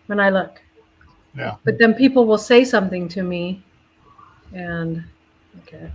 when I look. Yeah. But then people will say something to me, and okay.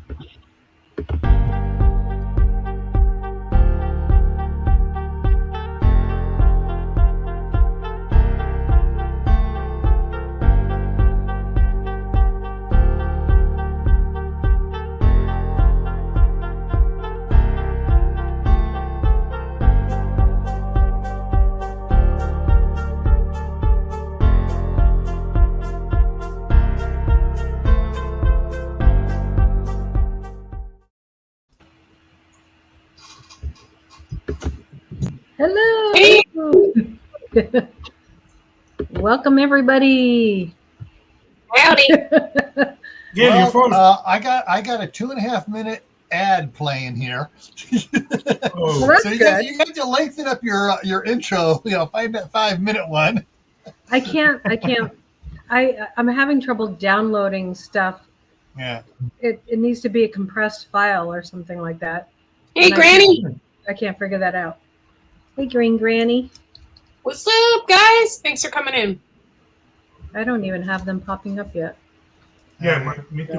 Hello. Welcome everybody. Howdy. Yeah, well, I got a 2.5 minute ad playing here. Well, that's so you good. got to lengthen up your intro. 5-minute one. I can't. I'm having trouble downloading stuff. Yeah. It needs to be a compressed file or something like that. Hey, Granny. I can't figure that out. Hey, Green Granny. What's up, guys? Thanks for coming in. I don't even have them popping up yet. Yeah, me too.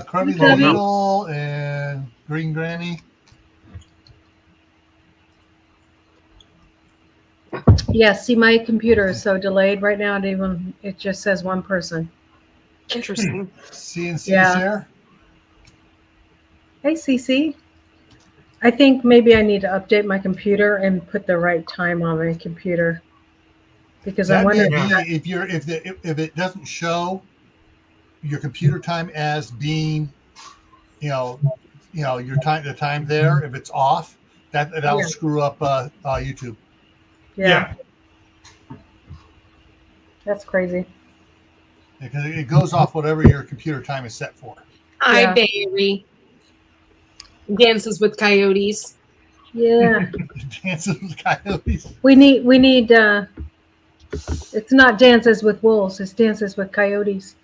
Crummy Little and Green Granny. Yeah, see, my computer is so delayed right now. It just says one person. Interesting. CNC's Yeah. here. Hey, CC. I think maybe I need to update my computer and put the right time on my computer because I wonder if it doesn't show your computer time as being, your time, the time there. If it's off, that'll screw up YouTube. Yeah. That's crazy. Because it goes off whatever your computer time is set for. Hi, Barry. Dances with Coyotes. Yeah. Dances with Coyotes. We need it's not Dances with Wolves, it's Dances with Coyotes.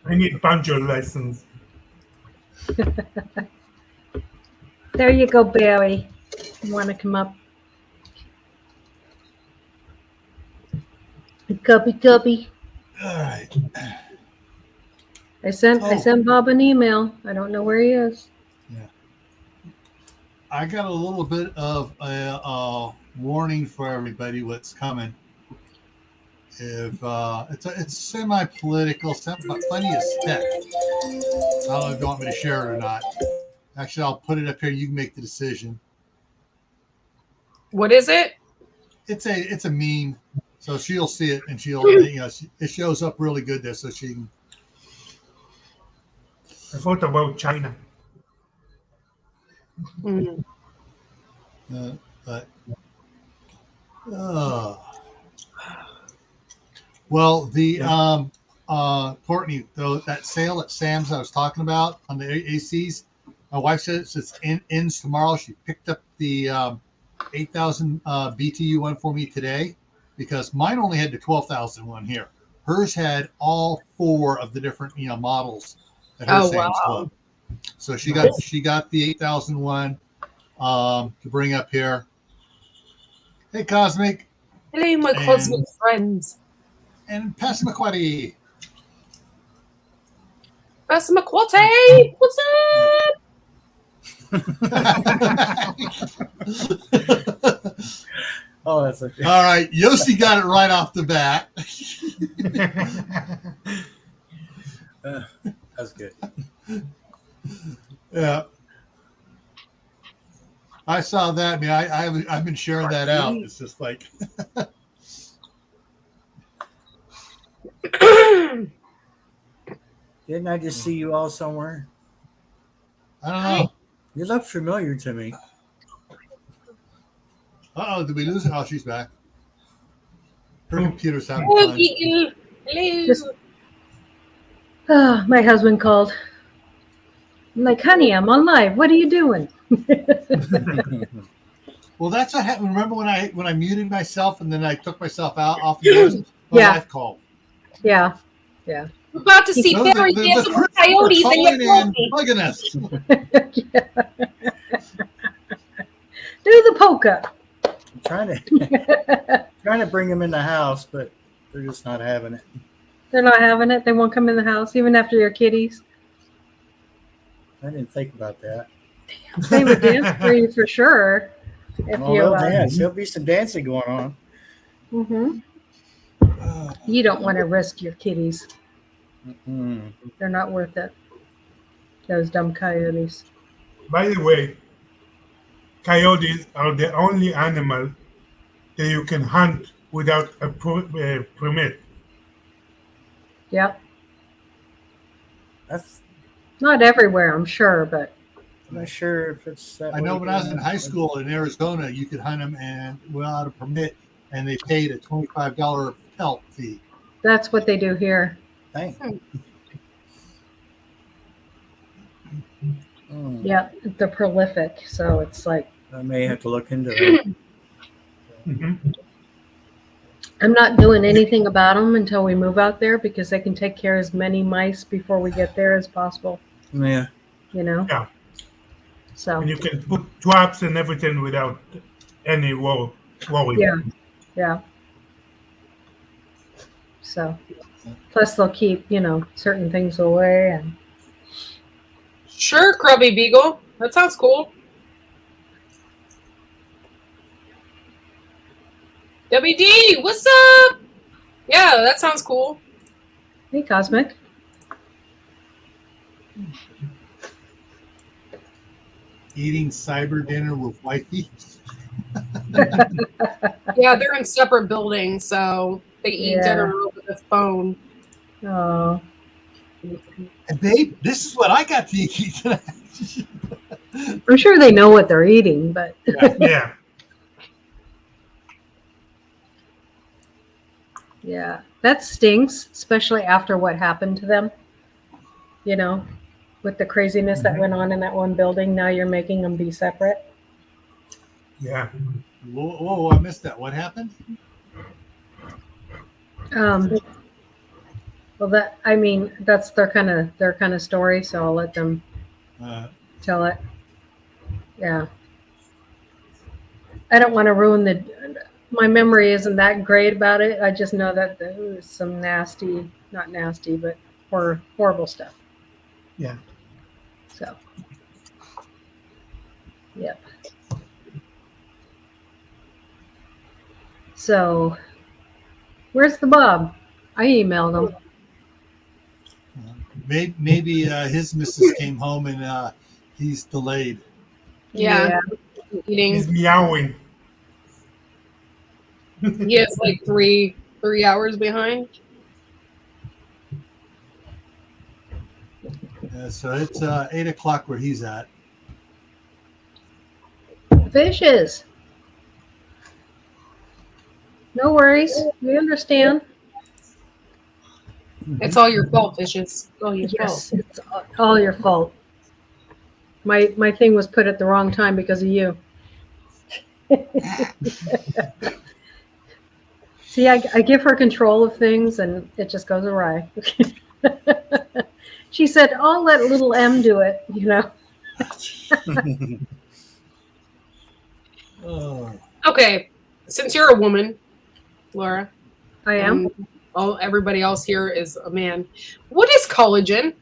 I need banjo lessons. There you go, Barry. You want to come up? Cubby. All right. I sent Bob an email. I don't know where he is. Yeah. I got a little bit of a warning for everybody what's coming. If it's semi-political, plenty of tech. I don't know if you want me to share it or not. Actually, I'll put it up here. You can make the decision. What is it? It's a meme, so she'll see it and it shows up really good there, so she can. I thought about China. Well, the Courtney, though, that sale at Sam's I was talking about on the ACs, my wife says it ends tomorrow. She picked up the 8,000 BTU one for me today because mine only had the 12,000 one here. Hers had all 4 of the different models at her Sam's Club. So she got the 8,000 one to bring up here. Hey, Cosmic. Hello, my cosmic friends. And Passamaquoddy. Passamaquoddy, what's up? Oh, that's okay. All right, Yossi got it right off the bat. That's good. Yeah, I saw that. I mean, I've been sharing that out. It's just like. Didn't I just see you all somewhere? I don't know. You look familiar to me. Uh-oh, did we lose her? Oh, she's back. Her computer's having Hello, fun. Giggle. Hello. My husband called. I'm like, honey, I'm on live. What are you doing? Well, that's what happened. Remember when I muted myself and then I took myself off the noise? My wife called. Yeah. We're about to see Barry dancing with Coyotes and you called me. Bugging us. Do the polka. I'm trying to. Trying to bring them in the house, but they're just not having it. They're not having it. They won't come in the house even after your kitties. I didn't think about that. They would dance for you for sure. If Well, you, they'll dance. There'll be some dancing going on. You don't want to risk your kitties. Mm. They're not worth it. Those dumb coyotes. By the way, coyotes are the only animal that you can hunt without a permit. Yep. That's Not everywhere, I'm sure, but I'm not sure if it's that I know way when I was here. in high school in Arizona, you could hunt them and without a permit, and they paid a $25 pelt fee. that's what they do here. Dang. Mm. Yeah, they're prolific, so it's like I may have to look into that. I'm not doing anything about them until we move out there because they can take care of as many mice before we get there as possible. Yeah. You know. Yeah. So. And you can put traps and everything without any worry. Yeah. Yeah. So. Plus, they'll keep certain things away and. Sure, Grubby Beagle. That sounds cool. WD, what's up? Yeah, that sounds cool. Hey, Cosmic. Eating cyber dinner with wifey. Yeah, they're in separate buildings, so they eat dinner over the phone. Oh. And babe, this is what I got to eat tonight. I'm sure they know what they're eating, but. Yeah. Yeah, that stinks, especially after what happened to them. With the craziness that went on in that one building, now you're making them be separate. Yeah. Whoa, I missed that. What happened? Well, that's their kind of story, so I'll let them tell it. Yeah, I don't want to ruin my memory isn't that great about it. I just know that there was some not nasty, but horrible stuff. Yeah. So, yep. So, where's the Bob? I emailed him. Maybe his missus came home and he's delayed. Yeah. He's Eating. meowing. He is like three hours behind. So it's 8 o'clock where he's at. Fishes. No worries. We understand. It's all your fault, Fishes. All your Yes, fault. it's all your fault. My thing was put at the wrong time because of you. See, I give her control of things and it just goes awry. She said, I'll let little M do it, Oh. Okay, since you're a woman, Laura, I am. everybody else here is a man. What is collagen?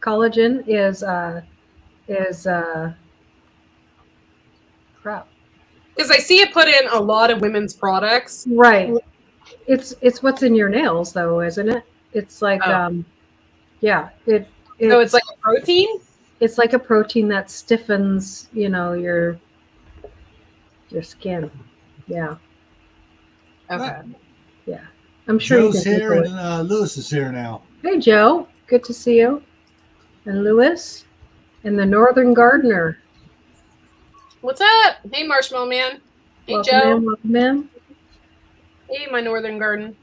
Collagen is crap. Because I see it put in a lot of women's products. Right. It's what's in your nails though, isn't it? It's like yeah. So it's like a protein? It's like a protein that stiffens, your skin. Yeah. Okay. Yeah. I'm sure Joe's you can here Google it. and Lewis is here now. Hey Joe, good to see you. And Lewis and the Northern Gardener. What's up? Hey, Marshmallow Man. Hey, Welcome Joe. in, welcome in. Hey, my Northern Garden.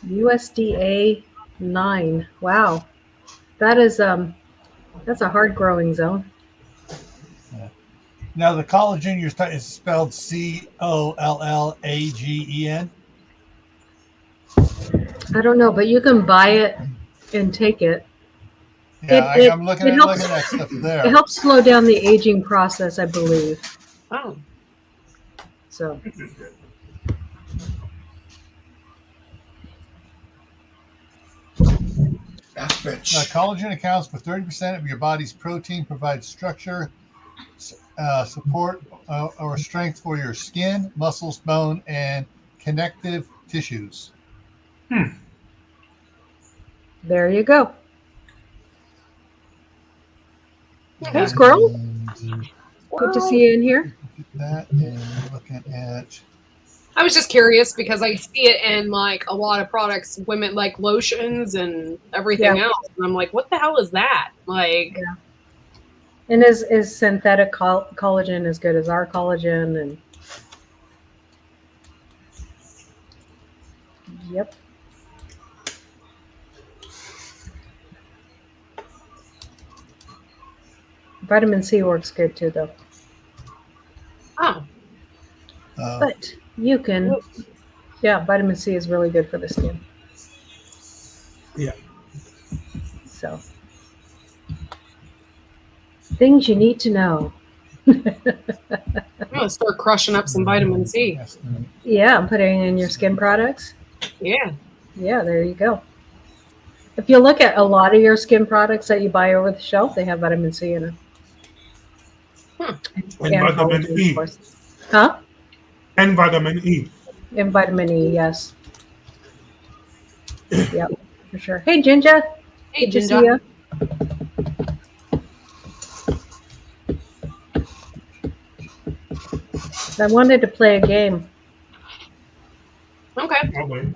USDA 9. Wow. That is that's a hard growing zone. Now the collagen is spelled COLLAGEN. I don't know, but you can buy it and take it. Yeah, It I'm looking at helps- that stuff It there. helps slow down the aging process, I believe. Oh. So Collagen accounts for 30% of your body's protein, provides structure, support, or strength for your skin, muscles, bone, and connective tissues. there you go. Hey, Okay. squirrel. And Good to see you in here. that, and we're looking at. I was just curious because I see it in like a lot of products, women like lotions and everything Yeah. else, and I'm like, what the hell is that? Like, Yeah. And is synthetic collagen as good as our collagen? And yep. Vitamin C works good too, though. oh, But you can, yeah, vitamin C is really good for the skin. Yeah. So, things you need to know. I'm gonna start crushing up some vitamin C. Yes. Yeah, I'm putting in your skin products. Yeah. Yeah, there you go. If you look at a lot of your skin products that you buy over the shelf, they have vitamin C in them. And And vitamin collagen, of E. course. Huh? And vitamin E. And vitamin E, yes. Yep, for sure. Hey, Ginger. Hey, Good to see Ginger. you. I wanted to play a game, Okay. Okay.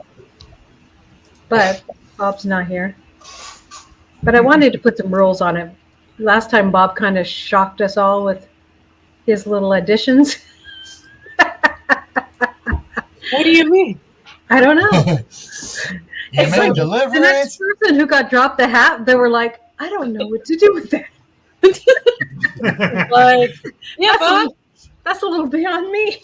but Bob's not here. But I wanted to put some rules on it. Last time, Bob kind of shocked us all with his little additions. What do you mean? I don't know. Human like the deliverance. next person who got dropped the hat, they were like, I don't know what to do with that. Like, Yeah, Bob. that's a little beyond me.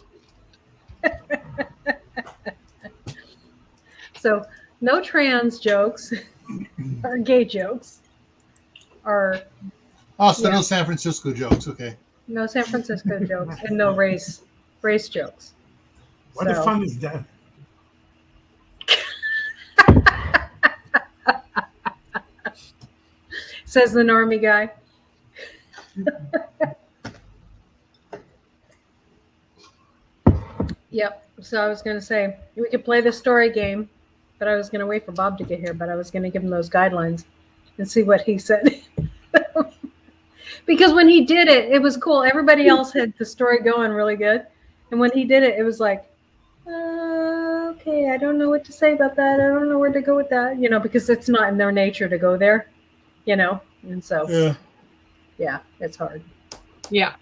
So, no trans jokes or gay jokes, or Oh, so Yeah. no San Francisco jokes. Okay. no San Francisco jokes, and no race jokes. What the fun is that? Says the normie guy. Yep. So I was going to say we could play the story game, but I was going to wait for Bob to get here. But I was going to give him those guidelines and see what he said. Because when he did it, it was cool. Everybody else had the story going really good, and when he did it, it was like, okay, I don't know what to say about that. I don't know where to go with that. Because it's not in their nature to go there. And so yeah, it's hard. Yeah.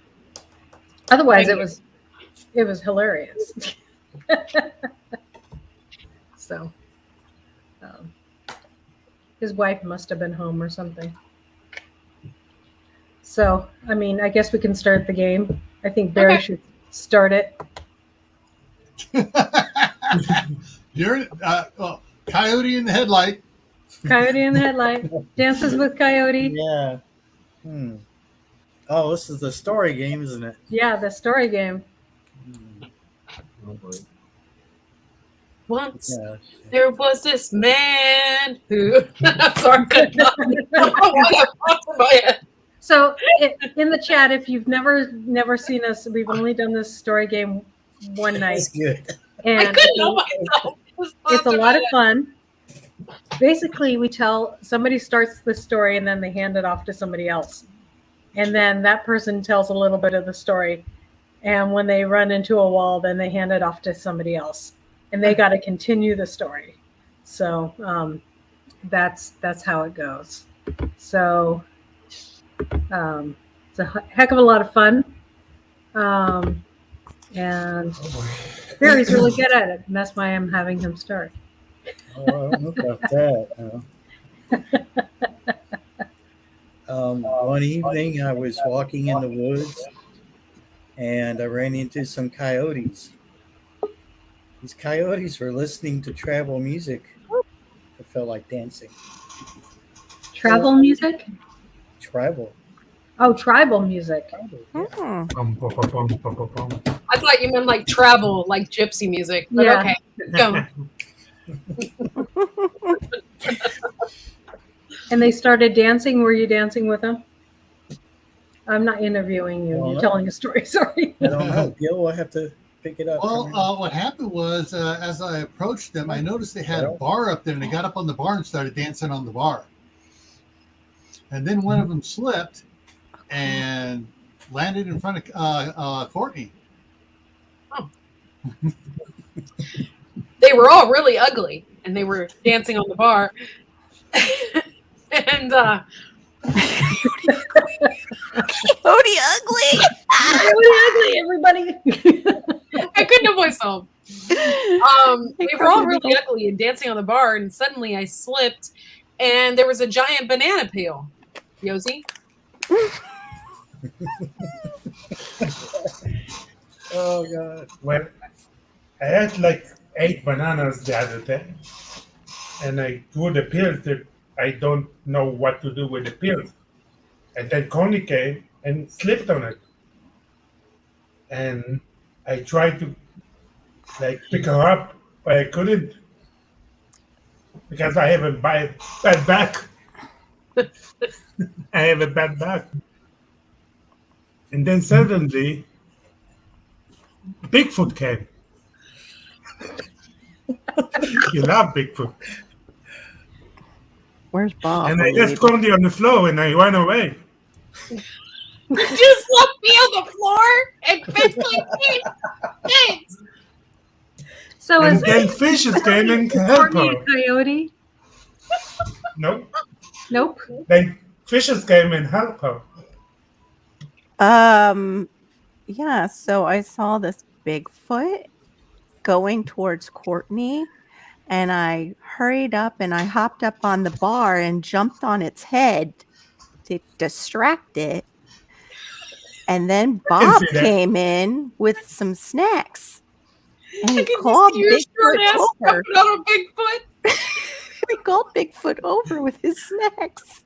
Otherwise, it was hilarious. So, his wife must have been home or something. So, I mean, I guess we can start the game. I think Barry should start it. You're Coyote in the headlight. Coyote in the headlight dances with Coyote. Yeah. Oh, this is the story game, isn't it? Yeah, the story game. Once Yeah. there was this man who. Sorry, I could not. I don't know why that popped in my head. So, in the chat, if you've never seen us, we've only done this story game one night, That's good. I and couldn't help myself. It just it's popped a in lot my of fun. Basically, somebody starts the story and then they hand it off to somebody else. And then that person tells a little bit of the story. And when they run into a wall, then they hand it off to somebody else. And they got to continue the story. So that's how it goes. So it's a heck of a lot of fun. And Barry's really good at it. And that's why I'm having him start. Oh, I don't know about that. One evening, I was walking in the woods, and I ran into some coyotes. These coyotes were listening to travel music. I felt like dancing. Travel music? Travel. Oh, tribal music. Hmm. Pum, pum, pum, pum, pum, pum, pum. I thought you meant like travel, like gypsy music. But Yeah. okay, go. And they started dancing. Were you dancing with them? I'm not interviewing you. Well, You're no. telling a story. Sorry. I don't know. Gil will have to pick it up. from him. Well, what happened was, as I approached them, I noticed they had a bar up there, and they got up on the bar and started dancing on the bar. And then one of them slipped and landed in front of Courtney. They were all really ugly, and they were dancing on the bar. And Coyote ugly. Really ugly, everybody. I couldn't help myself. They were all really ugly and dancing on the bar, and suddenly I slipped, and there was a giant banana peel. Yosi? Oh God. Well, I had like 8 bananas the other day, and I threw the peels. That I don't know what to do with the peels. And then Connie came and slipped on it, and I tried to like pick her up, but I couldn't because I have a bad back. I have a bad back. And then suddenly, Bigfoot came. You love Bigfoot. Where's Bob? And I left Condi on the floor and I ran away. You just left me on the floor and physically thanks. So And is then fishes came and helped Courtney a her. coyote? Nope. Nope. Then fishes came and helped her. Yeah, so I saw this Bigfoot going towards Courtney, and I hurried up and I hopped up on the bar and jumped on its head to distract it. And then Bob see that. came in with some snacks. And he I can called just see your short Bigfoot ass over. stepping on a Bigfoot. He called Bigfoot over with his snacks.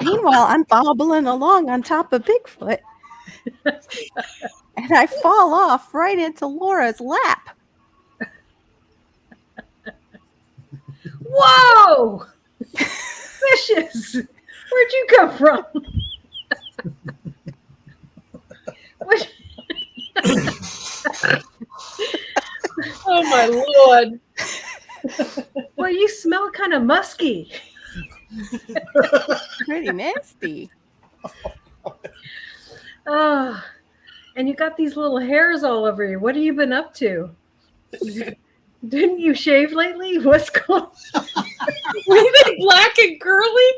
Meanwhile, I'm bobbling along on top of Bigfoot. And I fall off right into Laura's lap. Whoa! Fishes! Where'd you come from? What- Oh my lord. Well, you smell kind of musky. Pretty nasty. Oh, and you got these little hairs all over you. What have you been up to? Didn't you shave lately? What's going on? Were they black and curly?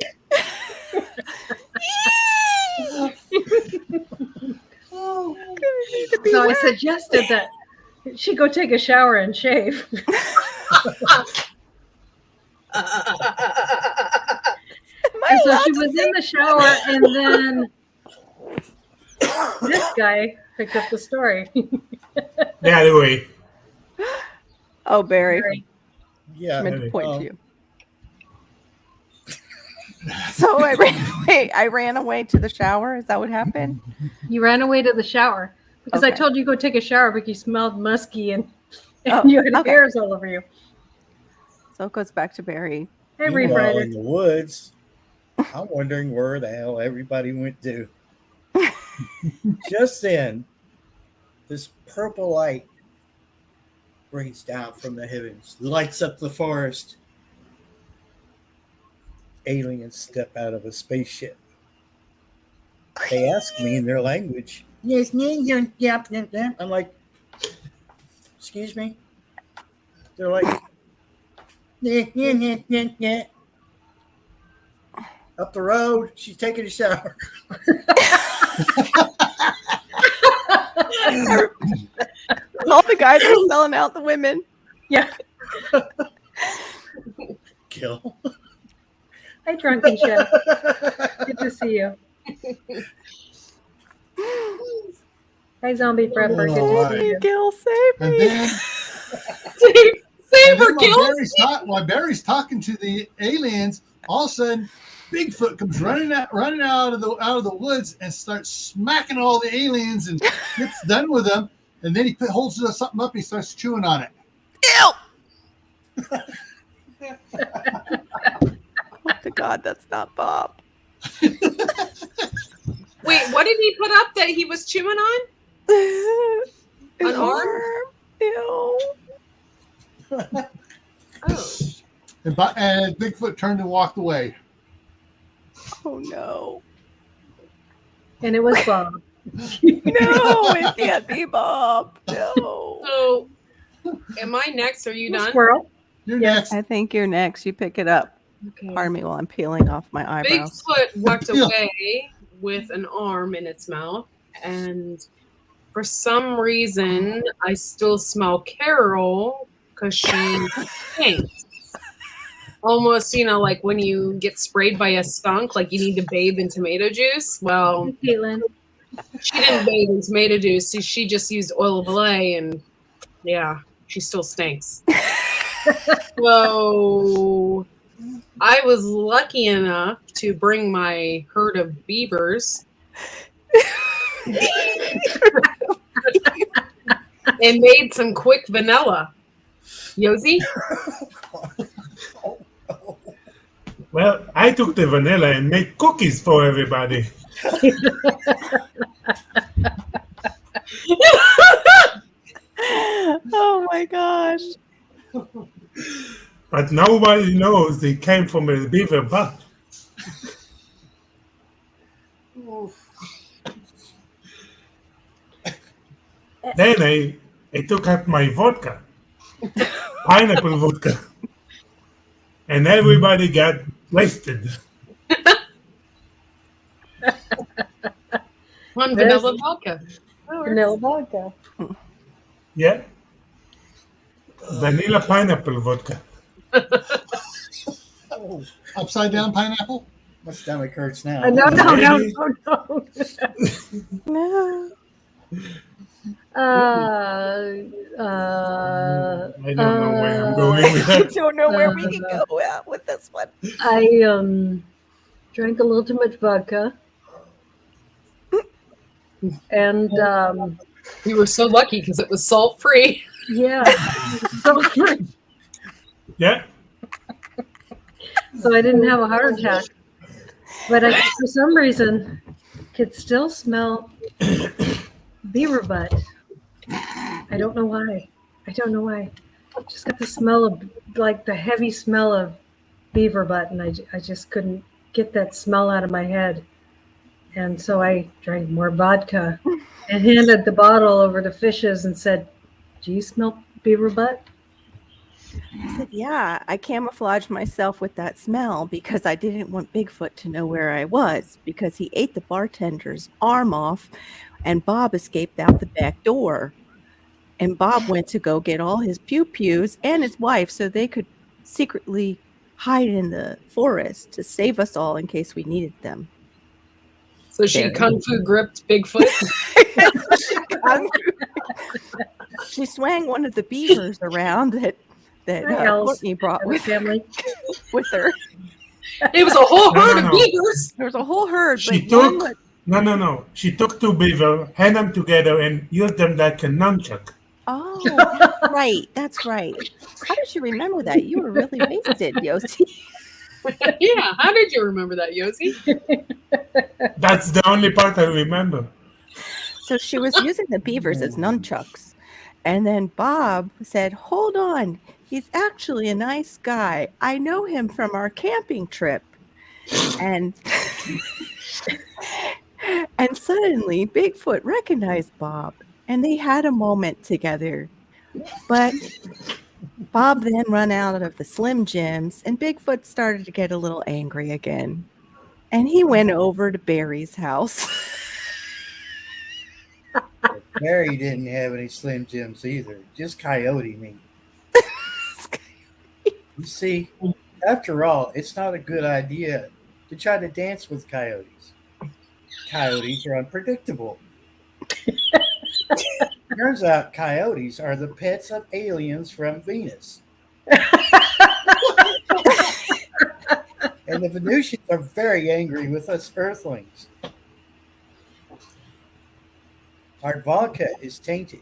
So I suggested that she go take a shower and shave. And so she was in the shower, and then this guy picked up the story. The other way. Oh, Barry. Yeah. I meant to point um, to you. So I ran away to the shower. Is that what happened? You ran away to the shower because I Okay. told you go take a shower, but you smelled musky and Oh, you had okay. hairs all over you. So it goes back to Barry. Hey, Meanwhile, Ryder. in the woods, I'm wondering where the hell everybody went to. Just then, this purple light brings down from the heavens, lights up the forest. Aliens step out of a spaceship. They ask me in their language. I'm like, excuse me? They're like, up the road, she's taking a shower. All the guys are selling out the women. Yeah. Kill. Hi, Drunken Chef. Good to see you. Hi, Zombie Prepper. Good to see you. Gil, save And me. then, Save and her, then Gil. while Barry's talking to the aliens, all of a sudden, Bigfoot comes running out of the woods and starts smacking all the aliens and gets done with them. And then he holds something up. And he starts chewing on it. Ew! Oh, to God, that's not Bob. Wait, what did he put up that he was chewing on? An arm? Ew. Oh. And Bigfoot turned and walked away. Oh, no. And it was Bob. No, it can't be Bob. No. So, am I next? Are you done? Squirrel. You're Yes. next. I think you're next. You pick it up. Okay. Pardon me while I'm peeling off my eyebrows. Bigfoot walked away with an arm in its mouth, and for some reason, I still smell Carol because she stinks. Almost, like when you get sprayed by a skunk, like you need to bathe in tomato juice. Well, Caitlin. she didn't bathe in tomato juice. She just used oil of Olay, and yeah, she still stinks. So I was lucky enough to bring my herd of beavers and made some quick vanilla. Yosi? Well, I took the vanilla and made cookies for everybody. Oh my gosh. But nobody knows they came from a beaver butt. Then I took out my vodka, pineapple vodka, and everybody got wasted. One vanilla vodka. Vanilla vodka. Yeah. Vanilla pineapple vodka. Upside down pineapple. My stomach hurts now. No. I don't know where I'm going with I that. don't know where we can go with this one. I drank a little too much vodka. And We were so lucky because it was salt-free. yeah. So Yeah. I didn't have a heart attack. But I, for some reason, could still smell beaver butt. I don't know why. I just got the smell of, like, the heavy smell of beaver butt, and I just couldn't get that smell out of my head. And so I drank more vodka and handed the bottle over to Fishes and said, "Do you smell beaver butt?" I said, yeah, I camouflaged myself with that smell because I didn't want Bigfoot to know where I was because he ate the bartender's arm off and Bob escaped out the back door. And Bob went to go get all his pew-pews and his wife so they could secretly hide in the forest to save us all in case we needed them. So she kung fu gripped Bigfoot. She swung one of the beavers around that Courtney brought with her. It was a whole herd No. of beavers. There was a whole herd. She but one took was- no. She took two beaver, hand them together, and used them like a nunchuck. Oh, that's right. How did you remember that? You were really wasted, Yossi. Yeah, how did you remember that, Yosi? That's the only part I remember. So she was using the beavers as nunchucks. And then Bob said, hold on. He's actually a nice guy. I know him from our camping trip. And and suddenly Bigfoot recognized Bob. And they had a moment together. But Bob then ran out of the Slim Jims, and Bigfoot started to get a little angry again. And he went over to Barry's house. Barry didn't have any Slim Jims either, just coyote meat. You see, after all, it's not a good idea to try to dance with coyotes. Coyotes are unpredictable. Turns out coyotes are the pets of aliens from Venus. And the Venusians are very angry with us Earthlings. Our vodka is tainted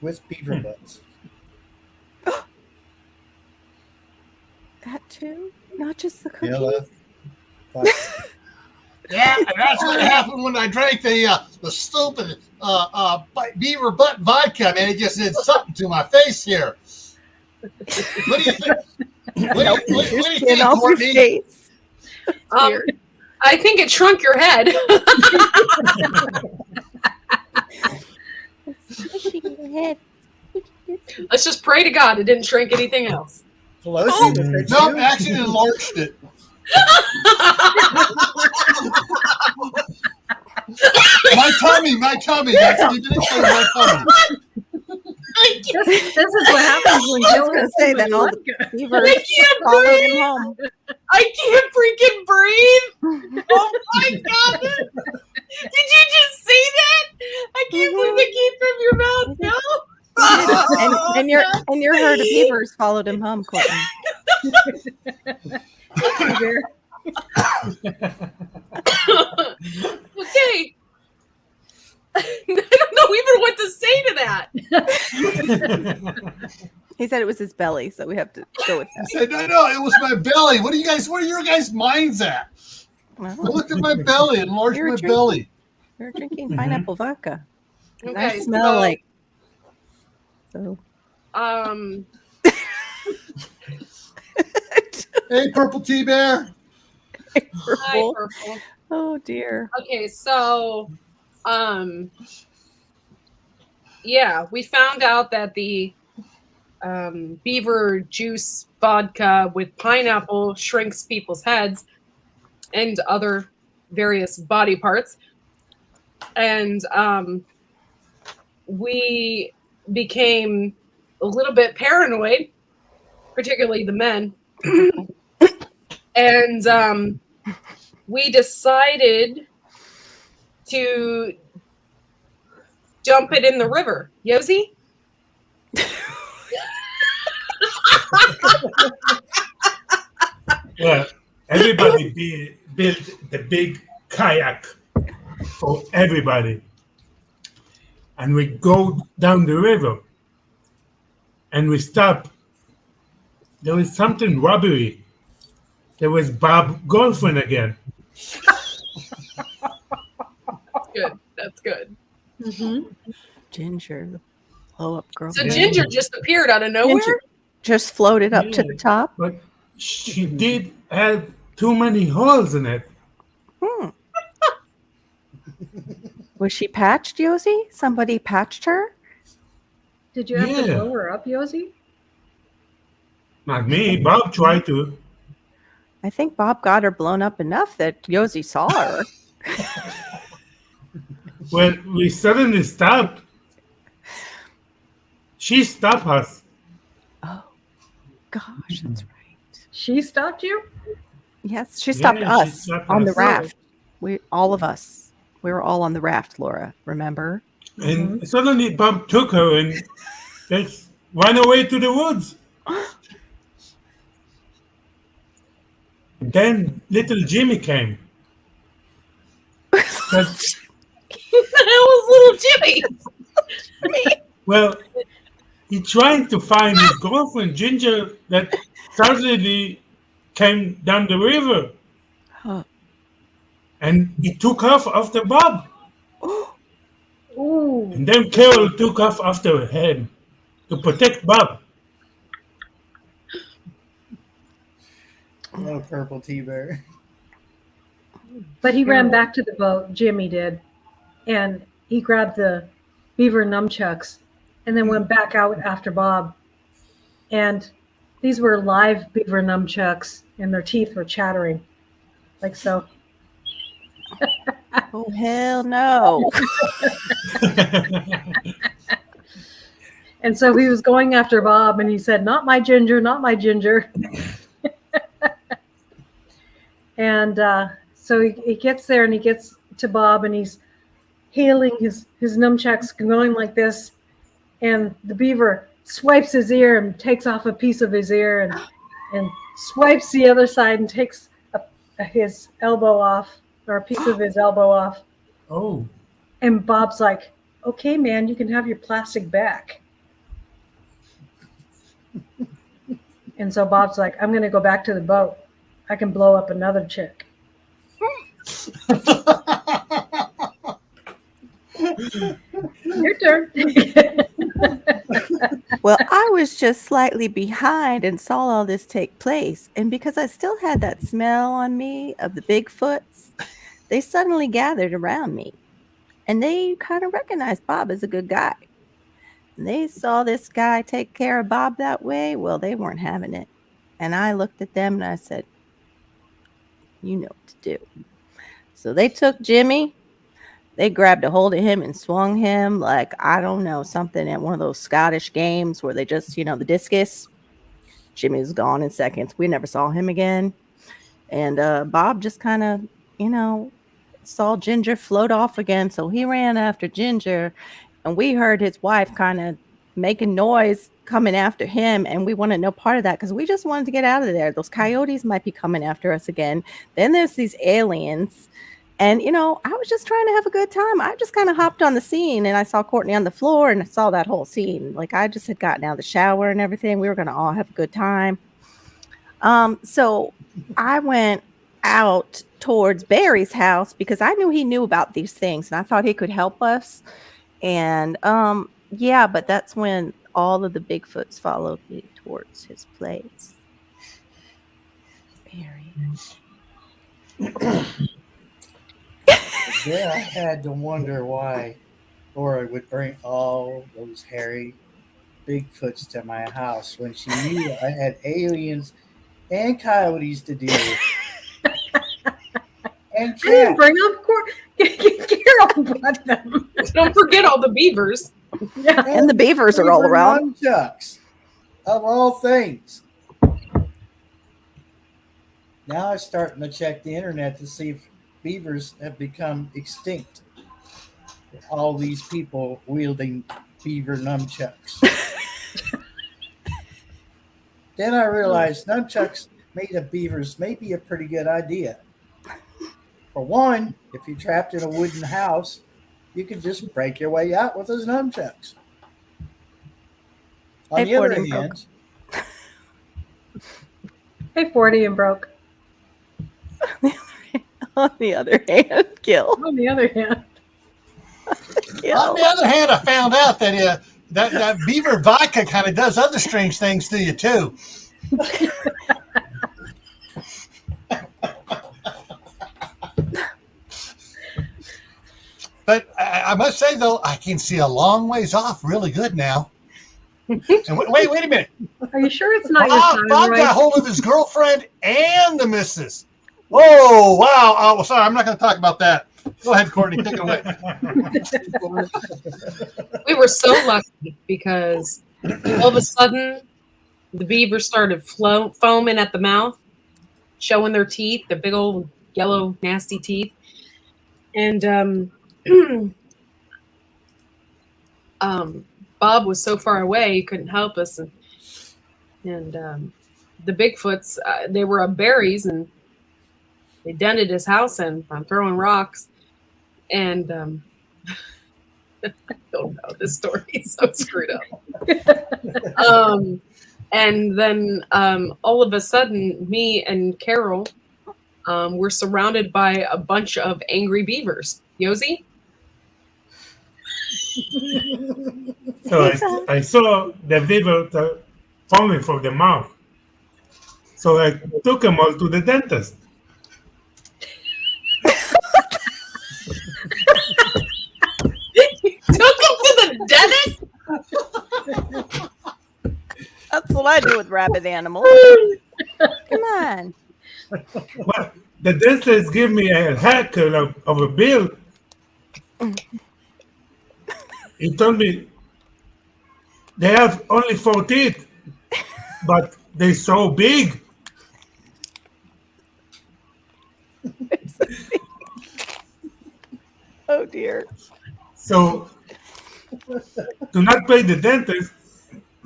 with beaver butts. That too? Not just the Yeah, cookies? vodka. Yeah, and that's what happened when I drank the stupid beaver butt vodka. Man, it just did something to my face here. What do you think? What do you Skin think, off your Courtney? face. I think it shrunk your head. Squishing your head. Let's just pray to God it didn't shrink anything else. Pelosi, was that Nope, you? actually enlarged it. My tummy. That's what you did say, my tummy. This is what happens when I was Joe going to has say too that much all the vodka. beavers I can't followed him breathe. home. I can't freaking breathe. Oh my God. Did you just say that? I can't believe it came from your mouth. No. And your herd of beavers followed him home, Courtney. There. Okay. I don't know even what to say to that. He said it was his belly, so we have to go with I that. said, no, it was my belly. Where are your guys' minds at? I Well, looked at my belly, enlarged You're my drinking. belly. we're drinking pineapple vodka. And I Okay, smell so, like so. Hey, Purple Tea Bear. Hi, Purple. Purple. Oh dear. Okay, so yeah, we found out that the beaver juice vodka with pineapple shrinks people's heads and other various body parts. And we became a little bit paranoid, particularly the men. And we decided to dump it in the river. Yosi? Well, everybody built the big kayak for everybody. And we go down the river and we stop. There was something robbery. There was Bob's girlfriend again. Good. That's good. Ginger, the blow up girl. So Ginger just appeared out of nowhere? Ginger just floated up to the top. But she did have too many holes in it. Was she patched, Yosi? Somebody patched her? Did you have to Yeah. blow her up, Yosi? Not me. Bob tried to. I think Bob got her blown up enough that Yosi saw her. Well, we suddenly stopped. She stopped us. Oh, gosh, that's right. She stopped you? Yes, she stopped Yeah, she us stopped on the us. raft. All of us. We were all on the raft, Laura. Remember? And suddenly Bob took her and just ran away to the woods. Then little Jimmy came. But, The hell was little Jimmy? well, he tried to find his girlfriend Ginger that suddenly came down the river. Huh. And he took off after Bob. Ooh. And then Carol took off after him to protect Bob. Hello, Purple Tea Bear. But he ran back to the boat, Jimmy did, and he grabbed the beaver nunchucks and then went back out after Bob. And these were live beaver nunchucks, and their teeth were chattering like so. Oh, hell no. And so he was going after Bob, and he said, "Not my Ginger, not my Ginger." And so he gets there, and he gets to Bob, and he's healing his nunchucks going like this, and the beaver swipes his ear and takes off a piece of his ear, and and swipes the other side and takes his elbow off, or a piece of his elbow off. Oh. And Bob's like, okay, man, you can have your plastic back. And so Bob's like, I'm going to go back to the boat. I can blow up another chick. Your turn. Well, I was just slightly behind and saw all this take place. And because I still had that smell on me of the Bigfoots, they suddenly gathered around me. And they kind of recognized Bob as a good guy. And they saw this guy take care of Bob that way. Well, they weren't having it. And I looked at them and I said, you know what to do. So they took Jimmy. They grabbed a hold of him and swung him like, I don't know, something at one of those Scottish games where they just, the discus. Jimmy was gone in seconds. We never saw him again. And Bob just kind of, saw Ginger float off again. So he ran after Ginger. And we heard his wife kind of making noise coming after him. And we wanted no part of that because we just wanted to get out of there. Those coyotes might be coming after us again. Then there's these aliens. And, I was just trying to have a good time. I just kind of hopped on the scene and I saw Courtney on the floor and I saw that whole scene. Like I just had gotten out of the shower and everything. We were going to all have a good time. So I went out towards Barry's house because I knew he knew about these things and I thought he could help us. And but that's when all of the Bigfoots followed me towards his place. Barry. Yeah, I had to wonder why Laura would bring all those hairy Bigfoots to my house when she knew I had aliens and coyotes to deal with. And I didn't bring up Carol brought them. Don't forget all the beavers. Yeah. And the beavers are all around. Nunchucks, of all things. Now I'm starting to check the internet to see if beavers have become extinct. All these people wielding beaver nunchucks. Then I realized nunchucks made of beavers may be a pretty good idea. For one, if you're trapped in a wooden house, you can just break your way out with those nunchucks. On the other hand, Hey, 40 and broke. On the other hand, Gil. On the other hand. On the other hand, I found out that that beaver vodka kind of does other strange things to you too. But I must say though, I can see a long ways off really good now. And wait a minute. Are you sure it's not your Bob thyroid? got hold of his girlfriend and the missus. Whoa, wow. Oh, sorry, I'm not going to talk about that. Go ahead, Courtney, take it away. We were so lucky because all of a sudden the beavers started foaming at the mouth, showing their teeth, their big old yellow nasty teeth. And Bob was so far away he couldn't help us, and the Bigfoots they were up berries and they dented his house in by throwing rocks. And I don't know, this story is so screwed up. And then all of a sudden, me and Carol were surrounded by a bunch of angry beavers. Yosi? So I saw the beaver foaming from the mouth. So I took them all to the dentist. Took him to the dentist? That's what I do with rabid animals. Come on. Well, the dentist gave me a haircut of a bill. He told me they have only 4 teeth, but they're so big. Oh dear. So, to not pay the dentist,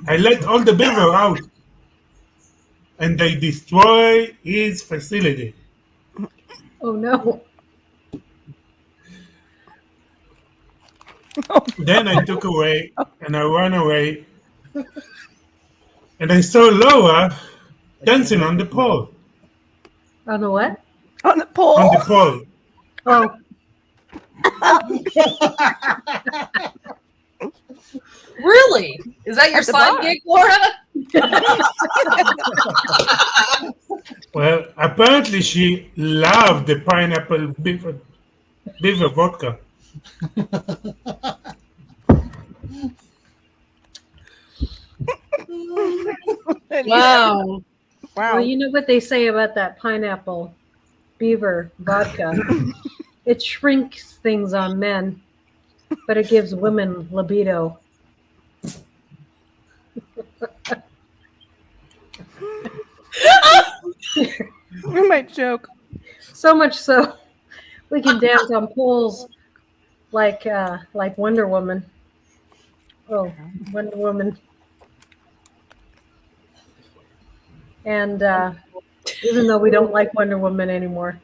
I let all the beaver out. and they destroy his facility. Oh no. Then I took away and I ran away, and I saw Laura dancing on the pole. On the what? On the pole. On the pole. Oh, Really? Is that your At the side bar. gig, Laura? Well, apparently she loved the pineapple beaver vodka. Wow. Wow. well, you know what they say about that pineapple beaver vodka? It shrinks things on men, but it gives women libido. You might joke. So much so, we can dance on poles like Wonder Woman. Oh, Wonder Woman. And even though we don't like Wonder Woman anymore,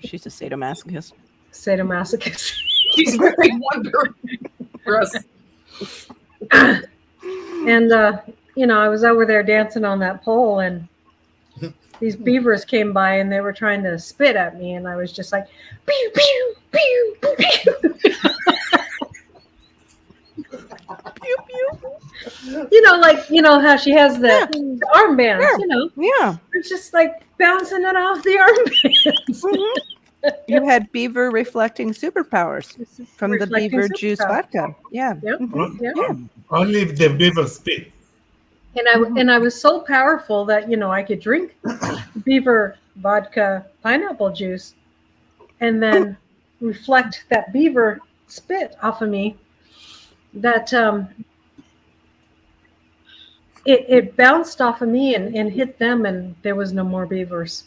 She's a sadomasochist. sadomasochist. She's very wonderful. Gross. And I was over there dancing on that pole, and these beavers came by and they were trying to spit at me, and I was just like, pew pew pew pew. Pew, pew. How she has the armbands. Yeah. It's just like bouncing it off the armbands. Mhm. You had beaver reflecting superpowers from Reflecting the beaver juice superpower. vodka. Yeah. Yep. Huh? Yeah. Only if the beaver spit. And I was so powerful that I could drink beaver vodka pineapple juice and then reflect that beaver spit off of me. That it bounced off of me and hit them, and there was no more beavers.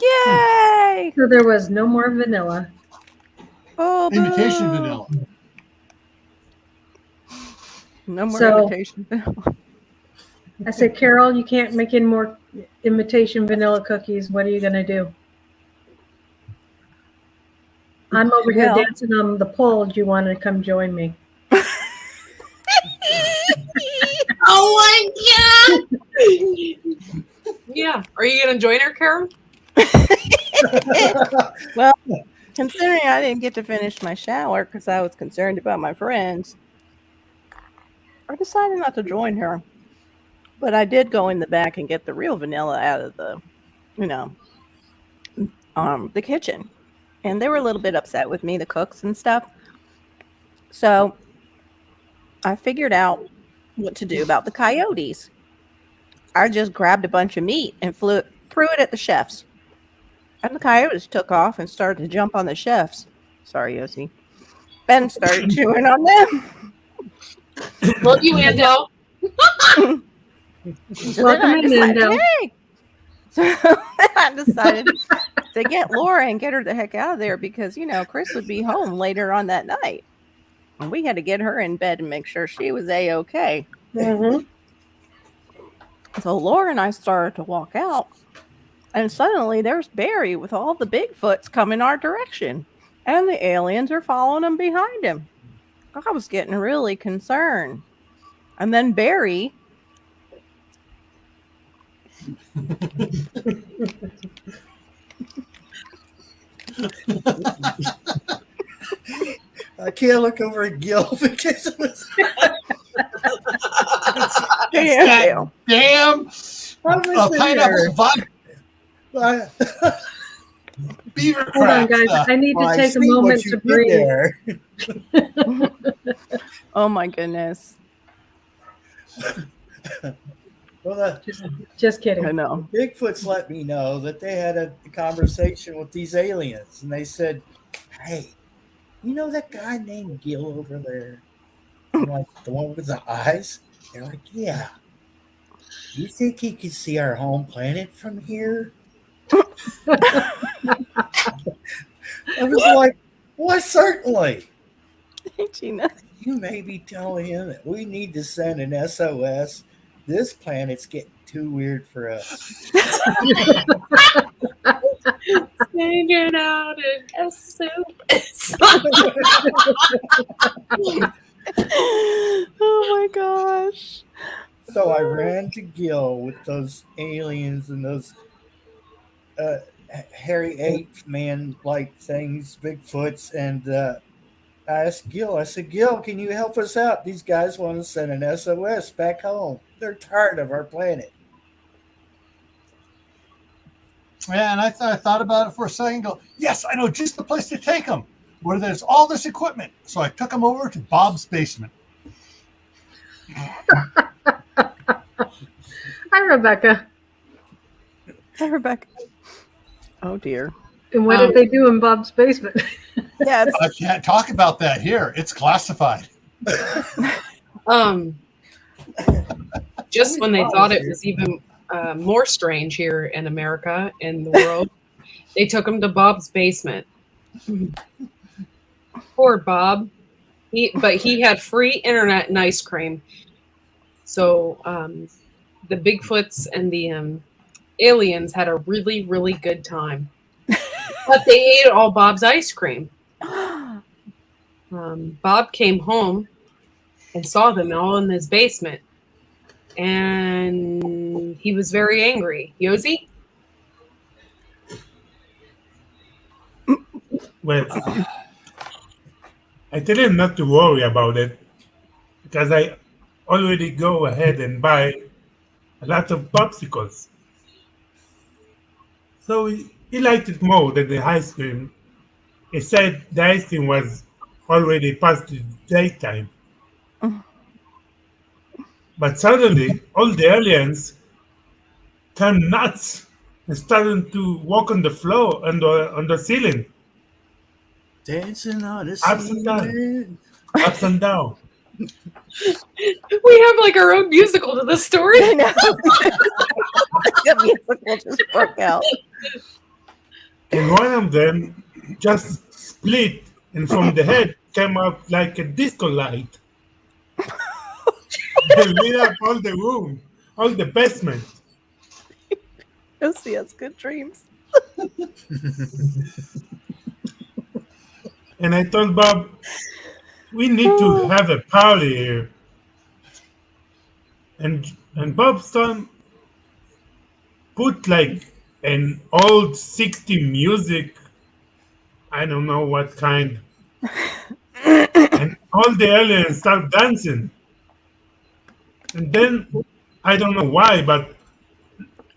Yay! So there was no more vanilla. Oh, Imitation boo. vanilla. No more So- imitation. I said, Carol, you can't make any more imitation vanilla cookies. What are you going to do? I'm over here Well- dancing on the pole. Do you want to come join me? Oh my god! Yeah. Are you gonna join her, Karen? Well, considering I didn't get to finish my shower because I was concerned about my friends, I decided not to join her. But I did go in the back and get the real vanilla out of the, the kitchen. And they were a little bit upset with me, the cooks and stuff. So I figured out what to do about the coyotes. I just grabbed a bunch of meat and threw it at the chefs. And the coyotes took off and started to jump on the chefs. Sorry, Yossi. And started chewing on them. Love you, Ando. So Welcome then I in, decided, Ando. hey. So I decided to get Laura and get her the heck out of there because, Chris would be home later on that night. And we had to get her in bed and make sure she was A-okay. Mm-hmm. So Laura and I started to walk out. And suddenly there's Barry with all the Bigfoots coming our direction. And the aliens are following them behind him. I was getting really concerned. And then Barry... I can't look over at Gil because it was Damn pineapple vodka beaver Hold on, crap guys. stuff. I need to I take a see what moment you to did breathe. there. Oh my goodness. Well, Just kidding. I know. Bigfoot's let me know that they had a conversation with these aliens, and they said, "Hey, you know that guy named Gil over there? I'm like, the one with the eyes?" They're like, "Yeah. You think he could see our home planet from here?" I was like, "Why, certainly. Gina. You may be telling him that we need to send an SOS. This planet's getting too weird for us. Hanging out in a soup. Oh my gosh. So I ran to Gil with those aliens and those hairy ape man like things, Bigfoots, and I asked Gil, I said, Gil, can you help us out? These guys want to send an SOS back home. They're tired of our planet. Yeah, and I thought about it for a second. Go, yes, I know just the place to take them, where there's all this equipment. So I took them over to Bob's basement. Hi, Rebecca. Hi, Rebecca. Oh dear. And what did they do in Bob's basement? Yes. I can't talk about that here. It's classified. Just when they thought it was even more strange here in America, in the world, they took him to Bob's basement. Poor Bob. But he had free internet and ice cream. So the Bigfoots and the aliens had a really, really good time. But they ate all Bob's ice cream. Bob came home and saw them all in his basement. And he was very angry. Yosi? Well, I tell him not to worry about it because I already go ahead and buy a lot of popsicles. So he liked it more than the ice cream. He said the ice cream was already past the daytime. But suddenly, all the aliens turned nuts and started to walk on the floor and on the ceiling, Dancing on the ups and down, ceiling. ups and down. We have like our own musical to this story. I know. The musical just broke out. And one of them just split, and from the head came out like a disco light. They lit up all the room, all the basement. Josie has good dreams. And I told Bob, we need to have a party here. And Bob's son put like an old 60 music, I don't know what kind. And all the aliens start dancing. And then, I don't know why, but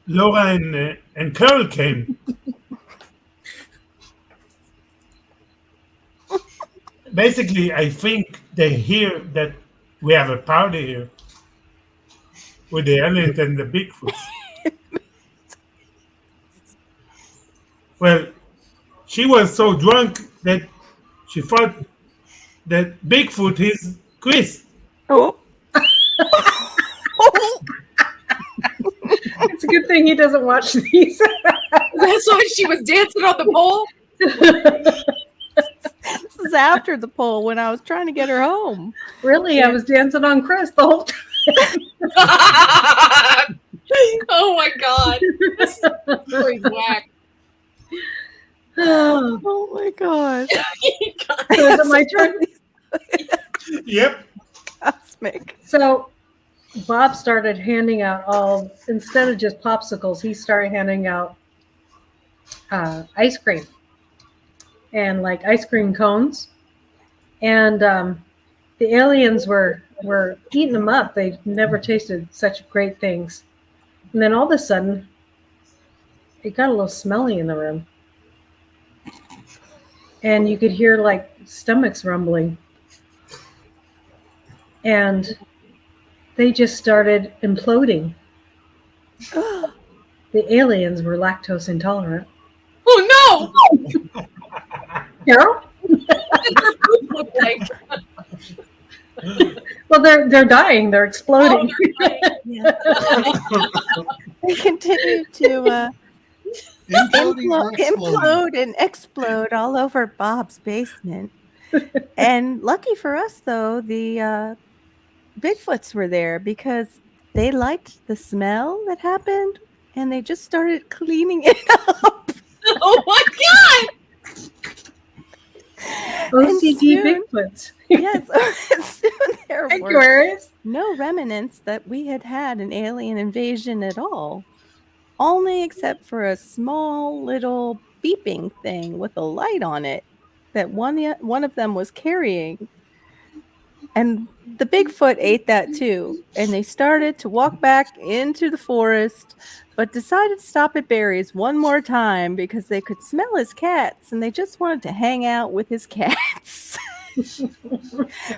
Laura and Carol came. Basically, I think they hear that we have a party here with the aliens and the Bigfoot. Well, she was so drunk that she thought that Bigfoot is Chris. Oh. It's a good thing he doesn't watch these. That's why she was dancing on the pole. This is after the poll when I was trying to get her home. Really, I was dancing on Chris the whole time. Oh my god. This story's whack. Oh my gosh. So is it my turn? Yep. Cosmic. So Bob started handing out instead of just popsicles, he started handing out ice cream and like ice cream cones. And the aliens were eating them up. They never tasted such great things. And then all of a sudden, it got a little smelly in the room. And you could hear like stomachs rumbling. And they just started imploding. The aliens were lactose intolerant. Oh no! Carol? What did their poop look like? Well, they're dying. They're exploding. They continue to implode and explode all over Bob's basement. And lucky for us, though, the Bigfoots were there because they liked the smell that happened, and they just started cleaning it up. Oh my God! OCD soon- Bigfoots. Yes, soon there Thank were you, Aries. no remnants that we had an alien invasion at all. Only except for a small little beeping thing with a light on it that one of them was carrying. And the Bigfoot ate that too. And they started to walk back into the forest, but decided to stop at Barry's one more time because they could smell his cats and they just wanted to hang out with his cats.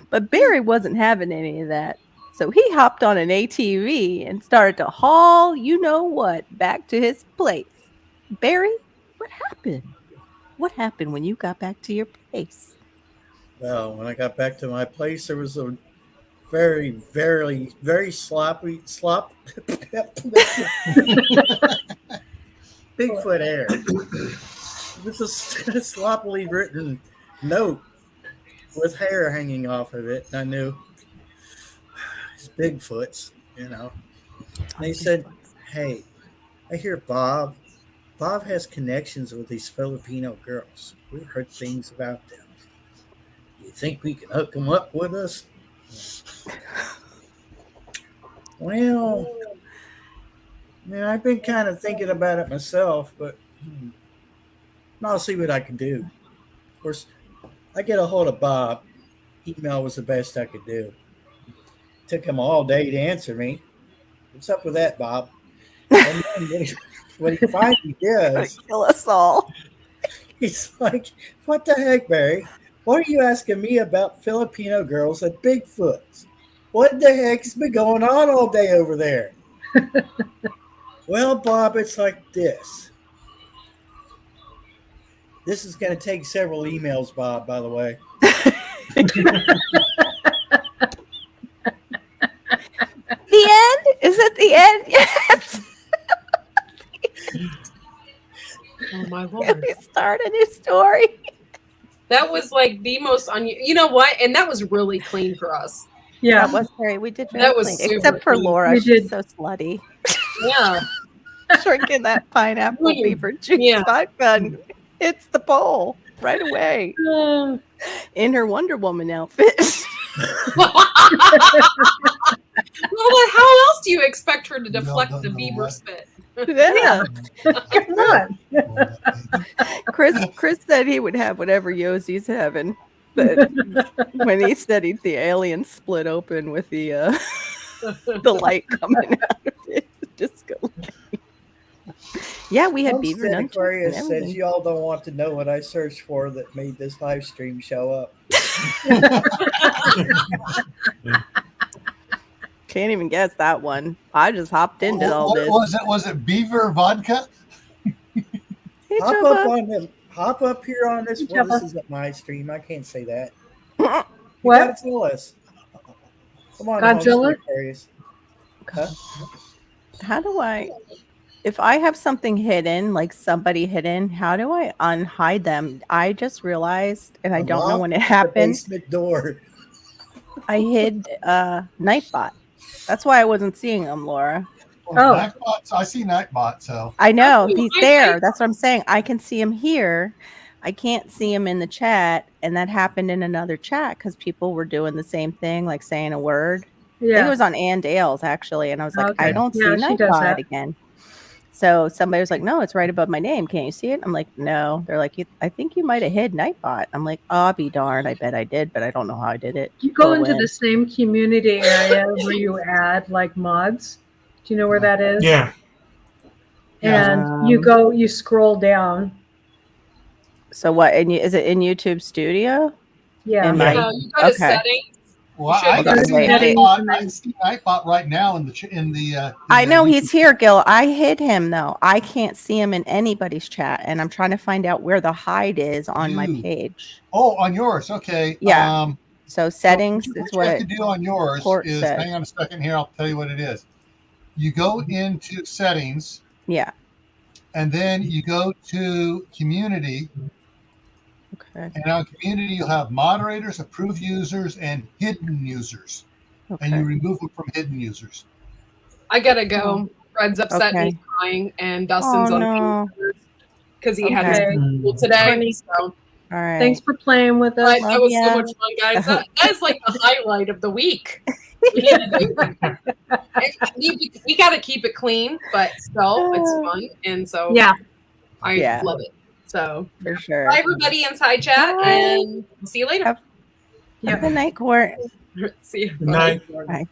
But Barry wasn't having any of that. So he hopped on an ATV and started to haul you know what back to his place. Barry, what happened? What happened when you got back to your place? Well, when I got back to my place, there was a very, very, very sloppy Bigfoot hair. It was a sloppily written note with hair hanging off of it. And I knew it's Bigfoot's, you know. And they said, "Hey, I hear Bob. Bob has connections with these Filipino girls. We've heard things about them. You think we can hook them up with us?" Well, I've been kind of thinking about it myself, but I'll see what I can do. Of course, I get a hold of Bob. Email was the best I could do. Took him all day to answer me. What's up with that, Bob? And then when he finally does, Kill us all. he's like, "What the heck, Barry? What are you asking me about Filipino girls at Bigfoot's? What the heck's been going on all day over there?" Well, Bob, it's like this. This is going to take several emails, Bob, by the way. The end? Is it the end yet? Oh my Can Lord! we start a new story? That was like the most You know what? And that was really clean for us. Yeah. That was we did very That was clean. super Except for clean. Laura. We She's did. so slutty. Yeah. Drinking that pineapple Mm. beaver juice Yeah. vodka hits the bowl right away in her Wonder Woman outfit. Well, how else do you expect her to deflect no, the no, beaver what? spit? Yeah. Come on. Chris said he would have whatever Yoshi's having. But when he said the alien split open with the light coming out of it, disco light. Yeah, we had beaver Homestead nunchucks Aquarius and says everything. y'all don't want to know what I searched for that made this live stream show up. Can't even guess that one. I just hopped into all this. Was it beaver vodka? Hey, Hop up here on this. Hey, Well, this Jabba. isn't my stream. I can't say that. Jabba. You What? gotta tell us. Come on, Godzilla? Homestead Aquarius. Huh? How do I, if I have something hidden, like somebody hidden, how do I unhide them? I just realized, and I don't know when it The happened, basement door. I hid Nightbot. That's why I wasn't seeing him, Laura. Oh. Nightbot. I see Nightbot. So I know Oh, he's there. That's what I'm saying. I can see him here. I can't see him in the chat, and that happened in another chat because people were doing the same thing, like saying a word. I think it Yeah. was on Ann Dale's actually, and I was like, I Okay. don't Yeah, see she does Nightbot that. again. So somebody was like, no, it's right above my name. Can't you see it? I'm like, no. They're like, I think you might have hid Nightbot. I'm like, oh, I'll be darned. I bet I did, but I don't know how I did it. You go or into when. the same community area where you add like mods. Do you know where that is? Yeah. And you scroll down. So what? And is it in YouTube Studio? Yeah. In Yeah. my So you go to Okay. settings. well, You should I go see to settings Nightbot. and I then- see Nightbot right now in the. I know he's YouTube. here, Gil. I hid him though. I can't see him in anybody's chat, and I'm trying to find out where the hide is on my Dude. page. Oh, on yours. Okay. Yeah. So settings So is what you have what to do on yours Court is, said. hang on a second here, I'll tell you what it is. You go into settings, Yeah. and then you go to community, Okay. and on community you'll have moderators, approved users, and hidden users, and you Okay. remove them from hidden users. I gotta go. Fred's upset and Okay. he's crying, and Oh Dustin's on no. because he had Okay. his school today. Courtney. So, All right. Thanks for playing with us. but Love that was so ya. much fun, guys. That is like the highlight of the week. We got to keep it clean, but still, it's fun, and so Yeah. I Yeah. love it. So, For sure. bye everybody inside chat, Bye. and we'll see you later. Have a good night, Court. See you. Good night. Bye.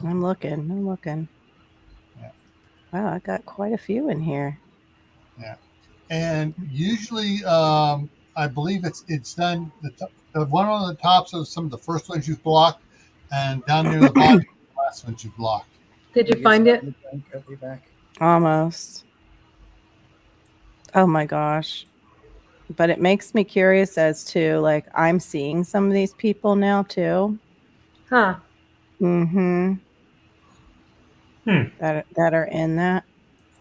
I'm looking. Yeah. Wow, I got quite a few in here. And usually, I believe it's done. The one on the tops are some of the first ones you've blocked, and down near the bottom, the last ones you've blocked. Did you find it? I'll be back. Almost. Oh my gosh. But it makes me curious as to, like, I'm seeing some of these people now too. Huh. Mm-hmm. Hmm. That are in that.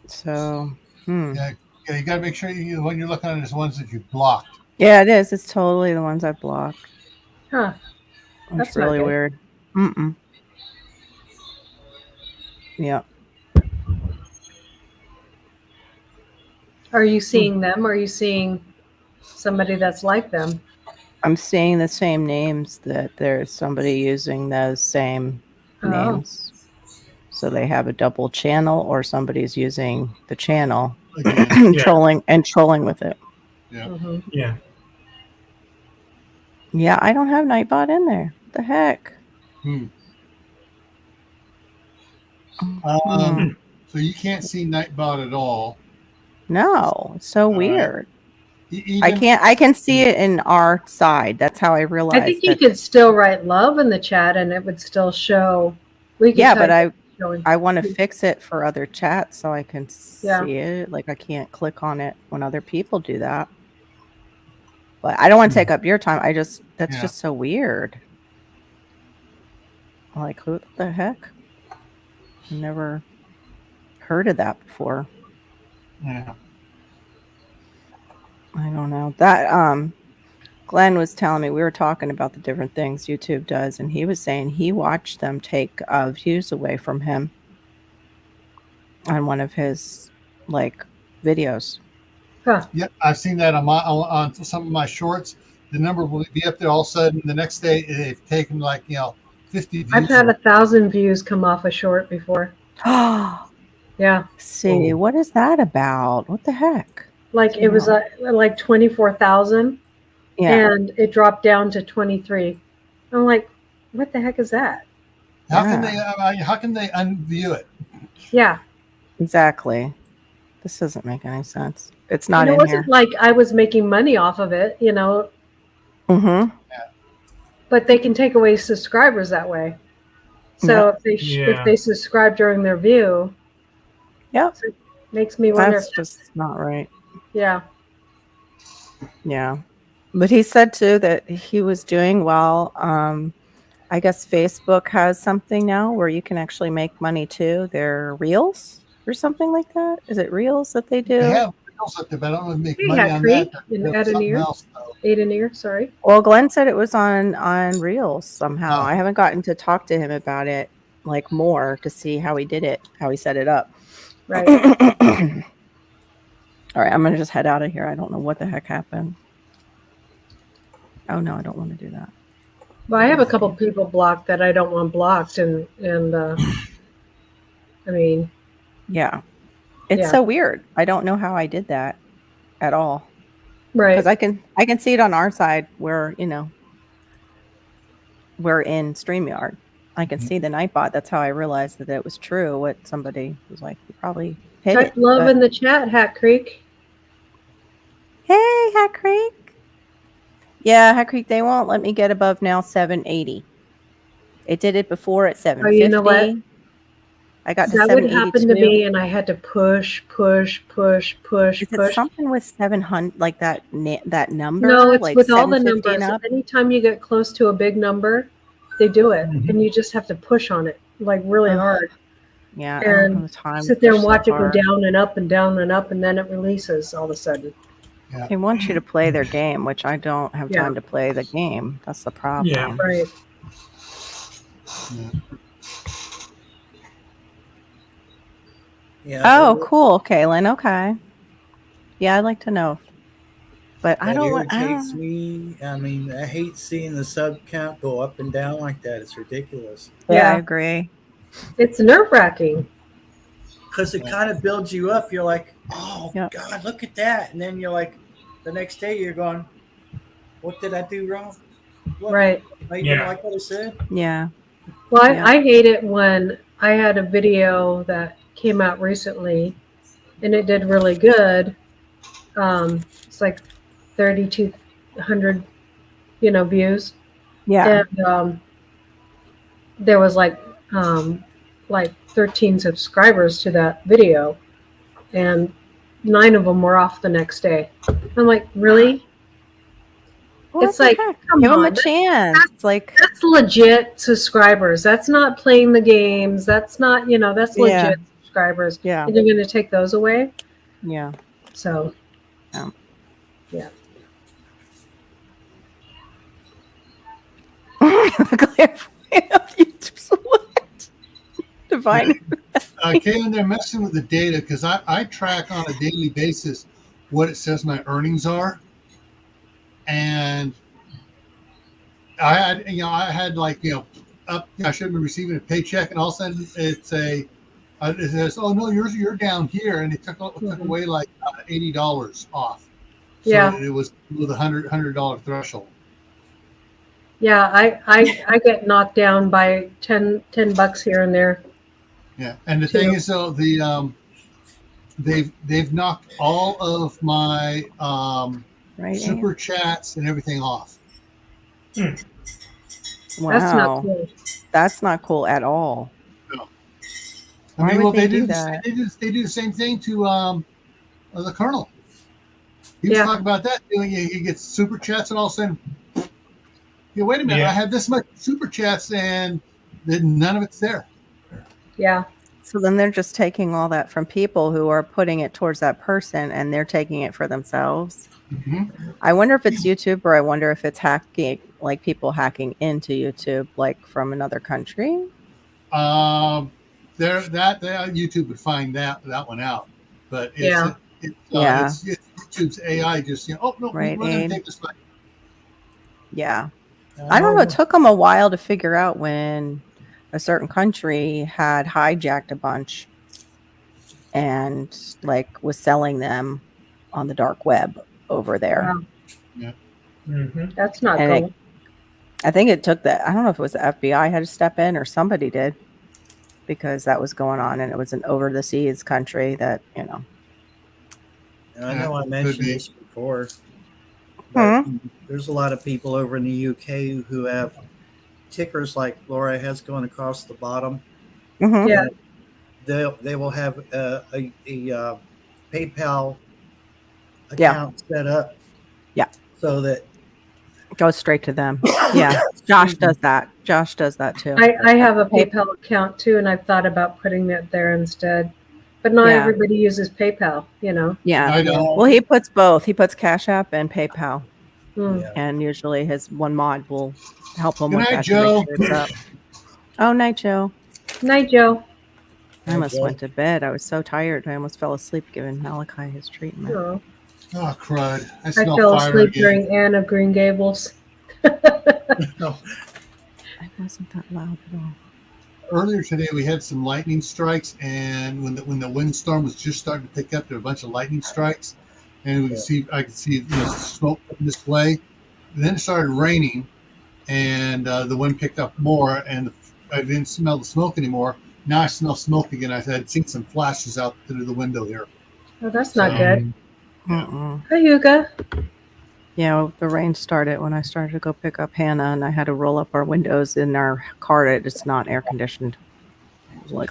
So, Yeah, you got to make sure when you're looking at it, is the ones that you blocked. Yeah, it is. It's totally the ones I blocked. Huh. It's That's not really good. weird. Mm-mm. Yeah. Are you seeing them? Or are you seeing somebody that's like them? I'm seeing the same names, that there's somebody using those same Oh. names. So they have a double channel, or somebody's using the channel Again. Yeah. trolling with it. Yeah. Mhm. Yeah. Yeah, I don't have Nightbot in there. What the heck? Hmm. Hmm. So you can't see Nightbot at all. No, it's so right. weird. Even, I can see it in our side. That's how I I realized think you that. could still write love in the chat and it would still show. We could Yeah, but type it showing. I want to fix it for other chats so I can Yeah. see it. Like, I can't click on it when other people do that. But I don't want to take up your time. That's just so weird. Like, who the heck? I never heard of that before. Yeah. I don't know. That Glenn was telling me, we were talking about the different things YouTube does, and he was saying he watched them take views away from him on one of his videos. Huh. Yeah, I've seen that on some of my shorts. The number will be up there all of a sudden. The next day, they've taken 50 views. I've had 1,000 views come off a short before. Yeah. See, what is that about? What the heck? Like it was like 24,000. Yeah. And it dropped down to 23. I'm like, what the heck is that? How can they unview it? Yeah. Exactly. This doesn't make any sense. It's not And it in wasn't here. like I was making money off of it, Mm-hmm. but they can take away subscribers that way. So if they subscribe during their view, Yep. so it makes me wonder. That's just not right. Yeah. Yeah. But he said too that he was doing well. I guess Facebook has something now where you can actually make money too. They're Reels or something like that. Is it Reels that they do? They have Reels up there, but I don't know if they make Hey, money Hat on Creek that. and That's something Adeneer. else, though. Adeneer, sorry. Well, Glenn said it was on Reels somehow. Oh. I haven't gotten to talk to him about it more to see how he did it, how he set it up. Right. All right, I'm going to just head out of here. I don't know what the heck happened. Oh, no, I don't want to do that. Well, I have a couple people blocked that I don't want blocked, and I mean, yeah, it's so weird. I don't know how I did that at all. Right. Because I can see it on our side where we're in StreamYard. I can see the Nightbot. That's how I realized that it was true. What somebody was like, you probably hit type it. love in the chat, Hat Creek. Hey, Hat Creek. Yeah, Hat Creek, they won't let me get above now 780. It did it before at 750. Oh, you know what? I got to that would 782. happen to me, and I had to push. Is it something with 700, like that number? No, it's like with all the 750 numbers. and up? Anytime you get close to a big number, they do it, and you just have to push on it like really hard. Yeah, I don't have And time sit to there push and so watch it go hard. down and up and down and up, and then it releases all of a sudden. Yeah. They want you to play their game, which I don't have Yeah. time to play the game. That's the problem. Yeah. Right. Yeah. Yeah. Oh, cool, Kaylin. Okay. Yeah, I'd like to know. But I That don't want. irritates me. I mean, I hate seeing the sub count go up and down like that. It's ridiculous. Yeah, I Yeah. agree. It's nerve-wracking. Because it kind of builds you up. You're like, oh, Yep. God, look at that. And then you're like, the next day you're going, what did I do wrong? What? Right. I didn't Yeah. like what I said? Yeah. Well, Yeah. I hate it when I had a video that came out recently and it did really good. It's like 3,200, views. Yeah. And there was like 13 subscribers to that video, and 9 of them were off the next day. I'm like, really? What It's the like, heck? come Give them a on, chance. It's like, that's legit subscribers. That's not playing the games. That's not, that's Yeah. legit subscribers. yeah, And you're going to take those away? yeah. So, Yeah. yeah. Clairvoyant of YouTube's what? Divine. Caitlin, they're messing with the data because I track on a daily basis what it says my earnings are, and I had like up. I should have been receiving a paycheck, and all of a sudden it says, "Oh no, you're down here," and it took away like $80 off. So Yeah. it was with a $100 threshold. Yeah, I get knocked down by 10 bucks here and there. Yeah, and the thing is though, they've knocked all of my Right. super chats and everything off. Wow. That's not cool. That's not cool at all. I Why mean, would well, they they do do that? they do the same thing to the colonel. He was Yeah. talking about that. He gets super chats, and all of a sudden, wait a minute, Yeah. I have this much super chats, and then none of it's there. Yeah. So then they're just taking all that from people who are putting it towards that person, and they're taking it for themselves. Mm-hmm. I wonder if it's YouTube, or I wonder if it's hacking, like people hacking into YouTube, like from another country. YouTube would find that one out, but Yeah. it's YouTube's AI just oh no, Right, we're going Abe? to take this back. Yeah. I don't know. It took them a while to figure out when a certain country had hijacked a bunch and like was selling them on the dark web over there. Wow. Yeah. Mm-hmm. That's not And cool. I think it took that. I don't know if it was the FBI had to step in or somebody did, because that was going on, and it was an over the seas country that And I know I Could mentioned be. this before, but there's a lot of people over in the UK who have tickers like Laura has going across the bottom. Mhm. Yeah. They will have a PayPal Yeah. account set up. Yeah. So that Goes straight to them. Yeah. Josh does that. Josh does that too. I have a PayPal account too, and I've thought about putting that there instead. But not Yeah. everybody uses PayPal, Yeah. I don't. Well, he puts both. He puts Cash App and PayPal, Hmm. Yeah. and usually his one mod will help him Good with night, that Joe. to make sure it's up. Oh, night, Joe. Night, Joe. I Night, almost Joe. went to bed. I was so tired. I almost fell asleep giving Malachi his treatment. Oh, Oh crud! I I smell fell fire asleep again. during Anne of Green Gables. No. It wasn't that loud at all. Earlier today, we had some lightning strikes, and when the windstorm was just starting to pick up, there were a bunch of lightning strikes, and I could see smoke from this way. And then it started raining, and the wind picked up more, and I didn't smell the smoke anymore. Now I smell smoke again. I had seen some flashes out through the window here. Oh, that's not So, good. Yeah. Mm-mm. Hi, Yuga. Yeah, the rain started when I started to go pick up Hannah, and I had to roll up our windows in our car. It's not air conditioned. It was like,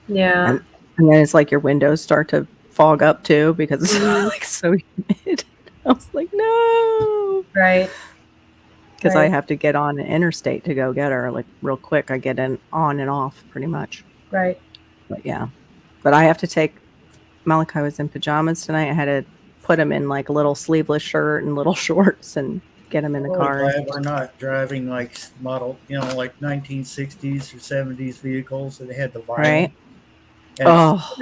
Yeah. and then it's like your windows start to fog up too because it's Mhm. like so humid. I was like, no, Right. because I Right. have to get on an interstate to go get her like real quick. I get on and off pretty much. Right. But yeah, but I have to take Malachi was in pajamas tonight. I had to put him in like a little sleeveless shirt and little shorts and get him in the I'm car. glad we're not driving like model, like 1960s or 70s vehicles that had the vinyl. Right. And Oh,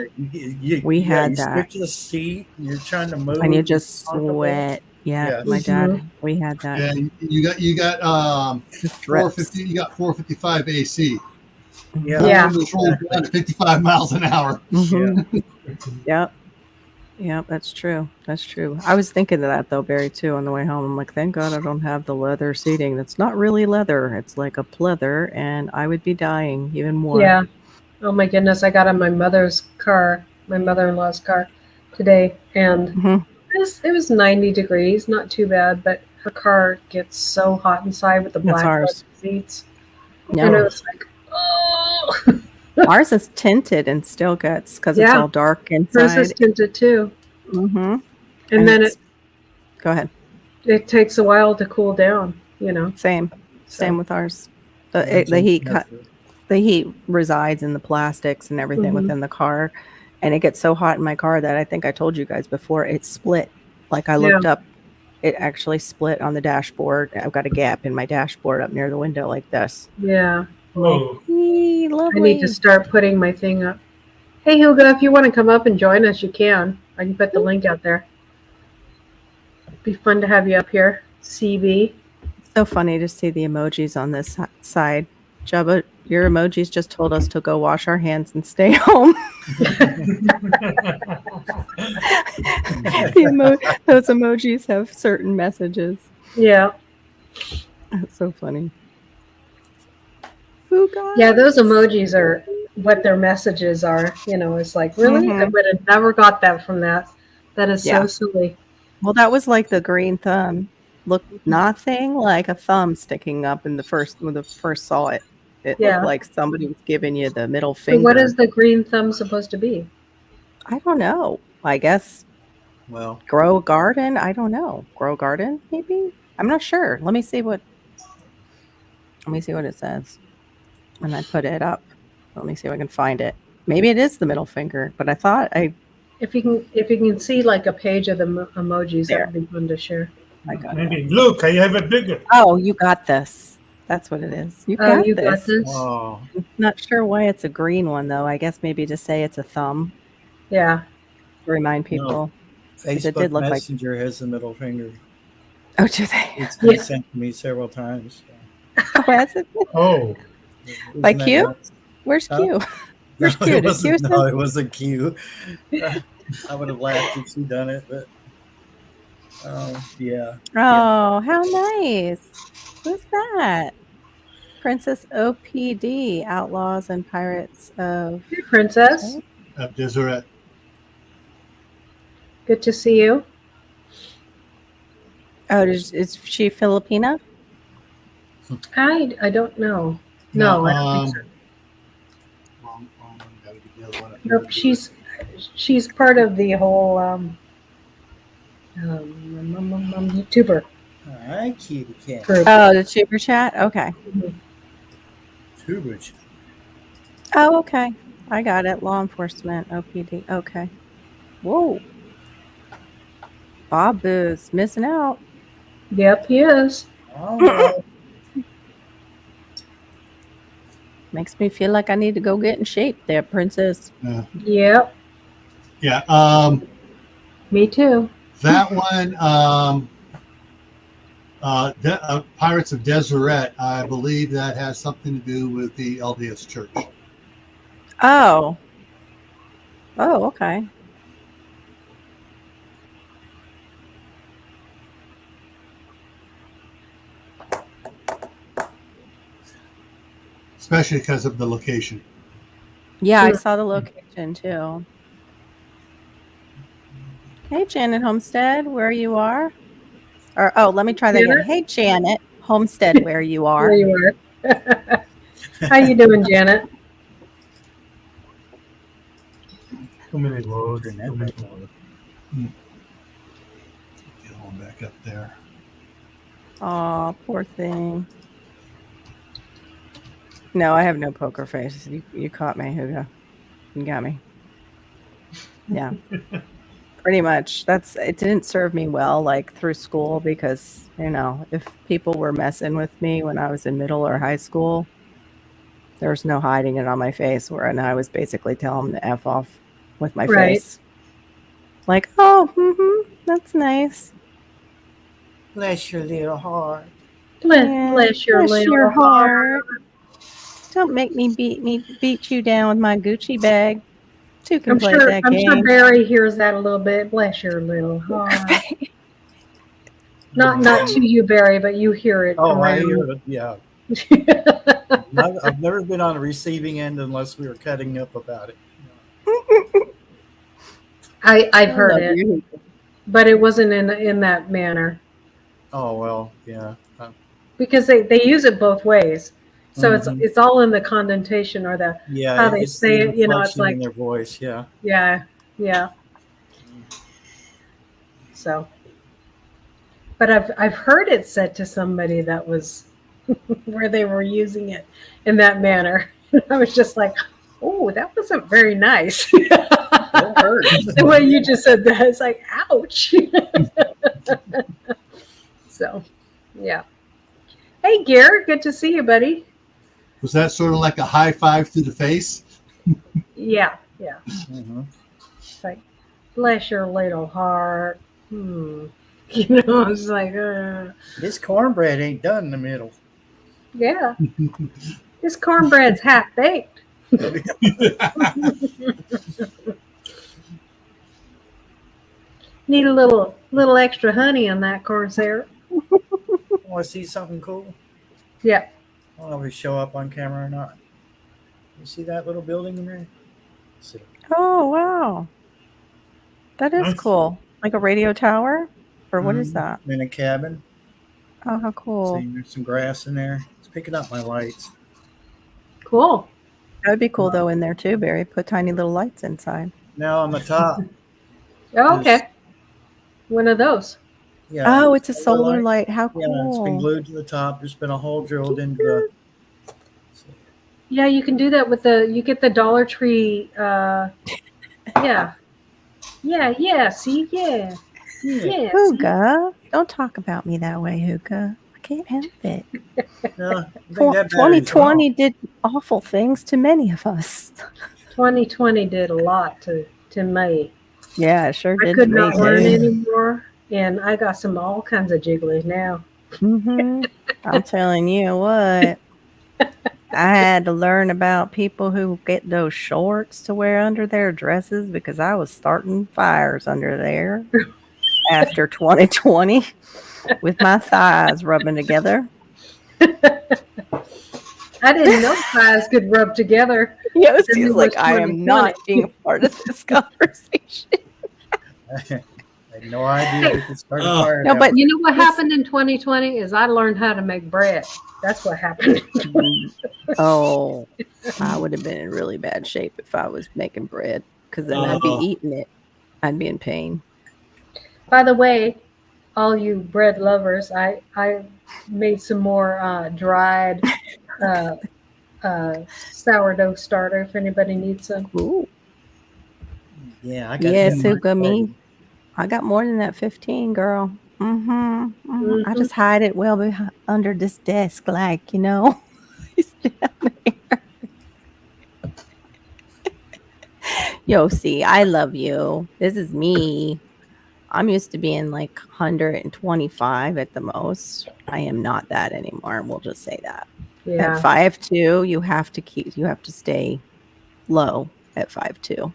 we had you that. switch the seat. And you're trying to move. And you it's just uncomfortable. sweat. Yeah, Yes. my dad, we had that. And you got Just 450. drips. You got 455 AC. Yeah. Those Yeah. windows roll down to 55 miles an hour. Mhm. Yep. Yep, that's true. That's true. I was thinking of that though, Barry, too, on the way home. I'm like, thank God I don't have the leather seating. That's not really leather. It's like a pleather, and I would be dying even more. Yeah. Oh my goodness, I got on my mother's car, my mother-in-law's car today, and Mhm. it was 90 degrees, not too bad, but her car gets so hot inside with the That's black leather ours. seats. Yeah. And it was like, oh. Ours is tinted and still gets because it's Yeah. all dark Hers is inside. tinted too. Mm-hmm. And then go ahead. it takes a while to cool down, you know. Same So, with ours. The heat resides in the plastics and everything Mhm. within the car, and it gets so hot in my car that I think I told you guys before, it split. Like I looked up, it actually split on the dashboard. I've got a gap in my dashboard up near the window like this. yeah. Oh, Eee, I lovely. need to start putting my thing up. Hey, Hugo, if you want to come up and join us, you can. I can put the link out there. Be fun to have you up here, CB. So funny to see the emojis on this side. Jubba, your emojis just told us to go wash our hands and stay home. Those emojis have certain messages. Yeah. That's so funny. Fuga. Yeah, those emojis are what their messages are. You know, it's like, really? I would have never got that from that. That is so silly. Well, that was like the green thumb. Looked nothing like a thumb sticking up when the first saw it. It looked like somebody was giving you the middle finger. So what is the green thumb supposed to be? I don't know. I guess. Well, grow a garden. I don't know. Grow a garden, maybe. I'm not sure. Let me see what it says. And I put it up. Let me see if I can find it. Maybe it is the middle finger, but I thought if you can see like a page of the emojis, that would be fun to share. Maybe look, I have a bigger. Oh, you got this. That's what it is. You got this. Oh. I'm not sure why it's a green one though. I guess maybe to say it's a thumb. Yeah. To remind people. No. Facebook Messenger has the middle finger. Oh, do they? It's been sent to me several times. Oh, has it? Oh. By Q? Where's Q? Where's Q? No, it wasn't Q. I would have laughed if she'd done it, but yeah. Oh, how nice. Who's that? Princess OPD, Outlaws and Pirates of... Hey, Princess. Deseret. Good to see you. Oh, is she Filipina? I don't know. No, I don't think so. Nope, she's part of the whole YouTuber. Hi, kitty cat. Oh, the tuber chat? Okay. Tuber chat. Oh, okay. I got it. Law enforcement, OPD. Okay. Whoa. Bob is missing out. Yep, he is. Oh. Makes me feel like I need to go get in shape there, Princess. Yep. Yeah. Me too. That one, Pirates of Deseret, I believe that has something to do with the LDS Church. Oh. Oh, okay. Especially because of the location. Yeah, I saw the location too. Hey, Janet Homestead, where you are? Or let me try that again. Hey, Janet Homestead, where you are? Where you are? How you doing, Janet? Too many words. Get on back up there. Oh, poor thing. No, I have no poker face. You caught me, Hugo. You got me. Yeah. Pretty much. It didn't serve me well, like through school, because, if people were messing with me when I was in middle or high school, There's no hiding it on my face, and I was basically telling him to F off with my Right. face. Like, oh, that's nice. Bless your little heart. Yeah, Bless your bless little your heart. heart. Don't make me beat you down with my Gucci bag. Two can I'm play sure. that I'm sure game. Barry hears that a little bit. Bless your little heart. Not to you, Barry, but you hear it Oh, I around. hear it. Yeah. I've never been on the receiving end unless we were cutting up about it. I've I heard love it, you. but it wasn't in that manner Oh well, yeah. because they use it both ways. So Mhm. it's all in the connotation or the Yeah, how they it's say the it. You know, it's inflection in like their voice. Yeah. yeah. So, but I've heard it said to somebody that was where they were using it in that manner. I was just like, oh, that wasn't very nice. It hurts. The way you just said that, it's like, ouch. So, yeah. Hey, Garrett, good to see you, buddy. Was that sort of like a high five to the face? Yeah. Mhm. It's like, bless your little heart. You know, I was like, This cornbread ain't done in the middle. yeah. This cornbread's half baked. Need a little extra honey on that corn syrup. Want to see something cool? Yeah. I don't know if we show up on camera or not. You see that little building in there? See. Oh, wow. That is Nice. cool. Like a radio tower? Or what is Mhm. that? In a cabin. Oh, how cool. See, there's some grass in there. It's picking up my lights. Cool. That would be cool, though, in there, too, Barry. Put tiny little lights inside. Now on the top. Oh, okay. One of those. Yeah. Oh, it's a solar light. How Yeah, it's been cool. glued to the top. There's been a hole drilled into the. Yeah, you can do that with you get the Dollar Tree. Yeah. See, yeah. See? Hookah. Don't talk about me that way, Hookah. I can't help it. Yeah, I think that battery's 2020 did awful things to many of us. 2020 did a lot to me. Yeah, it sure did. I could to me, not learn too. anymore, and I got all kinds of jigglies now. I'm telling you what. I had to learn about people who get those shorts to wear under their dresses because I was starting fires under there after 2020 with my thighs rubbing together. I didn't know thighs could rub together. Yeah, Then he's it like, was I am 2020. not being a part of this conversation. I had no idea we could start a fire. No, that but way. You know what happened in 2020 is I learned how to make bread. That's what happened. Oh, I would have been in really bad shape if I was making bread because then I'd be eating it. I'd be in pain. By the way, all you bread lovers, I made some more dried sourdough starter if anybody needs some. Ooh. Yeah, I got Yeah, them right Suga, me. there. I got more than that 15, girl. I just hide it well under this desk, like, you know. He's down there. Yo, see, I love you. This is me. I'm used to being like 125 at the most. I am not that anymore. We'll just say that. Yeah. At 5'2", you have to stay low at 5'2".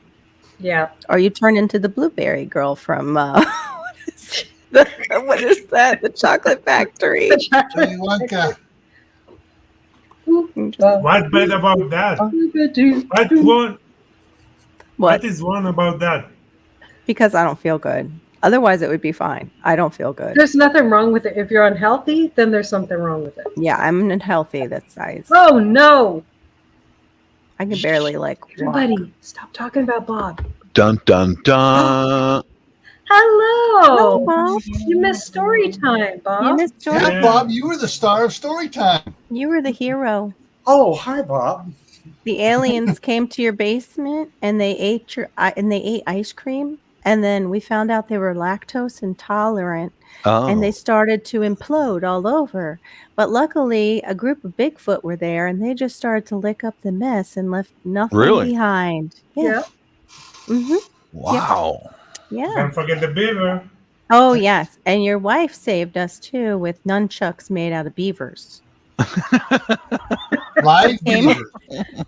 Yeah. Or you turn into the blueberry girl from what is that? The Chocolate Factory. Johnny Wonka. What bad about that? What is wrong about that? Because I don't feel good. Otherwise, it would be fine. I don't feel good. There's nothing wrong with it. If you're unhealthy, then there's something wrong with it. Yeah, I'm unhealthy that size. Oh no! I can barely like walk. Everybody, stop talking about Bob. Dun dun dun. Hello. Bob. You missed story time, Bob. You missed George. Yeah, Bob, you were the star of Storytime. You were the hero. Oh, hi, Bob. The aliens came to your basement and they ate ice cream And then we found out they were lactose intolerant and they Oh, started to implode all over. But luckily, a group of Bigfoot were there and they just started to lick up the mess and left nothing really? behind. Yes. Mm-hmm. Wow. Yeah. Don't forget the beaver. Oh, yes. And your wife saved us too with nunchucks made out of beavers. Live Came beaver.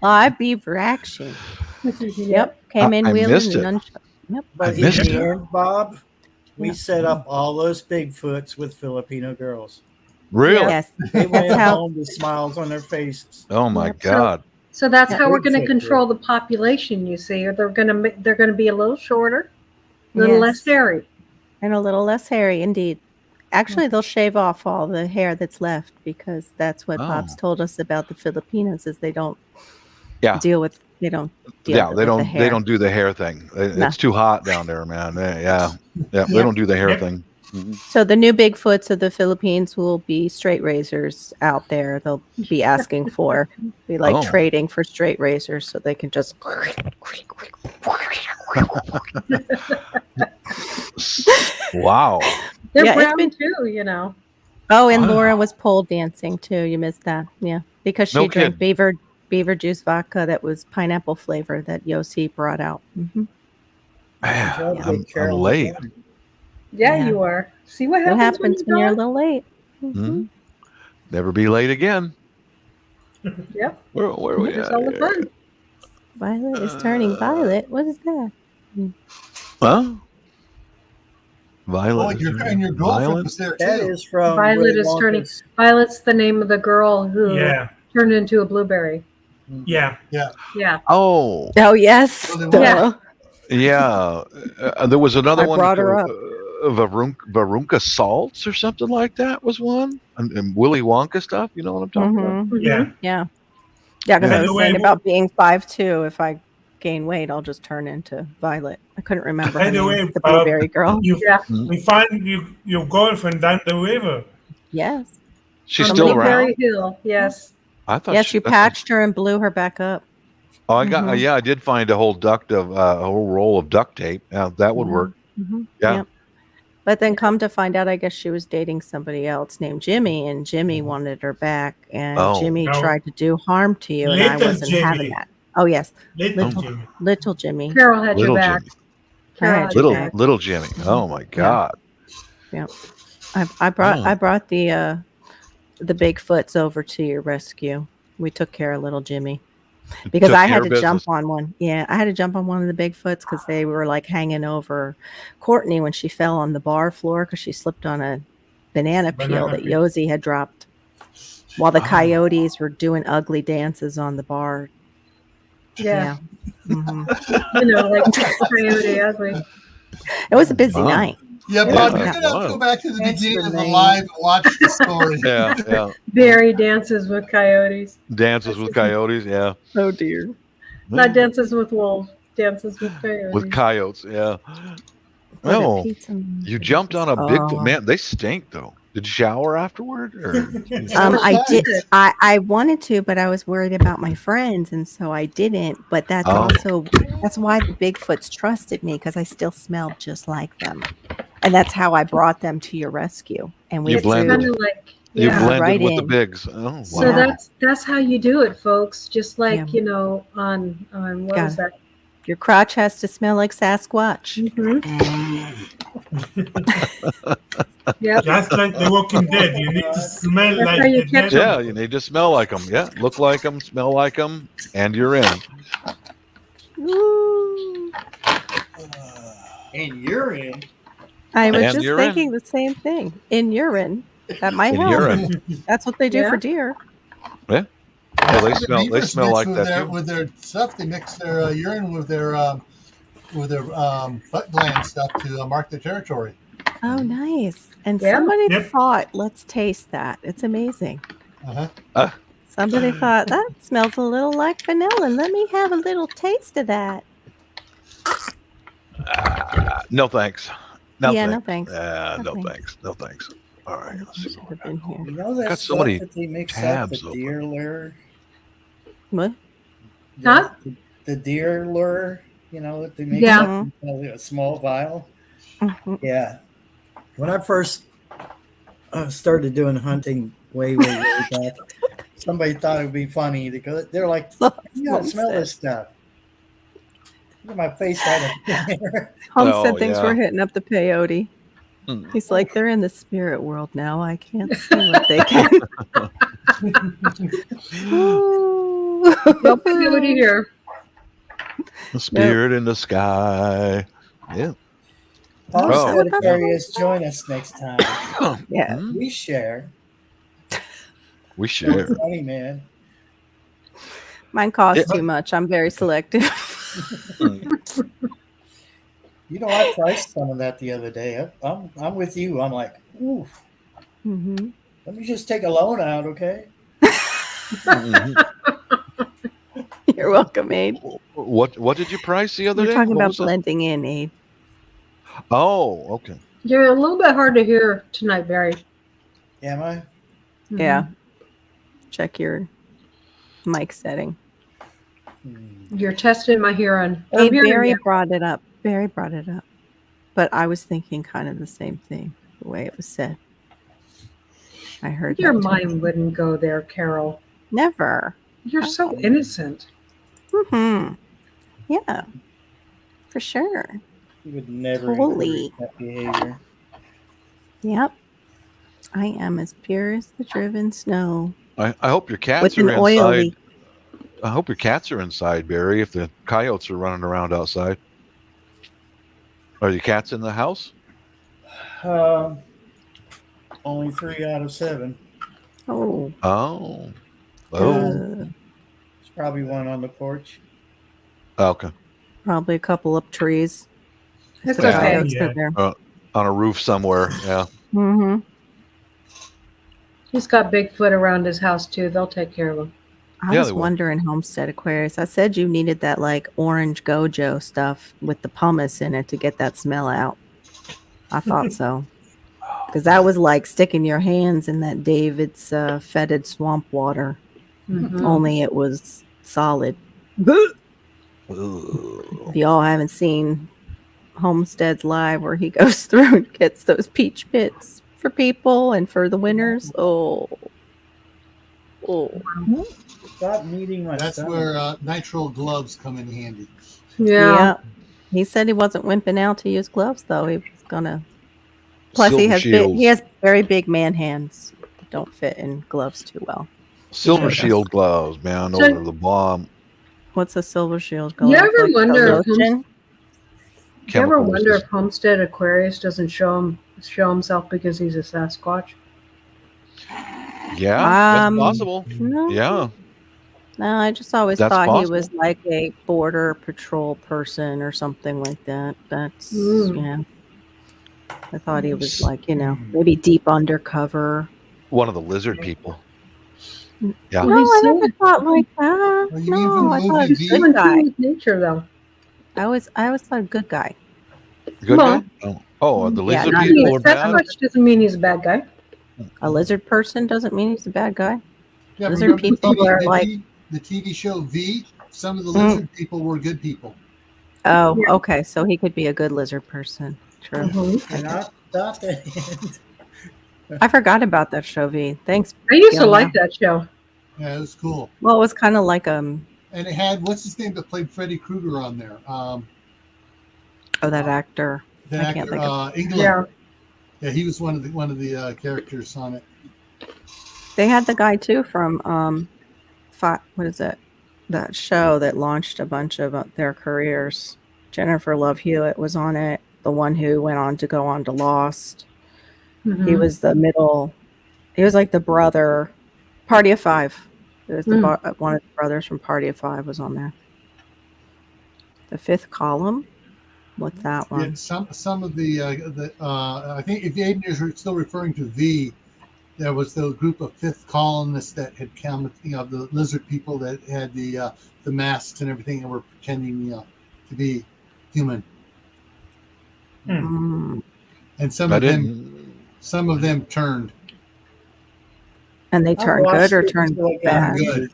live beaver action. Yep. Came in I wheeling missed the it. nunchuck. Yep. But in missed the it. end, Bob, we Yeah. set up all those Bigfoots with Filipino girls. Really? Yes. They went That's how- home with smiles on their faces. Oh my Yep. God. So that's Yeah. how we're going to Bigfoot control the population. You see, or they're going to be a little shorter, a little less Yes. hairy. And a little less hairy, indeed. Actually, they'll shave off all the hair that's left because that's what Bob's Oh. told us about the Filipinos is they don't Yeah. deal with they don't deal Yeah, with they the don't. hair. They don't do the hair thing. No. It's too hot down there, man. Yeah. They Yep. don't do the hair Yep. thing. Mhm. So the new Bigfoots of the Philippines will be straight razors out there. They'll be asking for, be like Oh. trading for straight razors so they can just. Wow. They're Yeah, it's brown been- too, you know. Oh, and Wow. Laura was pole dancing too. You missed that. Yeah. Because she No drank kidding. beaver juice vodka that was pineapple flavor that Yossi brought out. Mm-hmm. Man, Tried to I'm get Carol to late. join. Yeah, Yeah. you are. See what What happens, happens when you're a gone? little late? Mhm. Never be late again. Yep. Where are we There's at all the here? fun. Violet is turning violet. What is that? Huh? Violet. Oh, is your turning and your girlfriend violet? was there That too. is from Violet Willy is turning. Wonka's- Violet's the name of the girl who Yeah, turned into a blueberry. yeah. Yeah. Oh, Oh yes. Oh, they were. Duh. yeah. There was another I one. brought her up. Varunka salts or something like that was one. And Willy Wonka stuff. You know what I'm talking about? Mhm. Yeah. Yeah. Yeah, because Yeah. I was By the way, saying about being 5'2", if I gain weight, I'll just turn into Violet. I couldn't remember By her the name. way, The blueberry girl. Yeah. We find your girlfriend down the river. Yes. She's On still Blueberry around. Hill. Yes. I thought. Yes, you that's- patched her and blew her back up. Oh, I got. Mhm. Yeah, I did find a whole roll of duct tape. That would work. Mhm. Yeah. Yep. But then come to find out, I guess she was dating somebody else named Jimmy, and Jimmy wanted her back, and Oh. Jimmy No. tried to do harm to you, and I Little wasn't Jimmy. having that. Oh yes, Little Little- Jimmy. little Jimmy. Carol had Little your back. Jimmy. Carol I had had your your back. Little Jimmy. Oh my God. I brought Oh. I brought the Bigfoots over to your rescue. We took care of little Jimmy because Took I care had of to jump business. on one. Yeah, I had to jump on one of the Bigfoots because they were like hanging over Courtney when she fell on the bar floor because she slipped on a banana peel Banana that peel. Yosi had dropped while the Oh. coyotes were doing ugly dances on the bar. Yeah. Mhm. You know, like Coyote Ugly. It was a busy Wow. night. Yeah, Yeah. Bob, you're Yeah. gonna have to go back to the That's beginning the of the name. live and watch the story. Yeah. Barry dances with coyotes. Dances with coyotes. Yeah. Oh dear. Not dances with wolves. Dances with coyotes. With coyotes. Yeah. What a Well, pizza. you jumped on a big Oh. man. They stink though. Did you shower afterward? Or? I Nice. did. I wanted to, but I was worried about my friends, and so I didn't. But that's Oh. also that's why the Bigfoots trusted me because I still smelled just like them, and that's how I brought them to your rescue. And we You It's blended. kind of like You yeah. blended right with the in. bigs. Oh, So wow. that's how you do it, folks. Just like Yeah. you know on what Got was it. that? Your crotch has to smell like Sasquatch. Yep. Just like The Walking Dead, you need to smell That's like how you the catch dead. Yeah, you need to smell like them. Yeah, look like them, smell like them, and you're in. Ooh. And urine. I was And just urine. thinking the same thing. In urine, that might In help. urine. That's what they do Yeah. for deer. Yeah, they The smell. They beavers smell mix like with that their, too. with their stuff. They mix their urine with their butt gland stuff to mark their territory. Oh, nice. And Yeah. somebody Yep. thought, let's taste that. It's amazing. Uh-huh. Somebody thought, that smells a little like vanilla. Let me have a little taste of that. No thanks. No Yeah, thanks. no thanks. No thanks. thanks. No thanks. All right. Let's see Should what have we been got. here. You know that Got so stuff many that they mix up, tabs the open. deer lure? What? Huh? The deer lure You know, they make Yeah. something in a small vial. Mhm. Yeah. When I first started doing hunting way back, somebody thought it would be funny because they're like, So "You gotta smell Homestead. this stuff." Look at my face right up there. Homestead Oh, thinks yeah. we're hitting up the peyote. Mm. He's like, they're in the spirit world now. I can't see what they can. No peyote here. The spirit in the sky. Yeah. Homestead Oh. Aquarius, join us next time. Yeah. Mm, We share. we share. Funny, man. Mine costs Yeah. too much. I'm very selective. Mm. You know, I priced some of that the other day. I'm with you. I'm like, ooh, Hmm. let me just take a loan out, okay? Mhm. You're welcome, Abe. What did you price the other We're day? talking What about was that? blending in, Abe. Oh, okay. You're a little bit hard to hear tonight, Barry. Am I? Yeah. Check your mic setting. You're testing my hearing. I'm Abe, hearing Barry you. brought it up. Barry brought it up. But I was thinking kind of the same thing, the way it was said. I heard Your that too. mind wouldn't go there, Carol. Never. You're so innocent. Mm-hmm. Yeah. For sure. You would never Totally. encourage that behavior. Yep. I am as pure as the driven snow. I hope your cats With are an inside. oily. I hope your cats are inside, Barry, if the coyotes are running around outside. Are your cats in the house? Only 3 out of 7. Oh. Oh. Oh. Good. There's probably one on the porch. Okay. Probably a couple up trees. It's The Yeah. okay. coyotes are Yeah. there. On a roof somewhere. Yeah. Mm-hmm. He's got Bigfoot around his house too. They'll take care of him. I Yeah, was they will. wondering, Homestead Aquarius. I said you needed that like orange gojo stuff with the pumice in it to get that smell out. I thought so. Because that was like sticking your hands in that David's fetid swamp water. Mhm. Only it was solid. Ugh. If y'all haven't seen Homestead's live where he goes through and gets those peach pits for people and for the winners. Oh. Stop kneading my That's stomach. where nitrile gloves come in handy. Yeah. He said he wasn't wimping out to use gloves though. He was gonna. Plus, Silver he shields. has very big man hands that don't fit in gloves too well. Silver Yeah. shield gloves, man. So- Those are the bomb. What's a silver shield You glove? ever Like wonder a if lotion? You ever Chemicals. wonder if Homestead Aquarius doesn't show himself because he's a Sasquatch? Yeah, that's Um, possible. No, Yeah. no. I just always That's thought he possible. was like a border patrol person or something like that. That's yeah. I thought he was like maybe deep undercover. One of the lizard people. Yeah. No, he's I so- never thought like that. Well, you mean from No, the I thought movie he was V? a So good in guy. tune with nature, though. I always thought a good guy. Good Well- guy? Oh, the Yeah, lizard not Being people a are bad? Sasquatch doesn't mean he's a bad guy. A lizard person doesn't mean he's a bad guy. Yeah, Lizard remember people are like, the TV show V? Some of the Mm. lizard people were good people. oh, Yeah. okay, so he could be a good lizard person. True. Mhm. And not the I forgot about that show, V. Thanks. I used to Gil, like now. that show. Yeah, it was cool. Well, it was kind of like And it had what's his name that played Freddy Krueger on there? that actor. The I can't actor think of. England. Yeah. Yeah, he was one of the characters on it. They had the guy too from what is it? That show that launched a bunch of their careers. Jennifer Love Hewitt was on it. The one who went on to go on to Lost. Mhm. He was the middle. He was like the brother. Party of Five. It was one of the brothers from Party of Five was on there. The Fifth Column. What's that one? Yeah, some of the I think if Aiden is still referring to V, there was the group of fifth colonists that had come, the lizard people that had the masks and everything and were pretending to be human. Mm. And some I of them didn't. turned. And they I turned watched good or it turned until I got bad? Good.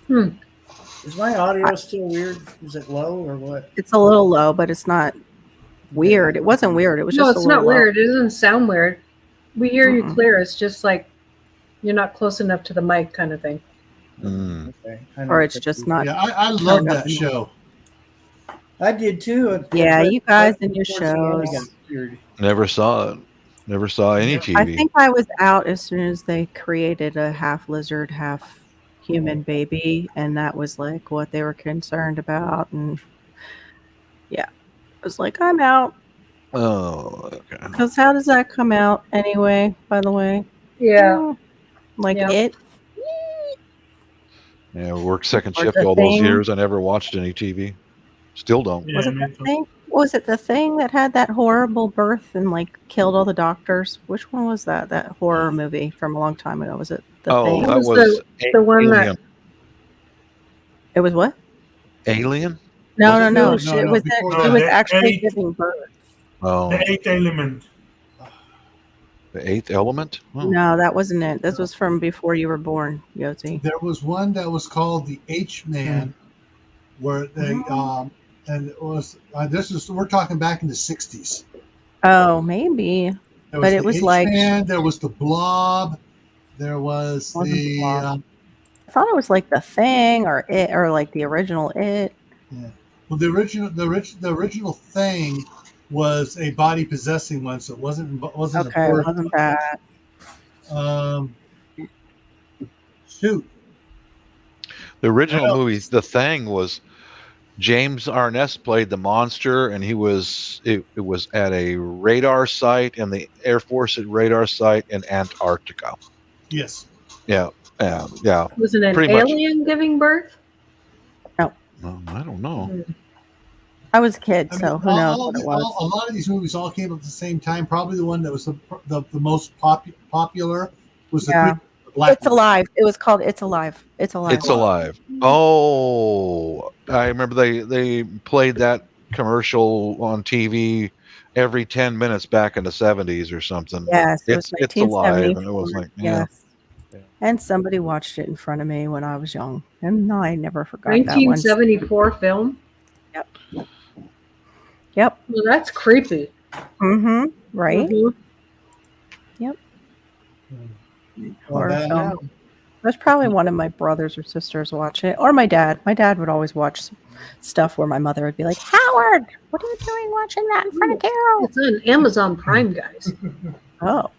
Hmm. Is my audio still weird? Is it low or what? It's a little low, but it's not weird. It wasn't weird. It was No, just a it's little not low. weird. It doesn't sound weird. We hear you Mm-mm. clear. It's just like you're not close enough to the mic, kind of thing. Mm. Okay. Or it's just not. Yeah, I love Turned up that enough. show. I did too. Yeah, you guys and your towards the end, it shows. got weird. Never saw it. Never saw any Yeah. TV. I think I was out as soon as they created a half lizard, half human baby, and that was like what they were concerned about. And yeah, I was like, I'm out. Oh, okay. Because how does that come out anyway, by the way? Yeah. Like Yeah. it? Yeah, worked second Or shift The all those Thing. years. I never watched any TV. Still don't. Yeah, Was it me the too. thing? Was it the thing that had that horrible birth and like killed all the doctors? Which one was that? That horror movie from a long time ago. Was it the Oh, thing? that was was the one that- Alien. It was what? Alien? No, Was no, it no. No, Shit, no, was before it that. was The actually eight- giving birth. Oh, The Eighth Element. The Eighth Element? Oh. No, that wasn't it. This was from before you were born, Yoti. There was one that was called the H-Man, where they and it was we're talking back in the 60s. Oh, maybe. There But the it was like- H-Man, there was the Blob, there was Wasn't the the Blob. I thought it was like the thing or it or like the original it. well, the original thing was a body possessing one, so it wasn't Okay, a it birth. wasn't that. Shoot. The original Well- movie, The Thing, was James Arness played the monster, and it was at a radar site in the Air Force radar site in Antarctica. Yes. Yeah. Was it an Pretty much. alien giving birth? I don't know. I was a kid, I mean, so who knows what it a was. lot of these movies all came up at the same time. Probably the one that was the most popular was Yeah. the Black It's Alive. It was called It's Alive. It's Alive. It's Alive. Oh, I remember they played that commercial on TV every 10 minutes back in the 70s or something. Yes, it was It's Alive, and it 1974. was like, yeah. Yes. And somebody watched it in front of me when I was young. And I never forgot that one. 1974 film. Yep. Well, that's creepy. Mm-hmm. Right? Mhm. Horror Well, film. now- There's probably one of my brothers or sisters watching it, or my dad. My dad would always watch stuff where my mother would be like, "Howard, what are you doing watching that in front of Carol?" It's on Amazon Prime, guys. Oh,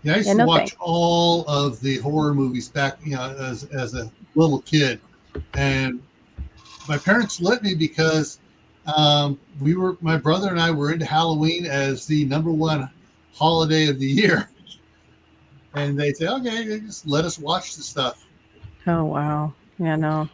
Yeah, I used Yeah, to no watch thanks. all of the horror movies back, as a little kid, and my parents let me because my brother and I were into Halloween as the number one holiday of the year, and they say, "Okay, just let us watch the stuff." oh wow, yeah, no,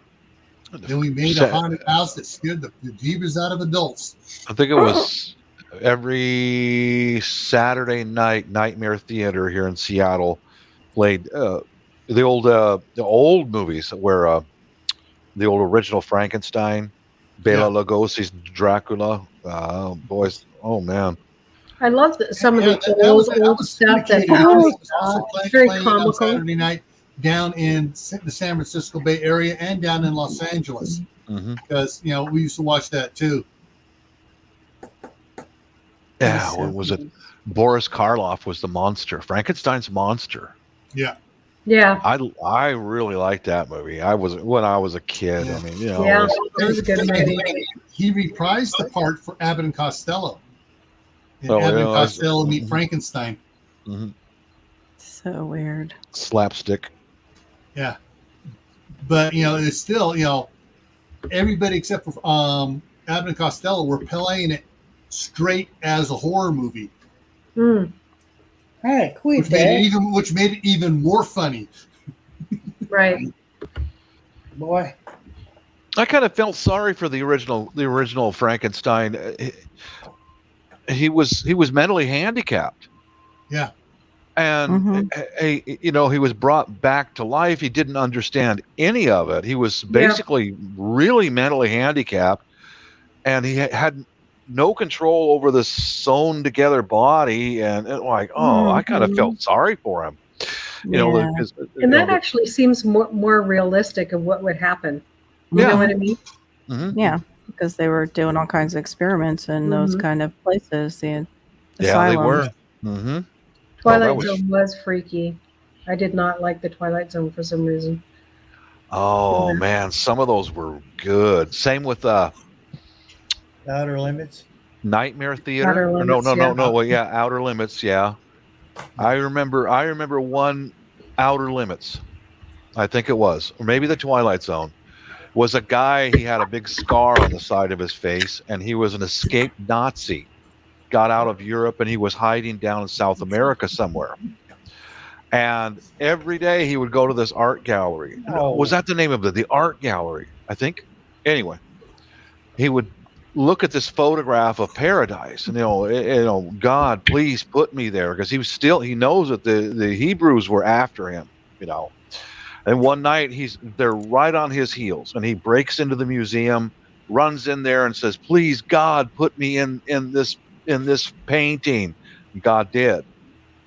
Then we made a haunted house that scared the beavers out of adults. I think it was every Saturday night. Nightmare Theater here in Seattle played the old movies where the old original Frankenstein, Bela Lugosi's Dracula. Boys, oh man, I love some of the that old was stuff. That syndicated. It was it's also very playing on comical. Saturday night down in the San Francisco Bay Area and down in Los Angeles, hmm because we used to watch that too. yeah. What was it? Boris Karloff was the monster, Frankenstein's monster. Yeah. Yeah, I really liked that movie. When I was a kid. I mean, it yeah, was- that was a good movie. He reprised the part for Abbott and Costello. And Oh, Abbott and yeah, Costello meet mhm. Frankenstein. mhm. so weird. Slapstick. Yeah. But it's still, everybody except for Abbott and Costello were playing it straight as a horror movie, Mm, Hey, quit which made it even more funny. right. boy. I kind of felt sorry for the original Frankenstein. He was mentally handicapped. Yeah. And he was brought back to life. He didn't understand any of it. He was basically really mentally handicapped, and he had no control over this sewn together body. And I kind of felt sorry for him. Yeah. And that actually seems more realistic of what would happen. You know Yeah. what I mean? Mhm. Yeah, because they were doing all kinds of experiments in those Mhm. kind of places, the Yeah, they asylums. were. Mm-hmm. Twilight was- Zone was freaky. I did not like the Twilight Zone for some reason. Oh man, some of those were good. Same with Outer Limits. Nightmare Theater. Outer Or Limits, yeah. no. Well, yeah, Outer Limits. Yeah, I remember one Outer Limits. I think it was, or maybe the Twilight Zone. Was a guy. He had a big scar on the side of his face, and he was an escaped Nazi. Got out of Europe, and he was hiding down in South America somewhere. And every day he would go to this art gallery. Oh. Was that the name of it? The art gallery, I think. Anyway, he would look at this photograph of paradise, and God, please put me there, because he knows that the Hebrews were after him, you know. And one night they're right on his heels, and he breaks into the museum, runs in there, and says, "Please, God, put me in this painting." And God did.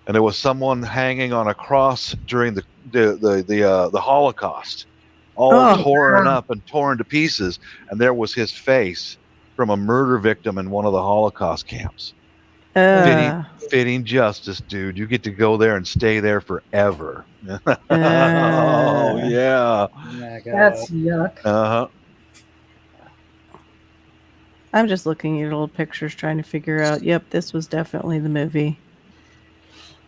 And there was someone hanging on a cross during the Holocaust, all Oh, torn wow. up and torn to pieces, and there was his face from a murder victim in one of the Holocaust camps. Fitting justice, dude. You get to go there and stay there forever. Oh yeah. Oh my God. That's yuck. Uh-huh. I'm just looking at old pictures trying to figure out, yep, this was definitely the movie.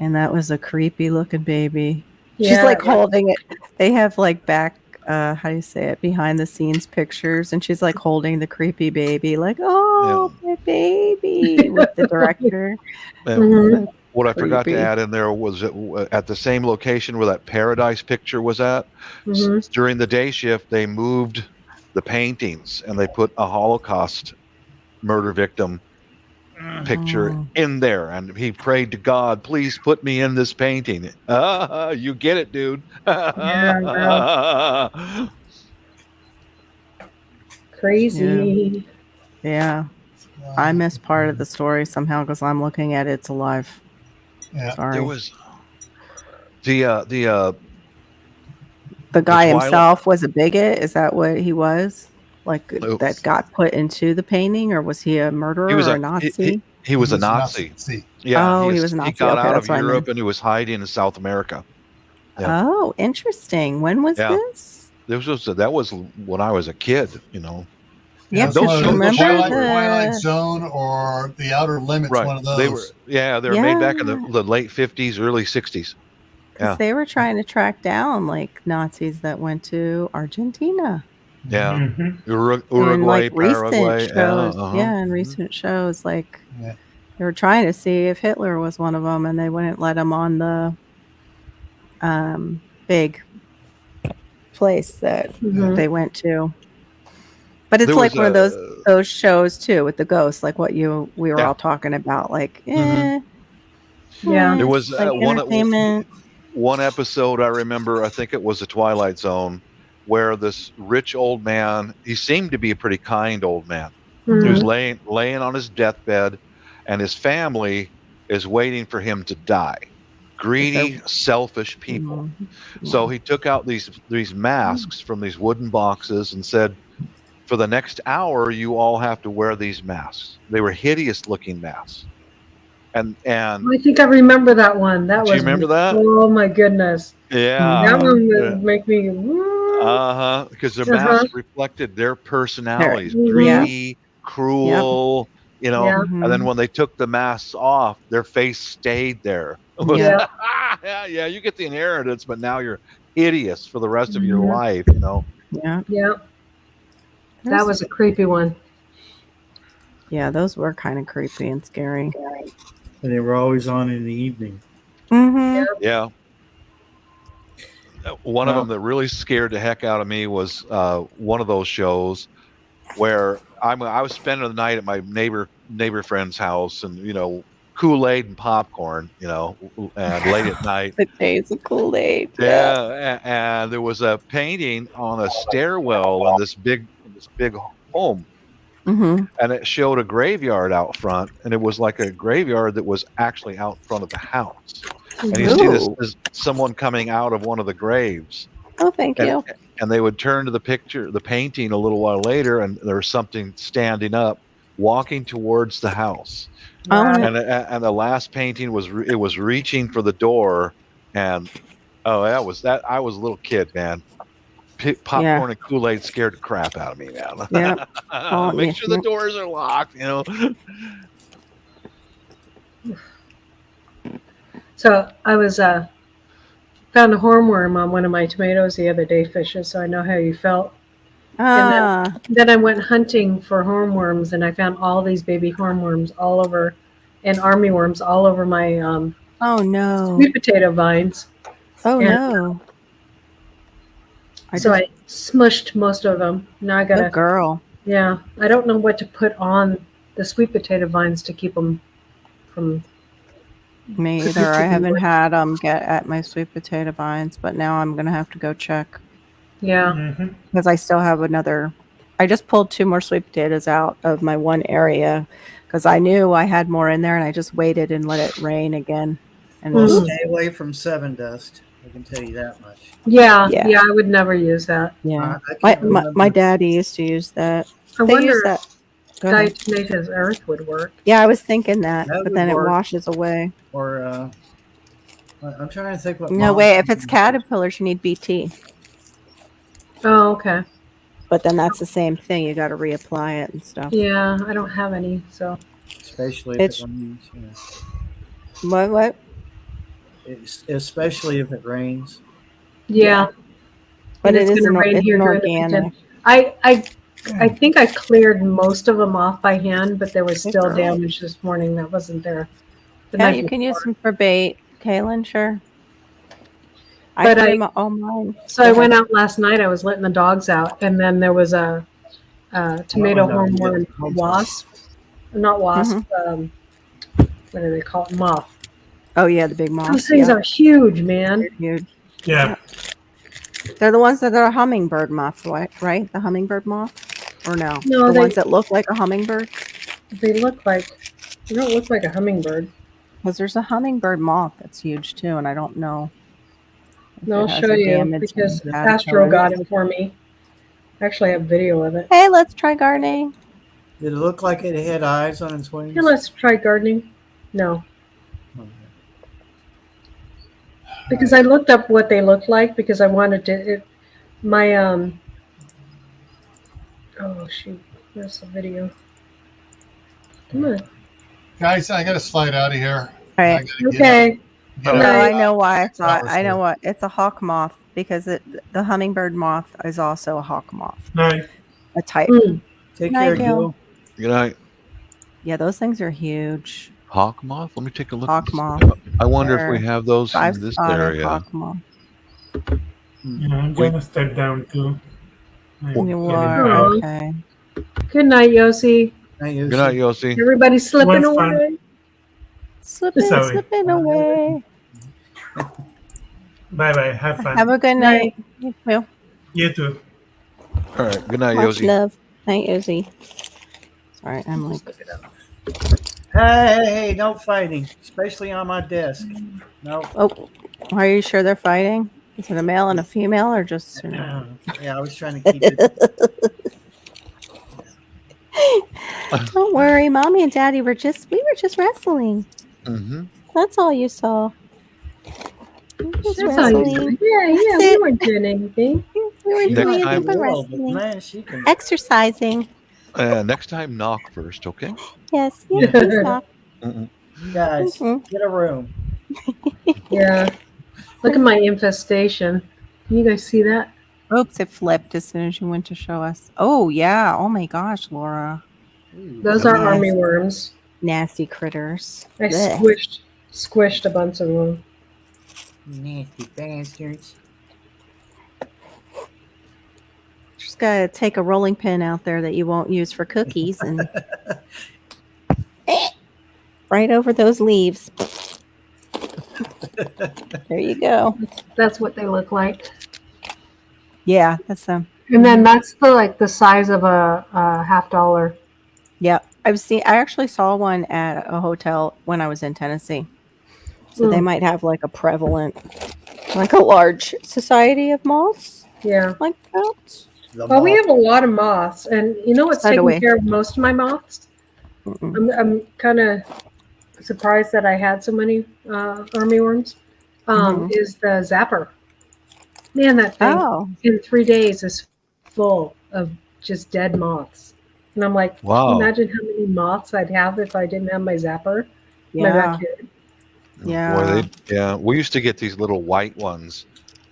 And that was a creepy looking baby. She's Yeah, like yeah. holding it. They have like back, how do you say it, behind the scenes pictures. And she's like holding the creepy baby, like, oh, my baby, with the director. And Mhm. what I forgot to Creepy. add in there was at the same location where that paradise picture was at. Mhm. During the day shift, they moved the paintings and they put a Holocaust murder victim picture Oh. in there, and he prayed to God, "Please put me in this painting." You get it, dude. Crazy. Yeah. I missed part of the story somehow because I'm looking at It's Alive. Yeah. Sorry. There was the guy Twilight- himself was a bigot. Is that what he was? Like Oh. that got put into the painting, or was he a murderer or a Nazi? He was a Nazi. Yeah, Oh, he was a Nazi. He got Okay, out that's of what I Europe meant. and he was hiding in South America. Yeah. Oh, interesting. When was Yeah. this? That was when I was a kid, you know. Yeah, That's one because of those remember Twilight the Zone or the Outer Limits. Right. One of those. They were made back in the late 50s, early 60s. because they were trying to track down like Nazis that went to Argentina. Yeah. Mhm. Uruguay, in like Paraguay. recent shows. uh-huh. Yeah, in Mhm. recent shows, like Yeah. they were trying to see if Hitler was one of them, and they wouldn't let him on the big place that Mhm. they went to. But it's There like was one of those shows too with the ghosts, like what we were Yeah. all talking about. Like, Mhm. Yeah. There was like entertainment. one episode I remember, I think it was the Twilight Zone, where this rich old man, he seemed to be a pretty kind old man. He was Mhm. laying on his deathbed, and his family is waiting for him to die. Greedy, selfish people. So he took out these masks from these wooden boxes and said, "For the next hour, you all have to wear these masks." They were hideous looking masks. And I think I remember that one. That do was. you remember that? Oh my goodness. Yeah. That one would make me. Because their masks reflected their personalities, Mhm. greedy, cruel, you know. Yeah. And then when they took the masks off, their face stayed there. It was, Yeah. yeah, you get the inheritance, but now you're hideous for the rest of your Mhm. life, you know. Yeah. Yeah. That was a creepy one. Yeah, those were kind of creepy and scary. And they were always on in the evening. Mm-hmm. Yeah. One of them that really scared the heck out of me was one of those shows where I was spending the night at my neighbor friend's house, and you know, Kool-Aid and popcorn, you know, and late at night. The days of Kool-Aid. Yeah, and there was a painting on a stairwell in this big home, and it showed a graveyard out front, and it was like a graveyard that was actually out front of the house. And you see this someone coming out of one of the graves, Oh, thank and, you. and they would turn to the painting a little while later, and there was something standing up, walking towards the house. Oh, no. And the last painting was reaching for the door, and that was that. I was a little kid, man. Popcorn and Kool-Aid scared the crap out of me, man. Yep. Oh, Make yeah. sure the doors are locked, you know. So I was found a hornworm on one of my tomatoes the other day, Fishes. So I know how you felt. Ah, Then I went hunting for hornworms, and I found all these baby hornworms all over, and armyworms all over my oh no. sweet potato vines. Oh and- no. So I smushed most of them. Now I Good gotta. girl. Yeah, I don't know what to put on the sweet potato vines to keep them from. Me either. I haven't had them get at my sweet potato vines, but now I'm gonna have to go check Yeah. because I still have another. I just pulled 2 more sweet potatoes out of my one area because I knew I had more in there, and I just waited and let it rain again. And Well, Mhm. stay away from 7 dust. I can tell you that much. Yeah, Yeah. yeah, I would never use that. yeah, I my, can't my remember. my daddy used to use that. I They wonder use if that. Go ahead. dyed tomatoes earth would work. Yeah, I was thinking that, That but would then work. it washes away. Or I'm trying to think what. No, Mom wait. If it's uses. caterpillars, you need BT. Oh, okay. But then that's the same thing. You got to reapply it and stuff. Yeah, I don't have any, so. Especially if It's- it rains. What? Especially if it rains. Yeah. But And it it's is gonna rain it's here an during the organic. weekend. I think I cleared most of them off by hand, but there was Good still girl. damage this morning that wasn't there. the Yeah, night you can use before. them for bait, Kaylin. Sure. But I threw all mine. So I went out last night. I was letting the dogs out, and then there was a tomato Oh, no, hornworm yeah. wasp, not wasp. Mm-hmm. What do they call it? Moth. Oh yeah, the big moths. Those things are huge, man. They're huge. Yeah. They're the ones that are hummingbird moths, right? The hummingbird moth, or no? No, the they- ones that look like a hummingbird. They look like they don't look like a hummingbird. Because there's a hummingbird moth that's huge too, and I don't know. if No, it I'll has show a you damaged because caterpillar. Astro got it for me. I actually have video of it. Hey, let's try gardening. Did it look like it had eyes on its wings? Here, let's try gardening. No, Okay. because I looked up what they looked like because I wanted to. My Oh shoot! Where's the video? Come on. Guys, I got to slide out of here. All I right. gotta Okay. get No, out. I know why I thought. hours I know here. what. It's a hawk moth because the hummingbird moth is also a hawk moth, Night. a type. Mm. Take Night, care, Gil. Gil. Good night. Yeah, those things are huge. Hawk moth. Let me take a look. Hawk moth. I wonder if we They're have those in this Five-spotted area. hawk moth. Yeah, I'm gonna step down too. I'm You getting are tired. okay. Good night, Yossi. Good Good night, Yossi. Everybody's slipping Was fun. away. Sorry. Slipping away. Bye bye. Have fun. Have a good night. You too. You too. All right. Good night, Much Yossi. love. Night, Izzy. Sorry, I'm like. Hey, no fighting, especially on my desk. No. Oh, are you sure they're fighting? Is it a male and a female, or just? Yeah, I was trying to keep it. Don't worry, mommy and daddy we were just wrestling. Mm-hmm. That's all you saw. We were just That's all you wrestling. do. Yeah, yeah. That's We it. weren't doing anything. We were She Next doing might time- be nothing but world, but wrestling. man, she can. Exercising. Next time, knock first, okay? Yes, Yeah. yes, please stop. Mm-mm. Guys, Mhm. get a room. Yeah. Look at my infestation. Can you guys see that? Oops, it flipped as soon as you went to show us. Oh yeah. Oh my gosh, Laura. Ooh, Those are Yes. army worms. Nasty critters. I Blech. squished a bunch of them. nasty bastards. Just gotta take a rolling pin out there that you won't use for cookies and right over those leaves. There you go. That's what they look like. Yeah, that's them. And then that's the size of a $50. Yeah, I actually saw one at a hotel when I was in Tennessee. So they Mm. might have like a prevalent Like a large society of moths, Yeah. like that. The Well, we moth. have a lot of moths, and you know what's So do taking we. care of most of my moths? Mm-mm. I'm kind of surprised that I had so many armyworms. Mhm. Is the zapper. Man, that thing Oh, in 3 days is full of just dead moths. And I'm like, can you Wow. imagine how many moths I'd have if I didn't have my zapper in my yeah, backyard? Boy, yeah. we used to get these little white ones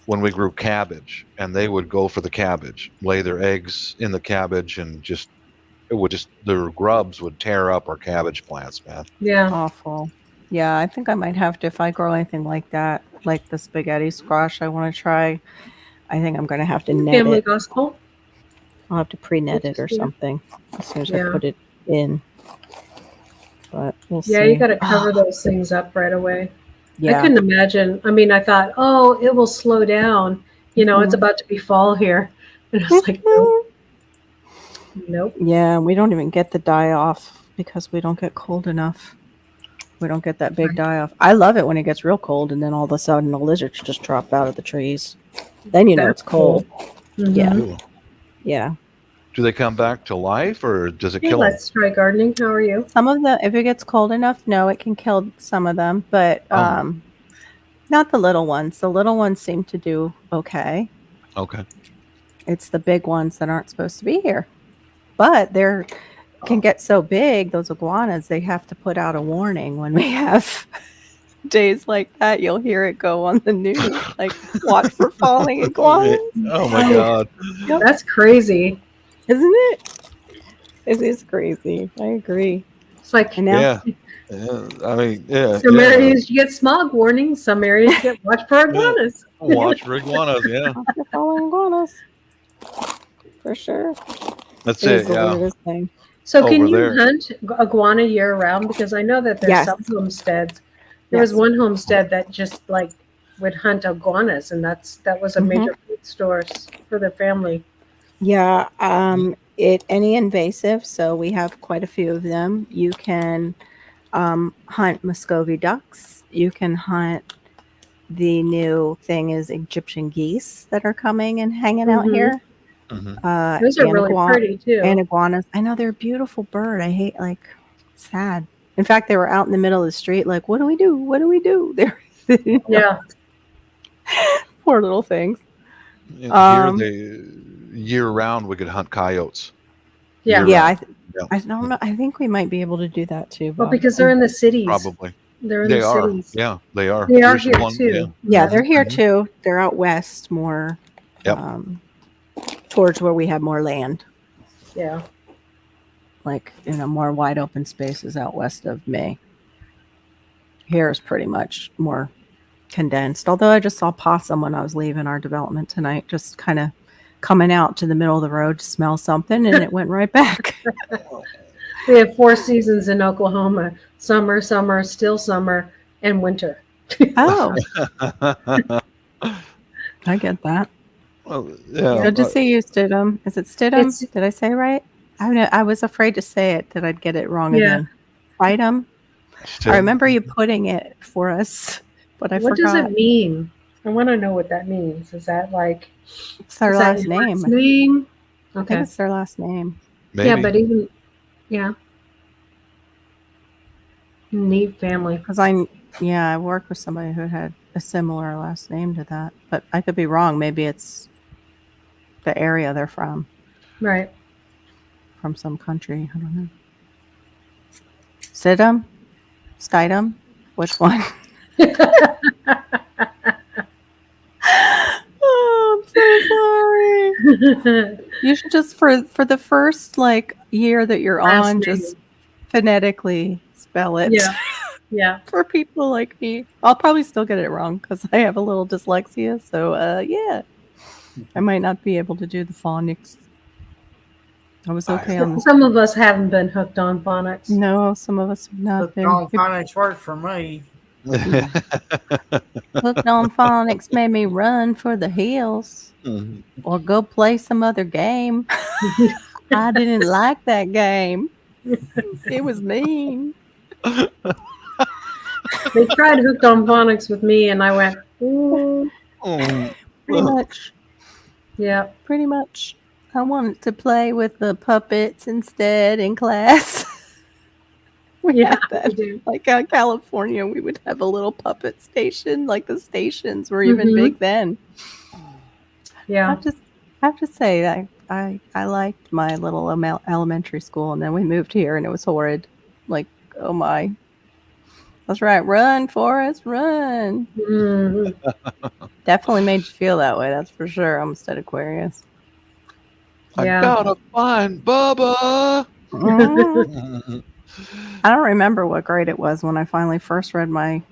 when we grew cabbage, and they would go for the cabbage, lay their eggs in the cabbage, and their grubs would tear up our cabbage plants, man. Yeah. Awful. Yeah, I think I might have to if I grow anything like that, like the spaghetti squash I want to try. I think I'm going to have to net Family it. gospel. I'll have to pre-net it or Yeah. something as soon as I Yeah. put it in. But we'll Yeah, see. you got to cover those things up right away. I Yeah. couldn't imagine. I mean, I thought, oh, it will slow down. You know, it's Mhm. about to be fall here. And I was like, nope, nope. Yeah, we don't even get the die off because we don't get cold enough. We don't get that big Right. die off. I love it when it gets real cold and then all of a sudden the lizards just drop out of the trees. Then you know That's it's cold. Yeah. Mhm. Ooh. Yeah. Do they come back to life, or does it Hey, kill them? let's try gardening. How are you? Some of them, if it gets cold enough, no, it can kill some of them, but Oh. not the little ones. The little ones seem to do okay. Okay. It's the big ones that aren't supposed to be here. But they're can get so big, those iguanas, they have to put out a warning when we have days like that. You'll hear it go on the news, like watch for falling iguanas. Oh my God. That's crazy. Isn't it? It is crazy. I agree. It's like And now Yeah. I mean, yeah. some yeah. areas you get smog warnings, some areas you get watch for iguanas. Watch for iguanas. Yeah. watch for falling iguanas. For sure. That's It is it. the Yeah. weirdest thing. So can Over you there. hunt iguana year round? Because I know that there's Yes. some homesteads. There was Yes. one homestead that just like would hunt iguanas, and that was a Mhm. major food source for the family. Yeah, any invasive, so we have quite a few of them. You can hunt Muscovy ducks. You can hunt the new thing is Egyptian geese that are coming and hanging out Mhm. here. Mhm. Those are really pretty too. And iguanas. I know they're a beautiful bird. I hate sad. In fact, they were out in the middle of the street, like, what do we do? What do we do? They're Yeah. poor little things. Here, Um, year round, we could hunt coyotes. Yeah. Yeah, Year-round. I don't know. I think we might be able to do that too. Well, Bob. because they're in the cities. Probably. They're in They the are. cities. Yeah, they are. They are Here's here one, too. Yeah, they're here Mhm. too. They're out west more, Yep. towards where we have more land, Yeah. like more wide open spaces out west of me. Here is pretty much more condensed. Although I just saw possum when I was leaving our development tonight, just kind of coming out to the middle of the road to smell something, and it went right back. We have 4 seasons in Oklahoma: summer, summer, still summer, and winter. Oh, I get that. Well, yeah. Good to see you, Stidham. Is it Stidham? It's- Did I say right? I was afraid to say it that I'd get it wrong Yeah. again. Stidham. Still- I remember you putting it for us, but I What forgot. does it mean? I want to know what that means. Is that like It's their is that last your name. last name? I think Okay. it's their last name. Maybe. Yeah, but even neat family. Because I worked with somebody who had a similar last name to that, but I could be wrong. Maybe it's the area they're from Right. some country. I don't know. Stidham? Stidham? Which one? Oh, I'm so sorry. You should just for the first year that you're Last on, name. just phonetically spell it. Yeah. Yeah. For people like me, I'll probably still get it wrong because I have a little dyslexia. So yeah, I might not be able to do the phonics. I was okay on this. Some of us haven't been hooked on phonics. No, some of us have not Hooked been. on phonics work for me. Hooked on phonics made me run for the hills Mhm. or go play some other game. I didn't like that game. It was mean. They tried hooked on phonics with me, and I went, ooh. Pretty much. Yeah. Pretty much. I wanted to play with the puppets instead in class. We Yeah, had that. we do. Like out in California, we would have a little puppet station. Like the stations were even Mhm. big then. Yeah. I have to say that I liked my little elementary school, and then we moved here, and it was horrid. Like, oh my. That's right. Run, Forrest, run. Mhm. Definitely made you feel that way. That's for sure. Homestead Aquarius. I Yeah. gotta find Bubba. Mhm. I don't remember what grade it was when I finally first read my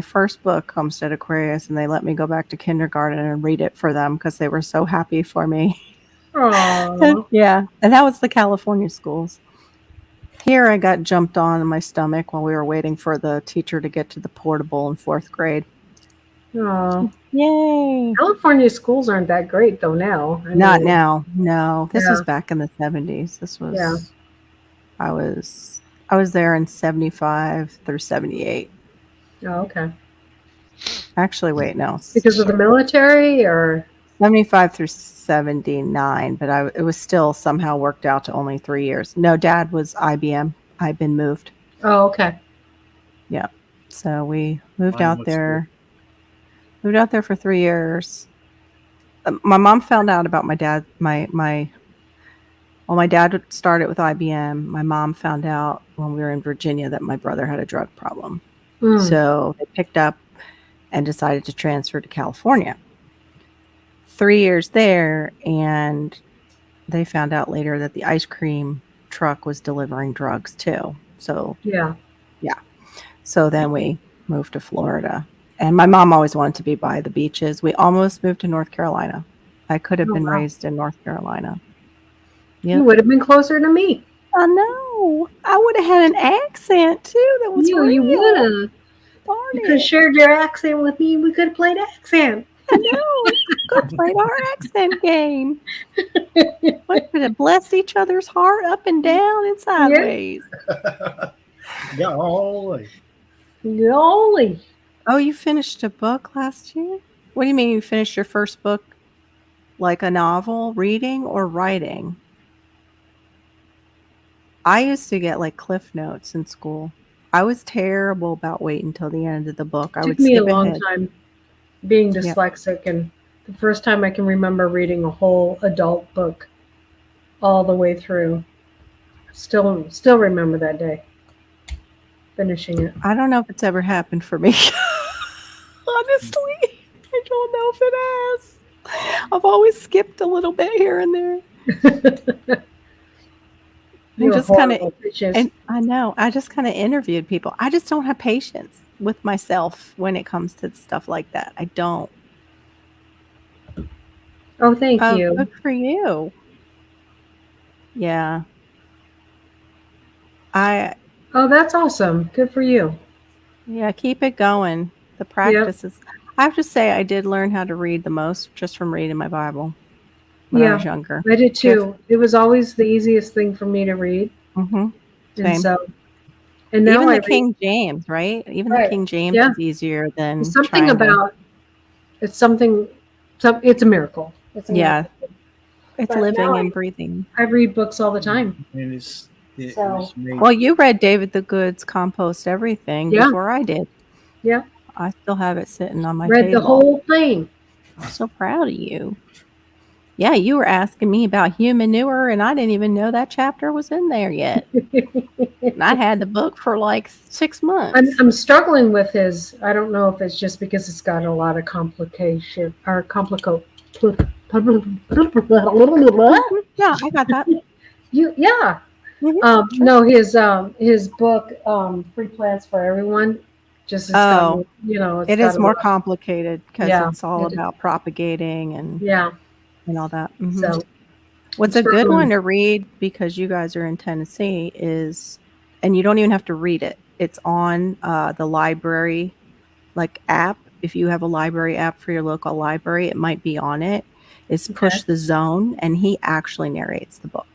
first book, Homestead Aquarius, and they let me go back to kindergarten and read it for them because they were so happy for me. Aw. Yeah, and that was the California schools. Here I got jumped on in my stomach while we were waiting for the teacher to get to the portable in 4th grade. Aw. Yay! California schools aren't that great though now. I Not mean, now. No, this was Yeah. back in the 70s. This was Yeah. I was there in 75 through 78. Oh, okay. Actually, wait, no. Because of the military or 75 through 79, but it was still somehow worked out to only 3 years. No, Dad was IBM. I'd been moved. oh, okay. Yeah. So we moved Mine out was there. Moved out there for 3 years. My mom found out about my dad. My dad started with IBM. My mom found out when we were in Virginia that my brother had a drug problem. Mm. So they picked up and decided to transfer to California. 3 years there, and they found out later that the ice cream truck was delivering drugs too. So Yeah. So then we moved to Florida. And my mom always wanted to be by the beaches. We almost moved to North Carolina. I could have Oh, been wow. raised in North Carolina. You Yep. would have been closer to me. I know. I would have had an accent too that was real. You would have. Darn You could have it. shared your accent with me. We could have played accent. I know. Go play our accent game. We could have blessed each other's heart up and down and sideways. Golly. Golly. Oh, you finished a book last year? What do you mean you finished your first book? Like a novel, reading, or writing? I used to get like cliff notes in school. I was terrible about waiting until the end of the book. I Took would me a skip long ahead. time being Yep. dyslexic, and the first time I can remember reading a whole adult book all the way through. Still remember that day. Finishing it. I don't know if it's ever happened for me. Honestly, I don't know if it has. I've always skipped a little bit here and there. You're just kinda- horrible, bitches. And I know, I just kind of interviewed people. I just don't have patience with myself when it comes to stuff like that. I don't. Oh, thank Oh, you. good for you. Yeah. Oh, that's awesome. Good for you. Yeah, keep it going. The practice is. I have to say, I did learn how to read the most just from reading my Bible when I Yeah. was younger. I did too. It was always the easiest thing for me to read. Mm-hmm. And Same. so, and now Even I the King James, right? Even the Right. King James Yeah. is easier than read something trying to- about it's something. It's a miracle. It's a Yeah. miracle. It's but living now and breathing. I read books all the time. And it So- was made. Well, you read David the Good's Compost Everything Yeah. before I did. Yeah. I still have it sitting on my Read table. the whole thing. I'm so proud of you. Yeah, you were asking me about human manure, and I didn't even know that chapter was in there yet. And I had the book for like 6 months. I'm struggling with his. I don't know if it's just because it's got a lot of complication or complicate. Yeah, I got that. Yeah. Mhm. No, his book, Free Plants for Everyone, just it's got, Oh. it's It got is a more lot- complicated because Yeah, it's all it is. about propagating and Yeah. all that. Mhm. So What's I'm a good struggling. one to read, because you guys are in Tennessee, is, and you don't even have to read it. It's on the library app. If you have a library app for your local library, it might be on it. Is Push the Zone, and he actually narrates the book.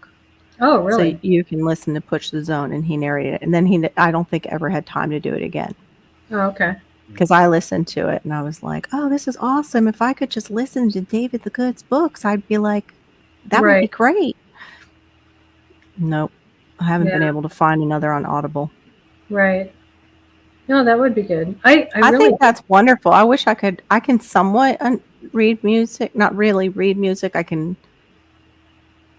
Oh, really? So you can listen to Push the Zone, and he narrated it. And then I don't think ever had time to do it again. Oh, okay. because I listened to it and I was like, oh, this is awesome. If I could just listen to David the Good's books, I'd be like, that would be Right. great. Nope. I haven't been Yeah. able to find another on Audible. Right. No, that would be good. I I really think that's wonderful. I wish I can somewhat read music, not really read music. I can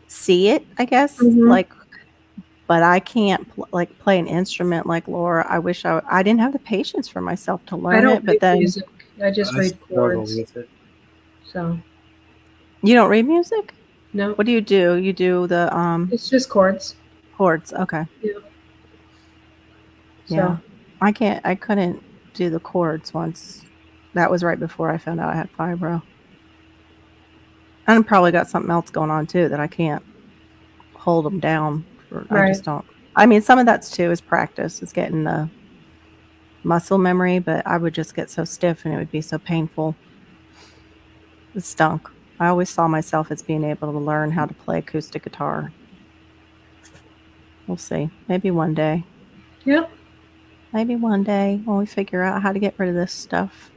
see it, I guess, Mhm. but I can't play an instrument like Laura. I wish I didn't have the patience for myself to I learn don't it, but read then music. I just I read struggle chords. with it. So you don't read music? no, What do? You do the it's just chords. chords. Okay. Yeah. Yeah. So I couldn't do the chords once. That was right before I found out I had fibro. And I probably got something else going on too that I can't hold them down. I right. just don't. I mean, some of that's too is practice. It's getting the muscle memory, but I would just get so stiff and it would be so painful. It stunk. I always saw myself as being able to learn how to play acoustic guitar. We'll see. Maybe one day. Yeah. Maybe one day when we figure out how to get rid of this stuff.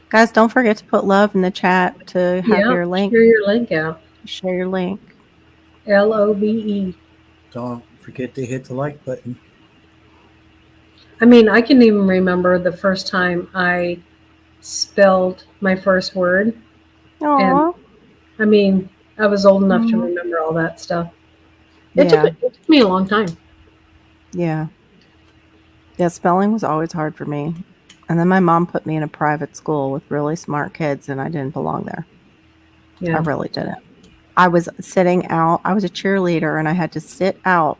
Guys, don't forget to put love in the chat to have Yeah. your link. Share your link out. Share your link. LOVE. Don't forget to hit the like button. I mean, I can even remember the first time I spelled my first word. Aww. I mean, I was old enough to Mhm. remember all that stuff. Yeah. It took me a long time. Yeah. Yeah, spelling was always hard for me. And then my mom put me in a private school with really smart kids, and I didn't belong there. I Yeah. really didn't. I was sitting out. I was a cheerleader, and I had to sit out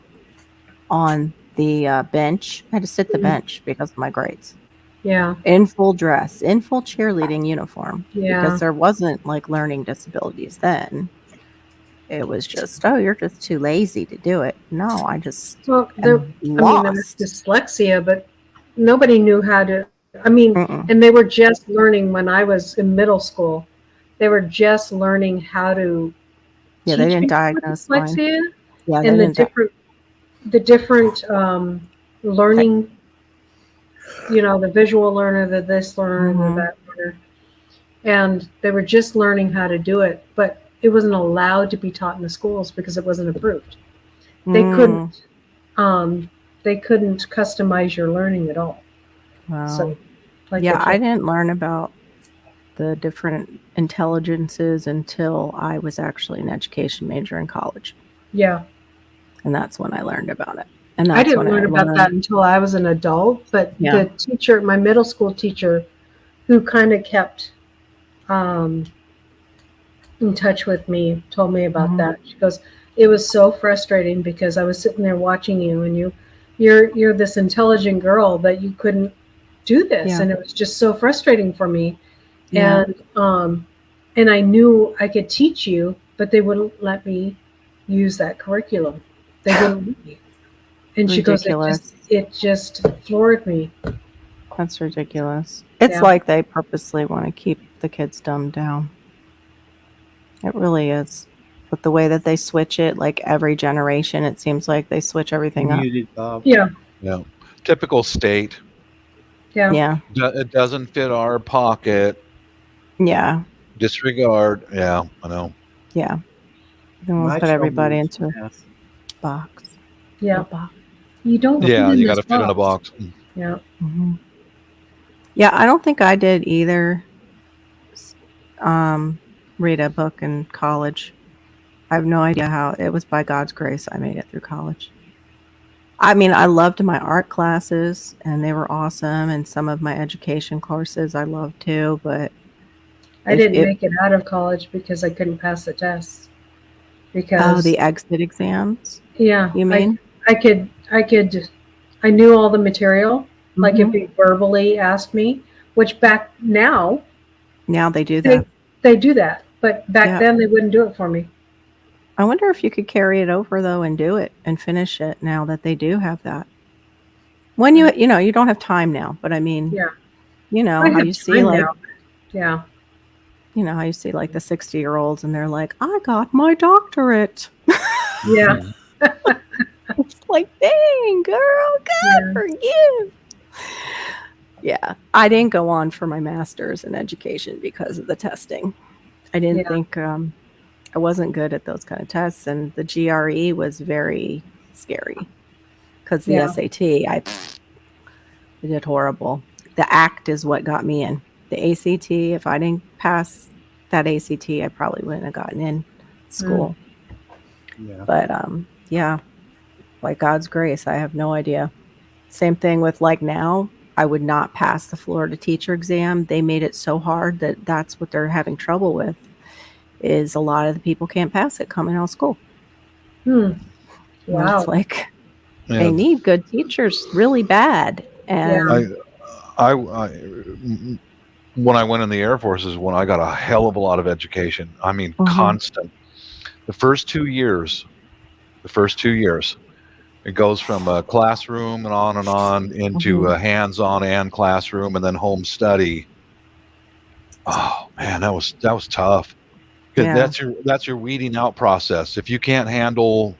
on the bench. I had to sit the Mhm. bench because of my grades. Yeah. In full dress, in full cheerleading uniform. Yeah. Because there wasn't like learning disabilities then. It was just, oh, you're just too lazy to do it. No, I just Well, am there was lost. dyslexia, but nobody knew how to. I mean, Mm-mm. and they were just learning when I was in middle school. They were just learning how to Yeah, they teach didn't people with diagnose mine. dyslexia Yeah, they and didn't. the different learning. You know, the visual learner, the this learner, the Mhm. that learner, and they were just learning how to do it, but it wasn't allowed to be taught in the schools because it wasn't approved. They Mm. couldn't. They couldn't customize your learning at all. Wow. So, like Yeah, they I can't. didn't learn about the different intelligences until I was actually an education major in college. Yeah, And that's when I learned about it. And I that's didn't when I learn about learned. that until I was an adult. But Yeah. the teacher, my middle school teacher, who kind of kept um, in touch with me, told me about Mhm. that. She goes, "It was so frustrating because I was sitting there watching you, and you're this intelligent girl, but you couldn't do this, Yeah. and it was just so frustrating for me. Yeah. And I knew I could teach you, but they wouldn't let me use that curriculum. They wouldn't let me." And she goes, Ridiculous. it just floored me. That's ridiculous. It's Yeah. like they purposely want to keep the kids dumbed down. It really is. But the way that they switch it, like every generation, it seems like they switch everything up. Muted, Bob. Yeah. Yeah. Typical state. Yeah. Yeah. It doesn't fit our pocket. Yeah. Disregard. Yeah, I know. Yeah. Then we'll My put everybody trouble into is a math. box. Yeah. A box. You don't Yeah, fit in you this got to fit in a box. Yeah. Mhm. Yeah, I don't think I did either. Read a book in college. I have no idea how. It was by God's grace I made it through college. I mean, I loved my art classes and they were awesome, and some of my education courses I loved too, but I didn't make it out of college because I couldn't pass the tests. Because the exit exams, yeah, you mean? I knew all the material. Like if Mhm. he verbally asked me, which back now Now they do that. they do that, but back Yeah. then they wouldn't do it for me. I wonder if you could carry it over though and do it and finish it now that they do have that. When you know, you don't have time now, but I mean, Yeah. you know, I how have you see time like, now. Yeah. you know, how you see like the 60-year-olds and they're like, I got my doctorate. Yeah. It's like, dang, girl, God Yeah. forgive. Yeah, I didn't go on for my master's in education because of the testing. I didn't Yeah. think I wasn't good at those kind of tests, and the GRE was very scary because the Yeah. SAT, I did horrible. The ACT is what got me in. The ACT, if I didn't pass that ACT, I probably wouldn't have gotten in school. Yeah. But yeah, by God's grace, I have no idea. Same thing with like now, I would not pass the Florida teacher exam. They made it so hard that that's what they're having trouble with. Is a lot of the people can't pass it coming out of school. Hmm. You know, it's Wow. like Yeah. they need good teachers really bad. And I when I went in the Air Force is when I got a hell of a lot of education. I mean, constant. The first 2 years, it goes from a classroom and on into a hands-on and classroom and then home study. Oh man, that was tough. 'Cause yeah, that's your weeding out process. If you can't handle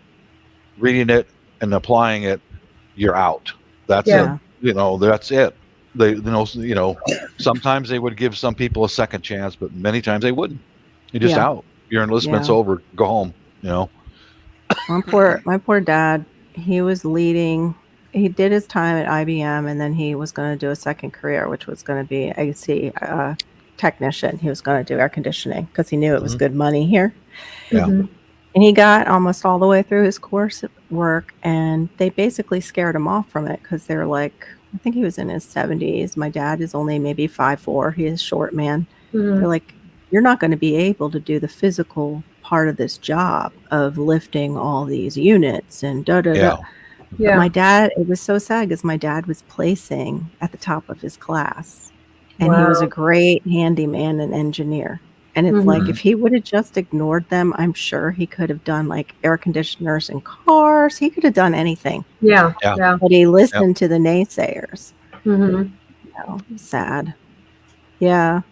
reading it and applying it, you're out. That's Yeah. it. You know, that's it. They, sometimes they would give some people a second chance, but many times they wouldn't. You're just Yeah. out. Your enlistment's Yeah. over. Go home. You know. my poor dad, he was leading. He did his time at IBM, and then he was going to do a second career, which was going to be AC technician. He was going to do air conditioning because he knew it was good money here. Yeah. Mhm. And he got almost all the way through his course work, and they basically scared him off from it because they're like, I think he was in his 70s. My dad is only maybe 5'4". He is a short man. Mhm. They're like, you're not going to be able to do the physical part of this job of lifting all these units and da da da. Yeah. But Yeah. my dad, it was so sad because my dad was placing at the top of his class, and he was a Wow. great handyman and engineer. And it's like, Mhm. if he would have just ignored them, I'm sure he could have done like air conditioners and cars. He could have done anything, Yeah. Yeah. Yeah. but he listened to the naysayers. Mhm. You know, sad. Yeah.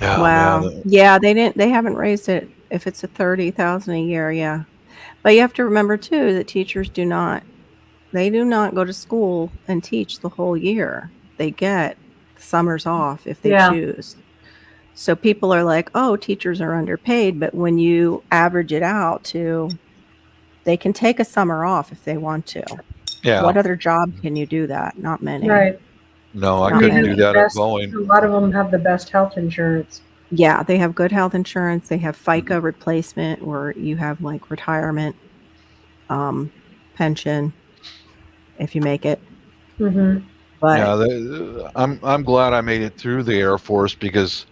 Oh, Wow. man. Yeah, they haven't raised it if it's a 30,000 a year, yeah. But you have to remember too that teachers do not go to school and teach the whole year. They get summers off if they Yeah. choose. So people are like, "Oh, teachers are underpaid," but when you average it out to they can take a summer off if they want to. Yeah. What other job can you do that? Not many. Right. No, I Not They couldn't have do many. the that at best. Boeing. A lot of them have the best health insurance. Yeah, they have good health insurance. They have FICA replacement where you have like retirement, pension if you make it. Mhm. But Yeah, I'm glad I made it through the Air Force because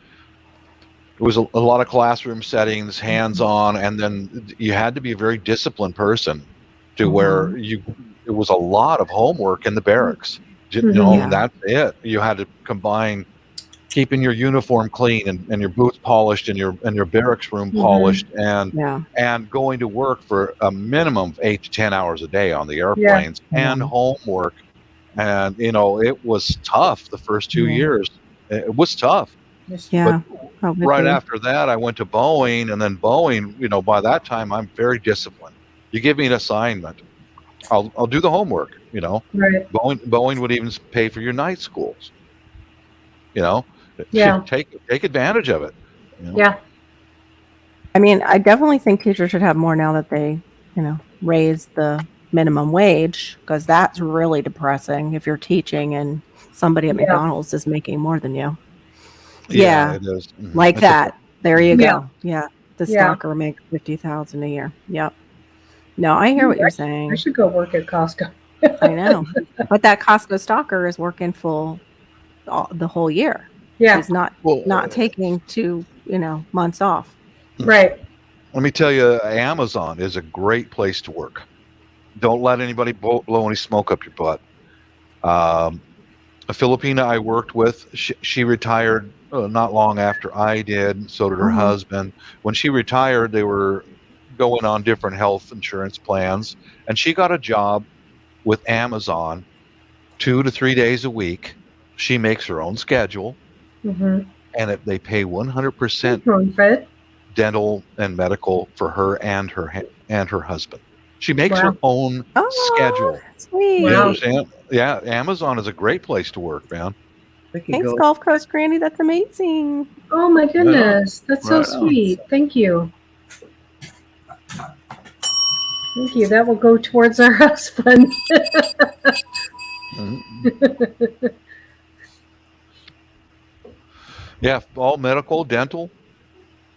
it was a lot of classroom settings, hands-on, and then you had to be a very disciplined person to where it was a lot of homework in the barracks. You know, Yeah. that's it. You had to combine keeping your uniform clean and your boots polished and your barracks room polished yeah. and going to work for a minimum of 8 to 10 hours a day on the airplanes and homework. And it was tough the first 2 Yeah. years. It was tough. Yeah. Probably. Right after that, I went to Boeing, and then Boeing, by that time, I'm very disciplined. You give me an assignment, I'll do the homework. Right. Boeing would even pay for your night schools. Yeah. Take advantage of it. Yeah. I mean, I definitely think teachers should have more now that they, raise the minimum wage because that's really depressing if you're teaching and somebody at Yeah. McDonald's is making more than you. Yeah, it is. Like It's a- that. There you Yeah. go. Yeah. The Yeah. stalker makes 50,000 a year. Yep. No, I hear what you're I saying. should go work at Costco. I know. But that Costco stalker is working full the whole year. Yeah. She's not taking 2, months off. Right. Let me tell you, Amazon is a great place to work. Don't let anybody blow any smoke up your butt. A Filipina I worked with, she retired not long after I did. So did her husband. When she retired, they were going on different health insurance plans, and she got a job with Amazon 2 to 3 days a week. She makes her own schedule, Mm-hmm. and they pay 100% Fred. dental and medical for her and her husband. She makes her own schedule. Sweet. You Wow. understand? Yeah, Amazon is a great place to work, man. I could Thanks, go. Gulf Coast Granny. That's amazing. Oh my goodness, that's so Right on. sweet. Thank you. Thank you. That will go towards our husband. Mhm. Yeah, all medical, dental,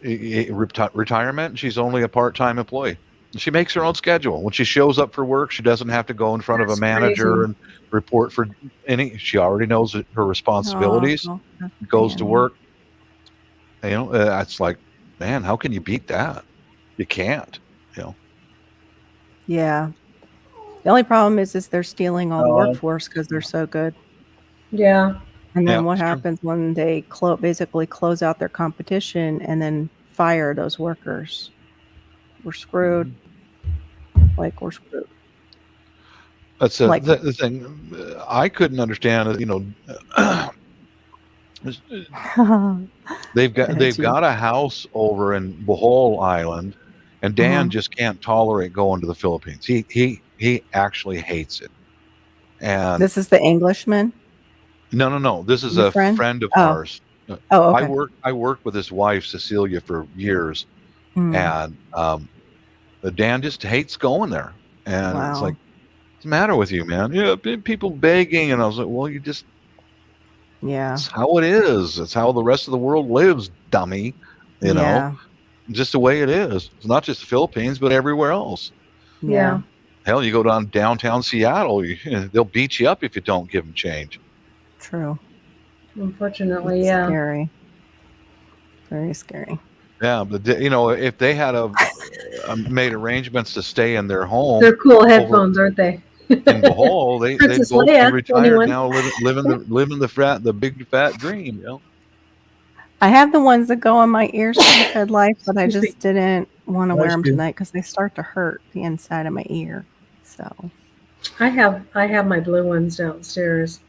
retirement. She's only a part-time employee. She makes her own schedule. When she shows up for work, she doesn't have to go in front of a That's manager crazy. and report for any. She already knows her responsibilities. Oh, that's Goes to handy. work. You know, it's like, man, how can you beat that? You can't. You know. Yeah. The only problem is they're stealing all the Oh. workforce because they're so good. Yeah. And then Yeah, what it's true. happens when they basically close out their competition and then fire those workers? We're screwed. Like we're screwed. That's Like- the thing. I couldn't understand. You know, they've got a house over in Bohol Island, and Dan just can't tolerate going to the Philippines. He actually hates it. And This is the Englishman. no. This is Your a friend? friend of Oh. ours. Oh, okay. I worked with his wife Cecilia for years, Hmm. and Dan just hates going there. And it's Wow. like, what's the matter with you, man? Yeah, people begging, and I was like, well, you just. Yeah. It's how it is. It's how the rest of the world lives, dummy. You know, just the way it is. It's not just the Philippines, but everywhere else. Yeah. Hell, you go downtown Seattle, they'll beat you up if you don't give them change. True. Unfortunately, It's yeah. scary. Very scary. Yeah, but you know, if they had made arrangements to stay in their home, They're cool headphones, aren't they? in Bohol, they'd Princess both be Leia, retired 21. now, living the big fat dream. You know. I have the ones that go on my ears for the Fed Life, but I Excuse me. just didn't want to wear Bless them you. tonight because they start to hurt the inside of my ear. So I have my blue ones downstairs.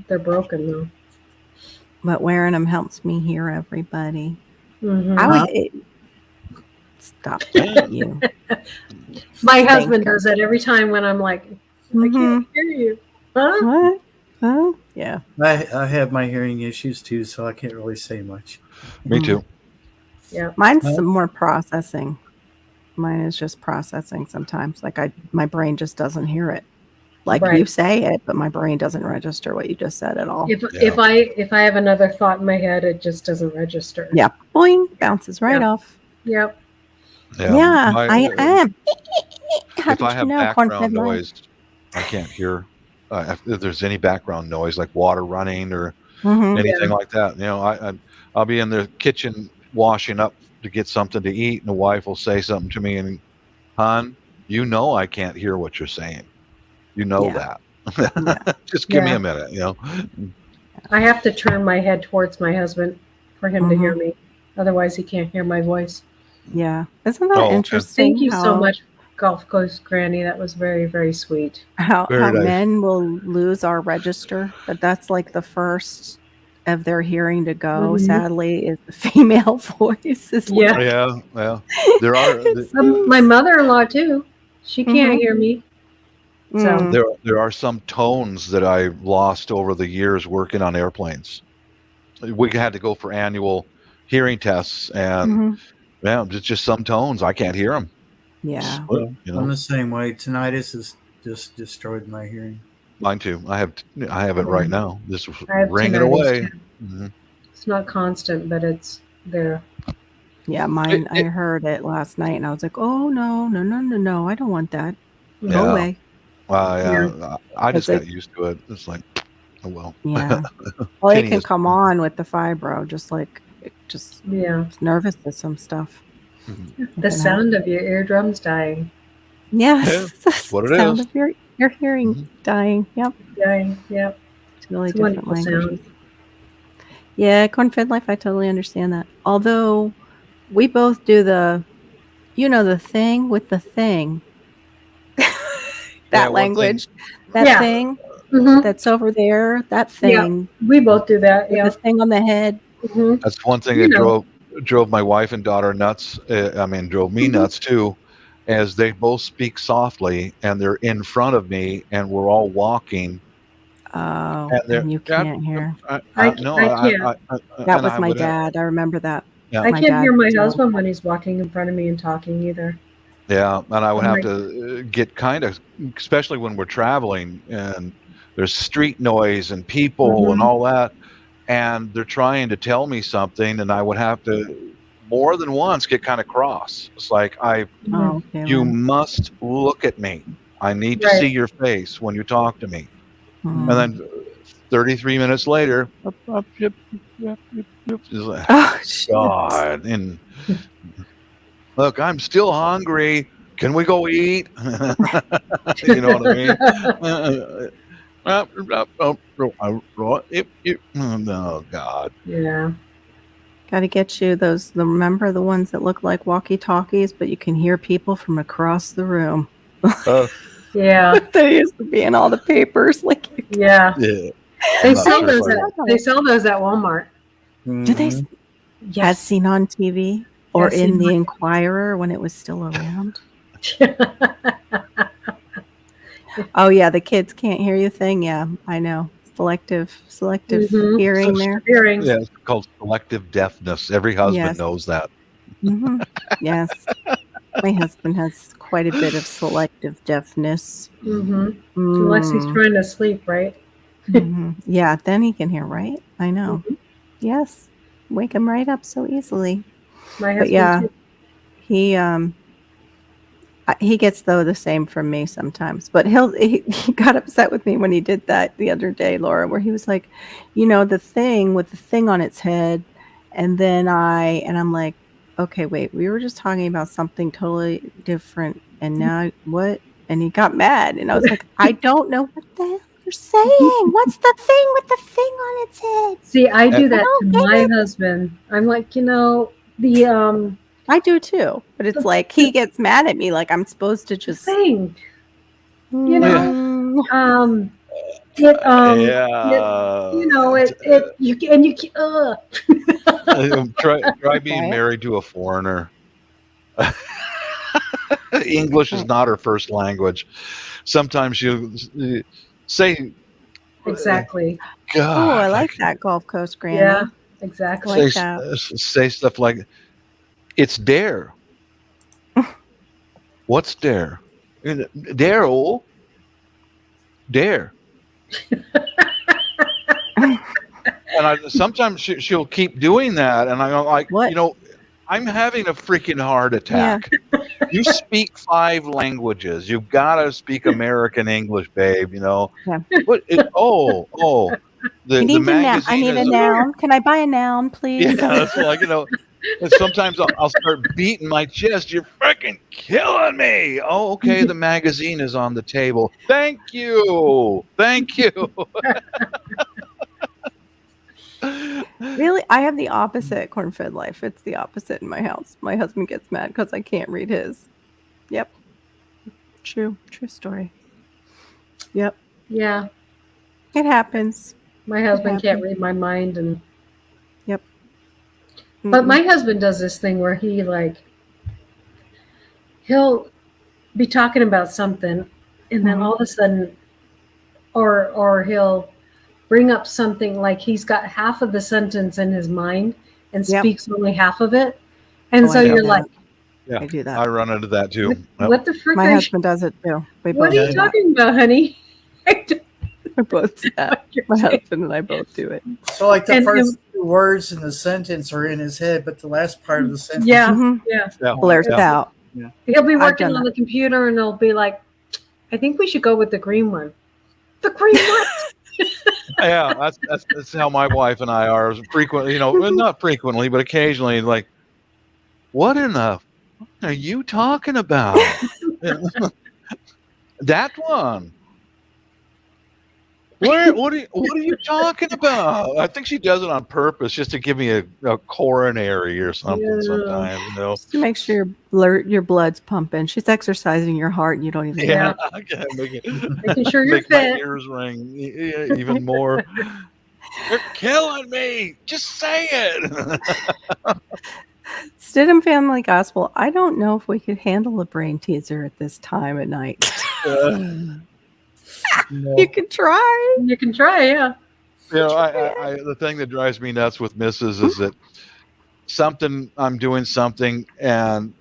They're broken though. but wearing them helps me hear everybody. Mhm. I would stop you. My husband Stinker. does that every time when I'm like, I Mhm. can't hear you. Huh? What? Huh? Yeah. I have my hearing issues too, so I can't really say much. Me too. Yeah. Mine's Huh? some more processing. Mine is just processing sometimes. Like my brain just doesn't hear it. Like you Right. say it, but my brain doesn't register what you just said at all. If I have another thought in my head, it just doesn't register. Yeah. Boing, bounces right Yeah. off. Yep. Yeah, I am. How If did I you have know? background Cornfed Life? noise, I can't hear. If there's any background noise, like water running or Mhm. anything like that, you know, I'll be in the kitchen washing up to get something to eat, and the wife will say something to me, and hon, you know I can't hear what you're saying. You know Yeah. that. Just give me Yeah. a minute, you know. I have to turn my head towards my husband for him to hear Mhm. me. Otherwise, he can't hear my voice. Yeah. Isn't that Oh, okay. interesting? Thank you so how- much, Gulf Coast Granny. That was very, very sweet. How Very nice. men will lose our register, but that's like the first of their hearing to go. Mhm. Sadly, is the female voice. Is Yeah. Yeah. There are My mother-in-law too. She can't Mhm. hear me. So Mm. there are some tones that I lost over the years working on airplanes. We had to go for annual hearing tests, and Mhm. yeah, just some tones I can't hear them. Yeah. You know, I'm the same way. Tinnitus has just destroyed my hearing. mine too. I have it right now. Just I have ringing tinnitus, away. too. Mhm. It's not constant, but it's there. Yeah, mine. I heard it last night, and I was like, "Oh no! I don't want that. Go Yeah. away." Yeah. I just It's got used to it. It's like, oh well. Yeah. Well, it Kenny can is- come on with the fibro, just like just Yeah. nervous system stuff. Mhm. It The can sound of your eardrums dying. Yes, Yeah, that's what it sound is. of your hearing Mhm. dying. Yep, Dying. Yep. it's really It's a different wonderful languages. sound. Yeah, corn-fed life. I totally understand that. Although we both do the thing with the thing. That one thing- language, that Yeah. thing Mhm. that's over there, that Yeah. thing We both do that. with Yeah. the thing on the head. Mhm. That's one thing You that know. drove my wife and daughter nuts. Drove me nuts too. as they both speak softly, and they're in front of me, and we're all walking. Oh, And they're and you yeah, can't hear. I no, can't. That and was I my would dad. I remember that. yeah. I My can't hear dad my too. husband when he's walking in front of me and talking either. Yeah, and I would I'm have like, to get kind of, especially when we're traveling and there's street noise and people and Mhm. all that, and they're trying to tell me something, and I would have to more than once get kind of cross. It's like Oh, you Kaylin. must look at me. I need to see Right. your face when you talk to me. Hmm. And then 33 minutes later, it's like, Oh, shit. God, and look, I'm still hungry. Can we go eat? You know what I mean? Oh God. Yeah. Got to get you those. Remember the ones that look like walkie-talkies, but you can hear people from across the room. Yeah. They used to be in all the papers. Like, Yeah. Yeah. They I'm not sell sure those if at I- they sell those at Walmart. do they? Mhm. As Yes. seen on TV or As seen in the on- Inquirer when it was still around. Oh yeah, the kids can't hear you thing. Yeah, I know. Selective Mhm. hearing there. Hearings. Yeah, it's called selective deafness. Every husband Yes. knows that. Hmm. Yes. My husband has quite a bit of selective deafness. Mhm. Unless he's trying to sleep, right? Yeah, then he can hear, right? I know. Yes. Wake him right up so easily. My But husband yeah, too. he gets though the same from me sometimes. But he got upset with me when he did that the other day, Laura, where he was like, the thing with the thing on its head, and then I'm like, okay, wait, we were just talking about something totally different, and now what? And he got mad, and I was like, I don't know what the hell you're saying. What's the thing with the thing on its head? See, I do that don't to get my it. husband. I'm like, the I do too, but it's like he gets mad at me, like I'm supposed to just, thing, Mm, it Yeah. you can Try being Right. married to a foreigner. English is not her first language. Sometimes you say, exactly. God, Oh, I like that Gulf Coast Granny. Yeah, I exactly. like that. say stuff like, "It's dare." What's dare? Daryl, dare. And sometimes she'll keep doing that, and I'm like, What? I'm having a freaking heart attack. You speak 5 languages. You've got to speak American English, babe. Yeah. What? The magazine I need a is. noun. Can I buy a noun, please? Yeah, it's like and sometimes I'll start beating my chest. You're freaking killing me. Oh, okay. The magazine is on the table. Thank you. Really? I have the opposite corn-fed life. It's the opposite in my house. My husband gets mad because I can't read his. Yep. True story. Yep. Yeah, It happens. my husband can't happened. read my mind, and Yep. but Mm-mm. my husband does this thing where he'll be talking about something, and then all of a sudden, or he'll bring up something like he's got half of the sentence in his mind and Yep. speaks only half of it, and Oh, so I do you're that. like, Yeah, I do that. I run into that too. what the frick My are you, husband does it too. We what both are you do that. talking about, honey? I don't We both do know that. what you're My saying. husband and I both do it. So, like the And- first 2 words in the sentence are in his head, but the last part of the sentence, Yeah, Mhm. yeah. Yeah. Blurs it Yeah. out. He'll be I've working done on that. the computer, and he'll be like, I think we should go with the green one. The green one? Yeah, that's how my wife and I are frequently. Well, not frequently, but occasionally. Like, what in the fuck are you talking about? That one. What are you talking about? I think she does it on purpose, just to give me a coronary or something. Yeah. Sometimes, Just to make sure your blood's pumping. She's exercising your heart and you don't even know. Yeah, it. okay, Making sure you're make my fit. ears ring even more. You're killing me. Just say it. Stidham Family Gospel. I don't know if we could handle a brain teaser at this time of night. No. You can try. You can try, yeah. You know, the thing that drives me nuts with Mrs. is that I'm doing something and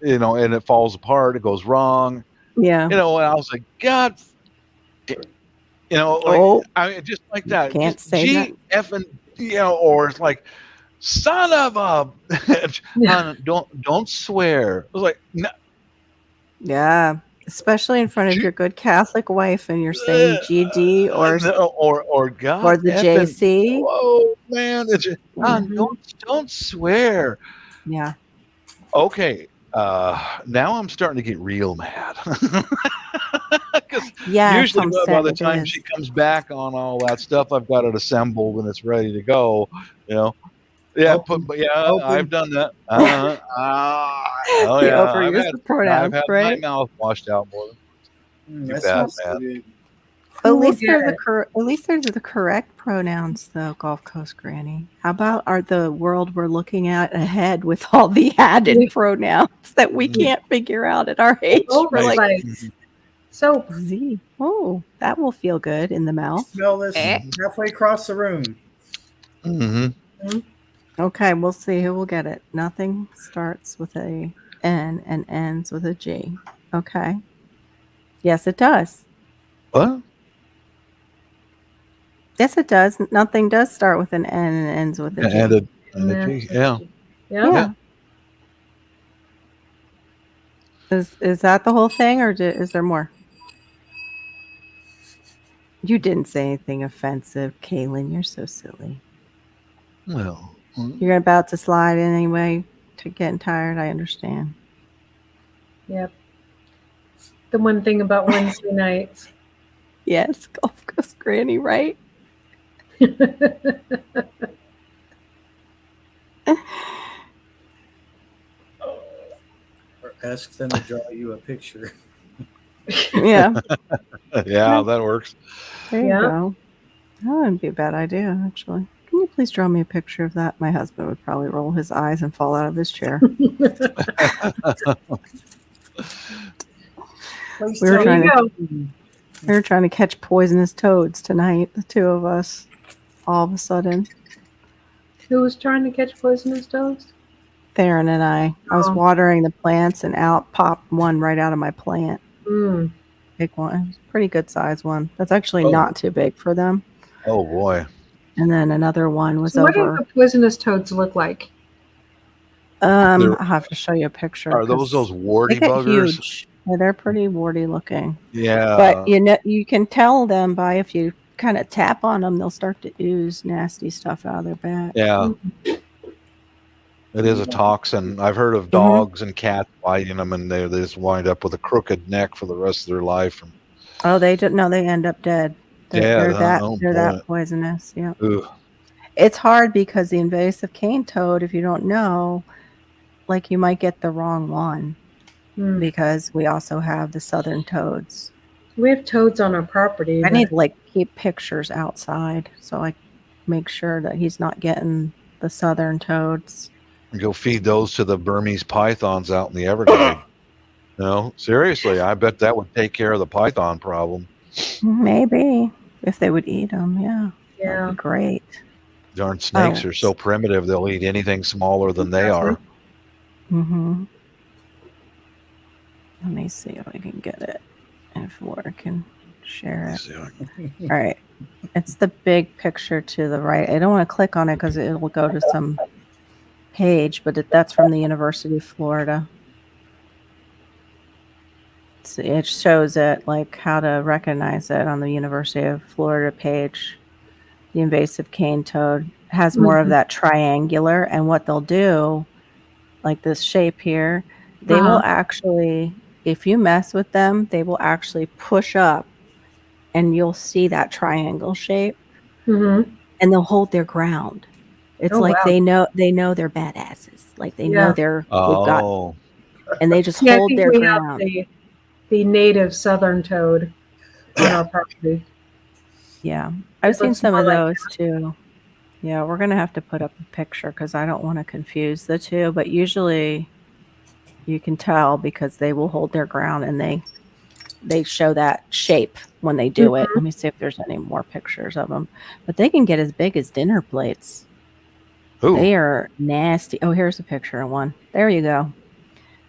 and it falls apart, it goes wrong. Yeah. And I was like, God, Oh. I mean, just like that. Can't Just say that. G-effing, or it's like, son of a, don't swear. I was like, no, Yeah. Especially in front of your good Catholic wife and you're saying GD or God the effing, JC. whoa, man, don't swear. Yeah. Okay, now I'm starting to get real mad. Yeah. Usually by the time she comes back on all that stuff, I've got it assembled and it's ready to go. Yeah, I've done that. You overuse the pronouns, I've had my right? mouth washed out more than That's bad, not man. good. At We'll least get they're it. at least they're the correct pronouns, though, Gulf Coast Granny. How about the world we're looking at ahead with all the added Yeah. pronouns that we can't figure out at our age? We're like, Oversight. So Z. Oh, that will feel good in the mouth. Smell this halfway across the room. Mm-hmm. Okay, we'll see who will get it. Nothing starts with a N and ends with a G. Okay. Yes, it does. What? Yes, it does. Nothing does start with an N and ends with a G. And a G. Yeah. Yeah. Is that the whole thing, or is there more? You didn't say anything offensive, Kaylin. You're so silly. Well, You're about to slide in anyway. To getting tired, I understand. Yep. The one thing about Wednesday nights. Yes, Gulf Coast Granny, right? Or ask them to draw you a picture. Yeah. Yeah, that works. There you go. That wouldn't be a bad idea, actually. Can you please draw me a picture of that? My husband would probably roll his eyes and fall out of his chair. We were trying to catch poisonous toads tonight, the two of us, all of a sudden. Who was trying to catch poisonous toads? Theron and I. I was watering the plants and out popped one right out of my plant. Big one. Pretty good size one. That's actually not too big for them. Oh, boy. And then another one was What over. do the poisonous toads look like? I'll have to show you a picture. Are those warty buggers? Huge. Yeah, they're pretty warty looking. Yeah. But you can tell them by if you kind of tap on them, they'll start to ooze nasty stuff out of their back. Yeah. It is a toxin. I've heard of dogs and cats biting them, and they just wind up with a crooked neck for the rest of their life. Oh, they didn't know they end up dead. They're that poisonous. Yeah. Ugh. It's hard because the invasive cane toad, if you don't know, like you might get the wrong one because we also have the southern toads. We have toads on our property. I need to keep pictures outside so I make sure that he's not getting the southern toads. Go feed those to the Burmese pythons out in the Everglades. Seriously, I bet that would take care of the python problem. Maybe if they would eat them, yeah, that'd be great. Darn snakes are so primitive; they'll eat anything smaller than they are. Mm-hmm. Let me see if I can get it. If Laura can share it. All right, it's the big picture to the right. I don't want to click on it because it will go to some page, but that's from the University of Florida. So it shows it how to recognize it on the University of Florida page. The invasive cane toad has more of that triangular, and what they'll do, like this shape here, they will actually, if you mess with them, they will actually push up, and you'll see that triangle shape, and they'll hold their ground. It's they know they're badasses. Like they know they've got, and they just hold their ground. The native southern toad on our property. Yeah, I've seen some of those too. Yeah, we're gonna have to put up a picture because I don't want to confuse the two. But usually, you can tell because they will hold their ground and they show that shape when they do it. Let me see if there's any more pictures of them. But they can get as big as dinner plates. Ooh. They are nasty. Oh, here's a picture of one. There you go.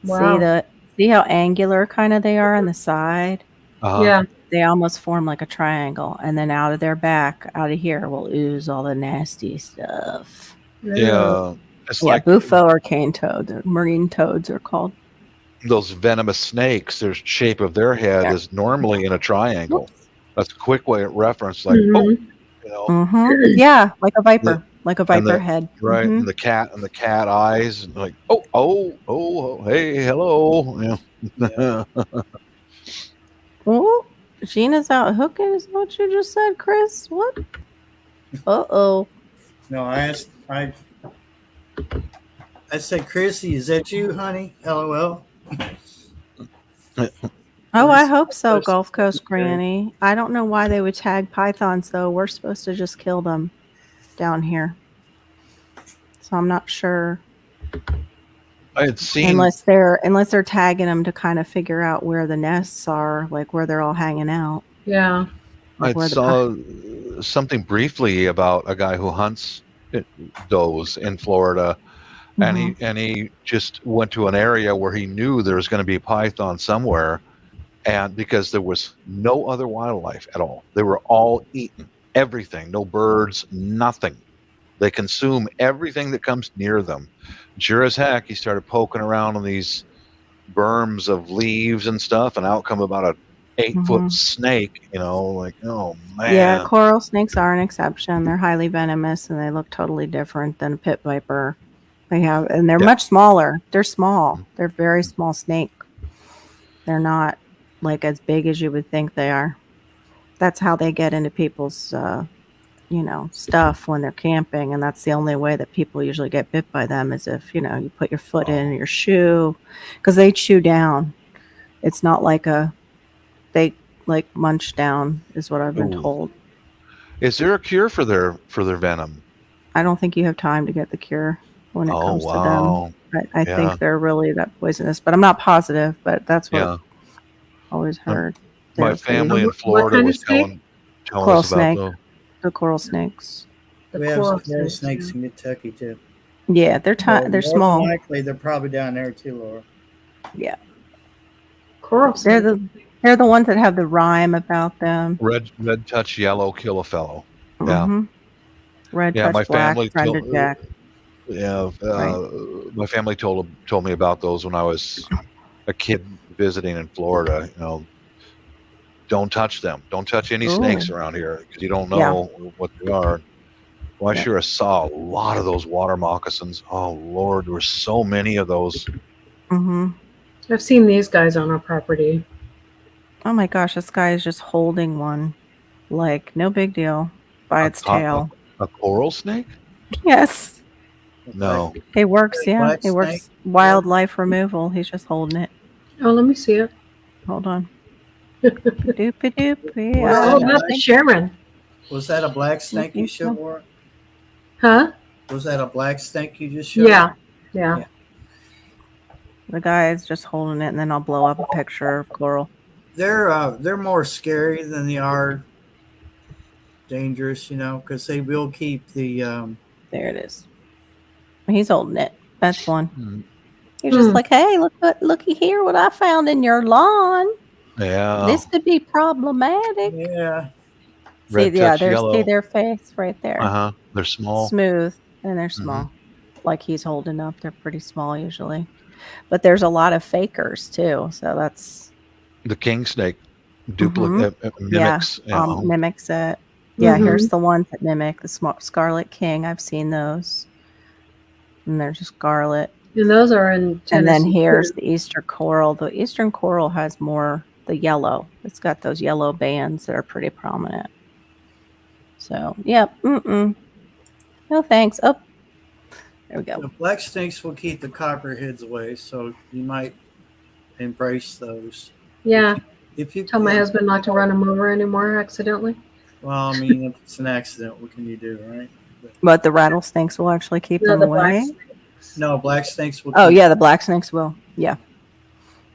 Wow. See how angular kind of they are on the side? Uh-huh. Yeah. They almost form like a triangle, and then out of their back, out of here, will ooze all the nasty stuff. Yeah. It's Yeah, like bufo or cane toads, or marine toads are called. those venomous snakes. Their shape of their head Yeah. is normally in a triangle. Whoops. That's a quick way of reference. Like, oh, Mhm. you know, Yeah, like a viper, and viper the head. right and the cat eyes, and like, oh, hey, hello. Yeah. Oh, Gina's out hooking. Is what you just said, Chris? What? Uh-oh. No, I said, Chrissy, is that you, honey? LOL. Oh, I Chris- hope so, Chris- Gulf Coast okay. Granny. I don't know why they would tag pythons, though. We're supposed to just kill them down here. So I'm not sure. I had seen. Unless they're tagging them to kind of figure out where the nests are, like where they're all hanging out. Yeah. Like I where saw something briefly about a guy who hunts does in Florida, and he just went to an area where he knew there was going to be python somewhere, and because there was no other wildlife at all, they were all eaten, everything, no birds, nothing. They consume everything that comes near them. Sure as heck, he started poking around on these berms of leaves and stuff, and out come about a 8-foot snake. Like, oh man. Yeah, coral snakes are an exception. They're highly venomous and they look totally different than a pit viper. And they're much smaller. They're small. They're very small snake. They're not like as big as you would think they are. That's how they get into people's stuff when they're camping, and that's the only way that people usually get bit by them is if you put your foot in your shoe, because they chew down. It's not like they like munch down, is what I've been Ooh. told. Is there a cure for their venom? I don't think you have time to get the cure when it comes to wow. them. I Yeah. think they're really that poisonous, but I'm not positive. But that's what Yeah. I've always heard. My They're family in What Florida kind of was telling coral us about snake. those. The coral snakes. The We have coral coral snakes, snakes yeah. in Kentucky too. Yeah, they're Well, they're more small. than likely, they're probably down there too, Laura. Yeah, Coral they're snake. they're the ones that have the rhyme about them. Red touch yellow, kill a fellow. Yeah. Mhm. Red Yeah, touch my black, family friend told of Jack. my family told me about those when I was a kid visiting in Florida. Don't touch them. Don't touch any snakes Ooh. around here because you don't Yeah. know what they are. Well, I Yeah. sure saw a lot of those water moccasins. Oh Lord, there were so many of those. Mhm. I've seen these guys on our property. Oh my gosh, this guy is just holding one, like no big deal, by its tail. A coral snake? Yes, No. it works. Yeah, Black it works. snake? Wildlife removal. He's just holding it. Oh, let me see it. Hold on. Doopy doopy. What's Oh, that? not the Sharon. Was that a black snake you think showed, so. Laura? Huh? Was that a black snake you just showed? Yeah. Yeah. The guy is just holding it, and then I'll blow up a picture of coral. They're more scary than they are dangerous, because they will keep the There it is. He's holding it. That's one. Hmm. He's just like, hey, looky here, what I found in your lawn. Yeah. This could be problematic. yeah. Red See, touch see yellow. their face right there. Uh-huh. They're small. Smooth, and they're small. Like he's holding up. They're pretty small usually. But there's a lot of fakers too. So that's The king snake duplicate mimics. mimics it. Yeah, Mhm. here's the ones that mimic the scarlet king. I've seen those. And they're just scarlet. And those are in Tennessee. And then here's too. the eastern coral. The eastern coral has more the yellow. It's got those yellow bands that are pretty prominent. So, yep. No thanks. Oh, there we go. The black snakes will keep the copperheads away, so you might embrace those. Yeah. If you Tell my husband not to run him over anymore accidentally. Well, I mean, if it's an accident, what can you do, right? But the rattlesnakes will actually keep No, them the black away. snakes. No, black snakes will. Oh keep- yeah, the black snakes will. Yeah.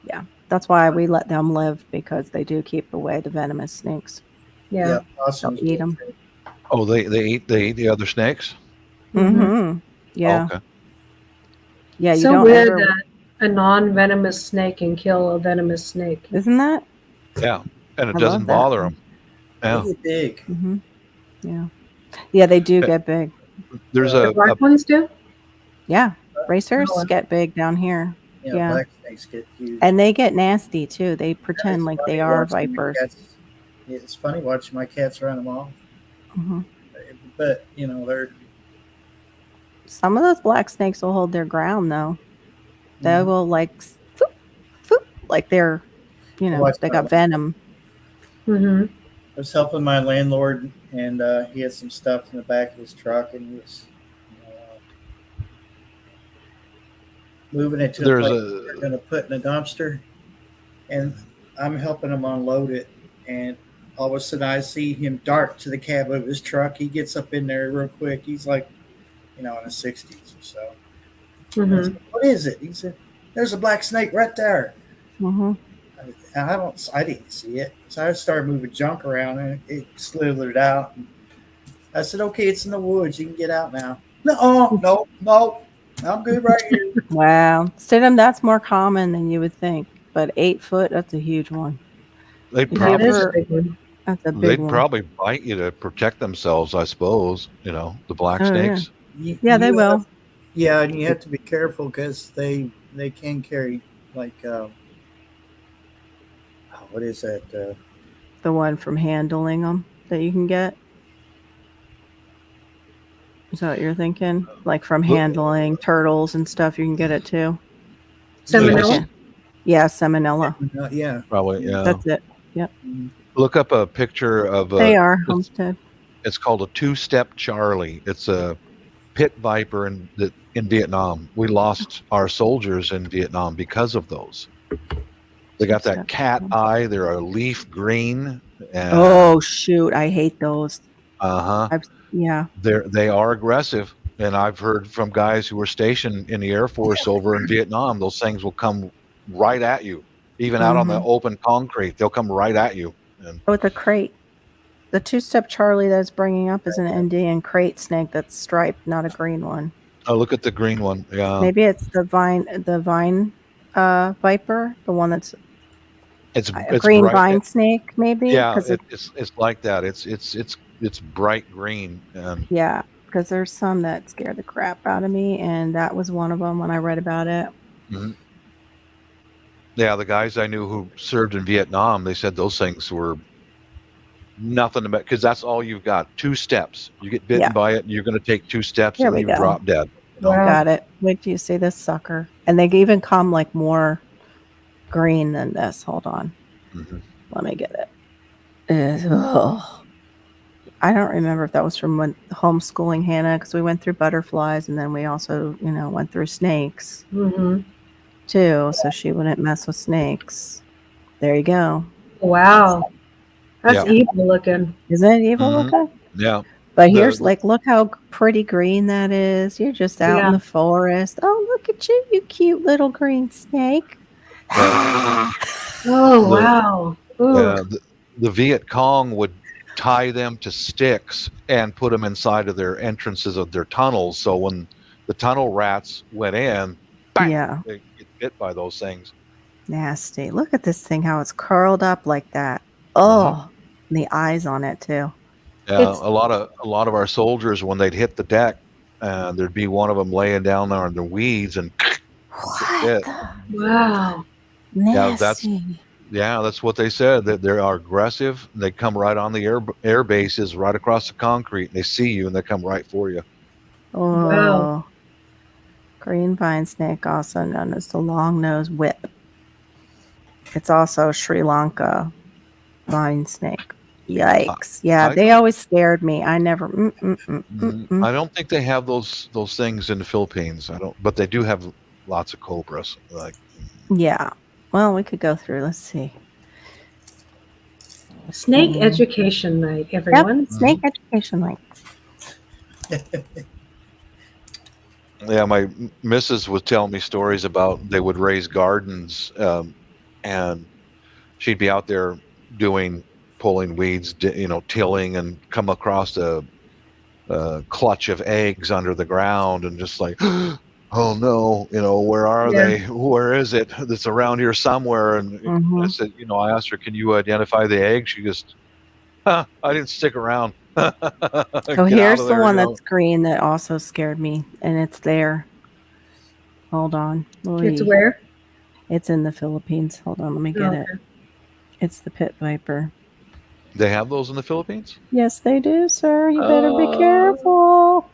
Yeah. That's why we let them live, because they do keep away the venomous snakes. Yeah. Yeah, possums They'll eat will 'em. too. Oh, they eat the other snakes. Mhm. Mm-hmm. Yeah. Okay. Yeah. You So don't weird ever. that a non-venomous snake can kill a venomous snake. Isn't that? Yeah, and it I doesn't love that. bother them. They Yeah. get big. Mm-hmm. Yeah. Yeah, they do Yeah. get big. There's The a black ones do? Yeah. Racers Oh, get big down here. Yeah, Yeah. black snakes get huge. And they get nasty too. They pretend It's like funny they are watching my vipers. cats- It's funny watching my cats run them off. Hmm. But you know they're Some of those black snakes will hold their ground though. They Mhm. will like, foop, foop, like they're, Watch they my- got venom. Mm-hmm. I was helping my landlord, and he had some stuff in the back of his truck, and he was moving it to the there's place a they're going to put in a dumpster. And I'm helping him unload it, and all of a sudden I see him dart to the cab of his truck. He gets up in there real quick. He's like, in his 60s or so. I Mm-hmm. said, what is it? He said, "There's a black snake right there." Hmm. I didn't see it, so I started moving junk around, and it slithered out. I said, "Okay, it's in the woods. You can get out now." No, I'm good right here. Wow. Stidham, that's more common than you would think. But 8 foot, that's a huge one. they If you That is probably a ever, big one. that's a big they'd one. probably bite you to protect themselves, I suppose. The black Oh, yeah. snakes. Yeah, they You will. have- yeah, and you have to be careful because they can carry like what is that? The one from handling them that you can get. Is that what you're thinking? Like from handling turtles and stuff, you can get it too. Salmonella? Okay. Yeah, salmonella. Yeah. Probably, yeah. That's it. Yep. Look up a picture of They are it's, Homestead. it's called a two-step Charlie. It's a pit viper in Vietnam. We lost our soldiers in Vietnam because of those. They got that Two-step cat Charlie. eye. They're a leaf green. And, Oh shoot, I hate those. uh-huh. Yeah. They are aggressive, and I've heard from guys who were stationed in the Air Force over in Vietnam. Those things will come right at you, even out on the open concrete. They'll come right at you. And With a crate. The two-step Charlie that's bringing up is an Indian crate snake that's striped, not a green one. look at the green one. Yeah, Maybe it's the vine viper, the one that's it's a green bright. vine snake, maybe. Yeah, because it's like that. It's bright green, and yeah, because there's some that scare the crap out of me, and that was one of them when I read about it. mhm. Yeah, the guys I knew who served in Vietnam, they said those things were nothing about, because that's all you've got. 2 steps. You get bitten Yeah. by it, and you're going to take 2 steps, Here and we you go. drop dead. Wow. Got it. Wait till you see this sucker. And they even come like more green than this. Hold on. Mhm. Let me get it. I don't remember if that was from when homeschooling Hannah, because we went through butterflies and then we also, went through snakes Mm-hmm. too. So she wouldn't mess with snakes. There you go. Wow. That's Yeah. evil looking. Isn't it evil Mhm. looking? Yeah, But The- here's look how pretty green that is. You're just out Yeah. in the forest. Oh, look at you, you cute little green snake. Yeah. Oh, The- wow. Ooh. the Viet Cong would tie them to sticks and put them inside of their entrances of their tunnels. So when the tunnel rats went in, bang, Yeah. they get bit by those things. Nasty. Look at this thing, how it's curled up like that. Oh, and the eyes on it too. Yeah, It's- a lot of our soldiers, when they'd hit the deck, there'd be one of them laying down there in the weeds, and What? Yeah. Wow. Yeah, that's- Nasty. yeah, that's what they said. That they are aggressive. They come right on the air bases, right across the concrete, and they see you, and they come right for you. Oh. Wow. Green vine snake, also known as the long-nosed whip. It's also Sri Lanka vine snake. Yikes. Yeah, I they don't- always scared me. I never. I don't think they have those things in the Philippines. I don't, but they do have lots of cobras. Like, Yeah. Well, we could go through. Let's see. Snake Mhm. education night, everyone. Yep. Snake education night. Yeah, my missus would tell me stories about they would raise gardens, and she'd be out there doing pulling weeds, tilling, and come across a clutch of eggs under the ground, and just like, oh no, where are Yeah. they? Where is it? That's around here somewhere. And I Mhm. said, I asked her, can you identify the egg? She goes, I didn't stick around. Oh, Get out here's of the there, one that's green that also scared me, and it's there. Hold on. It's Louis. where? It's in the Philippines. Hold on, let me get Oh, it. It's the pit viper. They have those in the Philippines? Yes, they do, sir. You better be Uh, careful.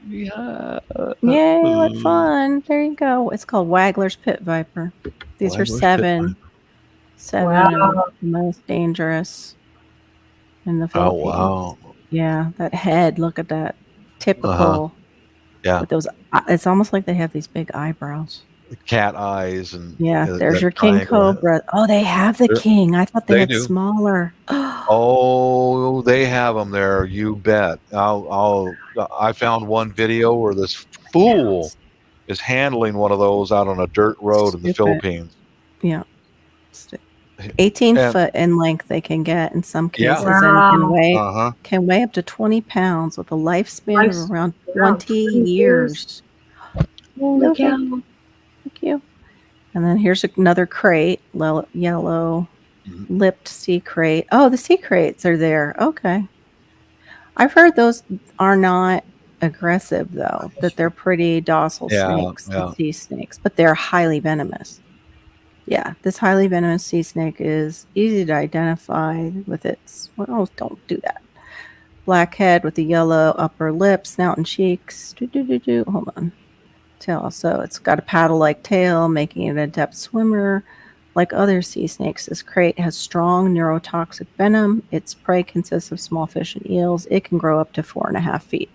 yeah. Yay, what fun. There you go. It's called Wagler's pit viper. These are Wagler's pit seven of wow. the most dangerous in the Oh, Philippines. wow. Yeah, that head, look at that. Typical Yeah. with those, it's almost like they have these big eyebrows. Cat eyes and Yeah, there's that your king triangle. cobra. Oh, they have the They're- king. I thought they They had do. smaller. Oh, they have them there. You bet. I found one video where this fool is handling one of those out on a dirt road in the Stupid. Philippines. Yeah. 18 And- foot in length they can get in some Yeah. cases, and Wow. can weigh up to 20 pounds with a lifespan of around Wow, 20 20 years. Holy No, cow. thank you. And then here's another crate, yellow Mhm. lipped sea crate. Oh, the sea crates are there. Okay. I've heard those are not aggressive, though, that they're pretty docile snakes, Yeah. sea snakes, but they're highly venomous. Yeah, this highly venomous sea snake is easy to identify with its, well, don't do that. Black head with the yellow upper lip, snout and cheeks. Hold on. Tail. So it's got a paddle-like tail, making it an adept swimmer. Like other sea snakes, this crate has strong neurotoxic venom. Its prey consists of small fish and eels. It can grow up to 4.5 feet.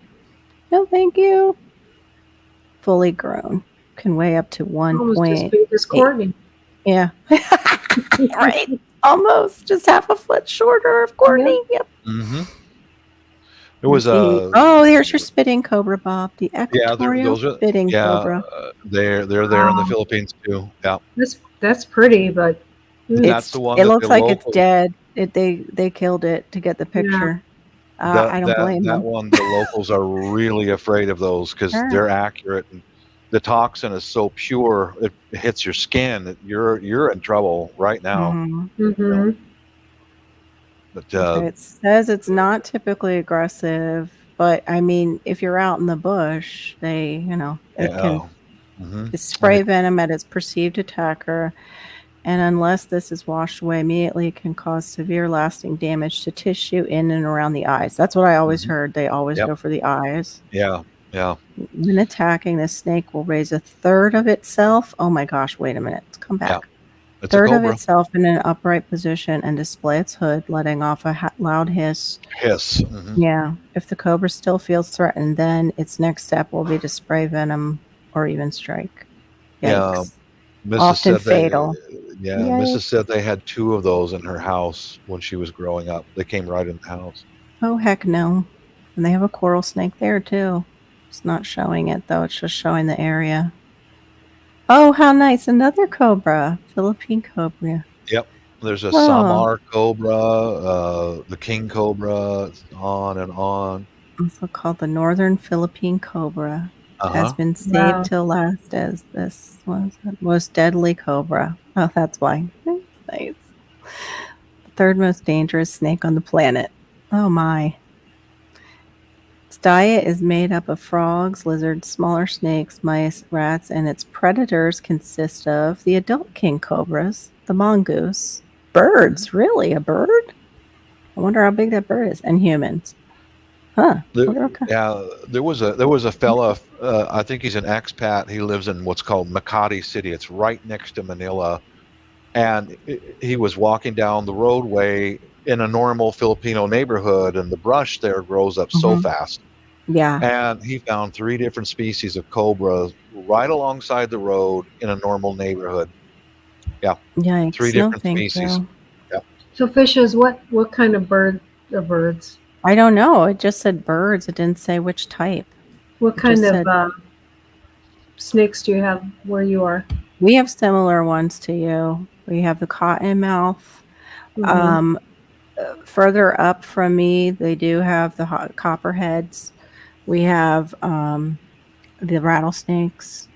No, thank you. Fully grown. Can weigh up to Almost as 1.8. big as Courtney. Yeah. Right. Almost. Just half a foot shorter of Courtney. Yep. Mm-hmm. There was Oh, there's your spitting cobra, Bob. The equatorial those are spitting cobra. they're there in the Philippines too. Yeah. That's pretty, but That's the one It that looks the like it's locals, dead. They killed it to get the picture. I don't blame that them. one, the locals are really afraid of those because Sure. they're accurate, and the toxin is so pure it hits your skin that you're in trouble right now. Mhm. mm-hmm. But Okay, it says it's not typically aggressive, but I mean, if you're out in the bush, it can mhm. spray venom at its perceived attacker, and unless this is washed away immediately, it can cause severe lasting damage to tissue in and around the eyes. That's what I always heard. They always Yep. go for the eyes. Yeah. When attacking, the snake will raise a third of itself. Oh my gosh, wait a minute. Come back. Yeah. It's Third a of cobra. itself in an upright position and display its hood, letting off a loud hiss. Hiss. Mhm. Yeah. If the cobra still feels threatened, then its next step will be to spray venom or even strike. Yikes. Yeah. Mrs. Often said fatal. Mrs. said they had 2 of those in her house when she was growing up. They came right in the house. Oh, heck no. And they have a coral snake there, too. It's not showing it, though. It's just showing the area. Oh, how nice. Another cobra. Philippine cobra. Yep. There's a Oh. Samar cobra, the king cobra, on and on. Also called the Northern Philippine cobra. Has been saved Wow. till last as this most deadly cobra. Oh, that's why. Nice. The third most dangerous snake on the planet. Oh my. Its diet is made up of frogs, lizards, smaller snakes, mice, rats, and its predators consist of the adult king cobras, the mongoose, birds. Really, a bird? I wonder how big that bird is, and humans. Huh. Okay. Yeah, there was a fella. I think he's an expat. He lives in what's called Makati City. It's right next to Manila, and he was walking down the roadway in a normal Filipino neighborhood, and the brush there grows up so fast. Yeah. And he found 3 different species of cobras right alongside the road in a normal neighborhood. Yeah, Yikes. 3 No, different thank species. you. Yeah. So fishes, what kind of bird are birds? I don't know. It just said birds. It didn't say which type. What It kind just of said snakes do you have where you are? we have similar ones to you. We have the cottonmouth. Mhm. Further up from me, they do have the copperheads. We have the rattlesnakes.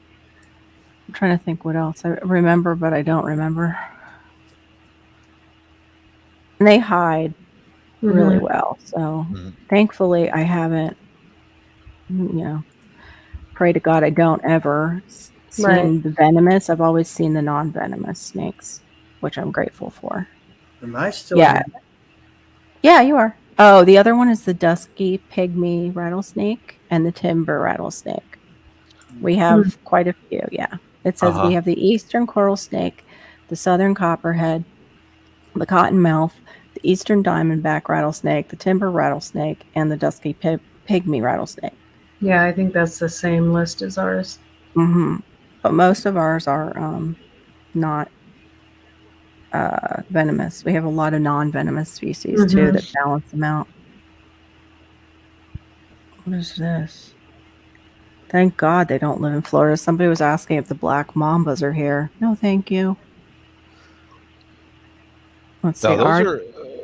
I'm trying to think what else I remember, but I don't remember. And they hide really Mhm. well. So Mhm. thankfully, I haven't, pray to God I don't ever Right. seen the venomous. I've always seen the non-venomous snakes, which I'm grateful for. Am I still Yeah. here? Yeah, you are. Oh, the other one is the dusky pygmy rattlesnake and the timber rattlesnake. We Mm. have quite a few. Yeah. It says we Uh-huh. have the eastern coral snake, the southern copperhead, the cottonmouth, the eastern diamondback rattlesnake, the timber rattlesnake, and the dusky pygmy rattlesnake. Yeah, I think that's the same list as ours. Hmm. But most of ours are not venomous. We have a lot of non-venomous species too Mhm. that balance them out. What is this? Thank God they don't live in Florida. Somebody was asking if the black mambas are here. No, thank you. Let's see. Now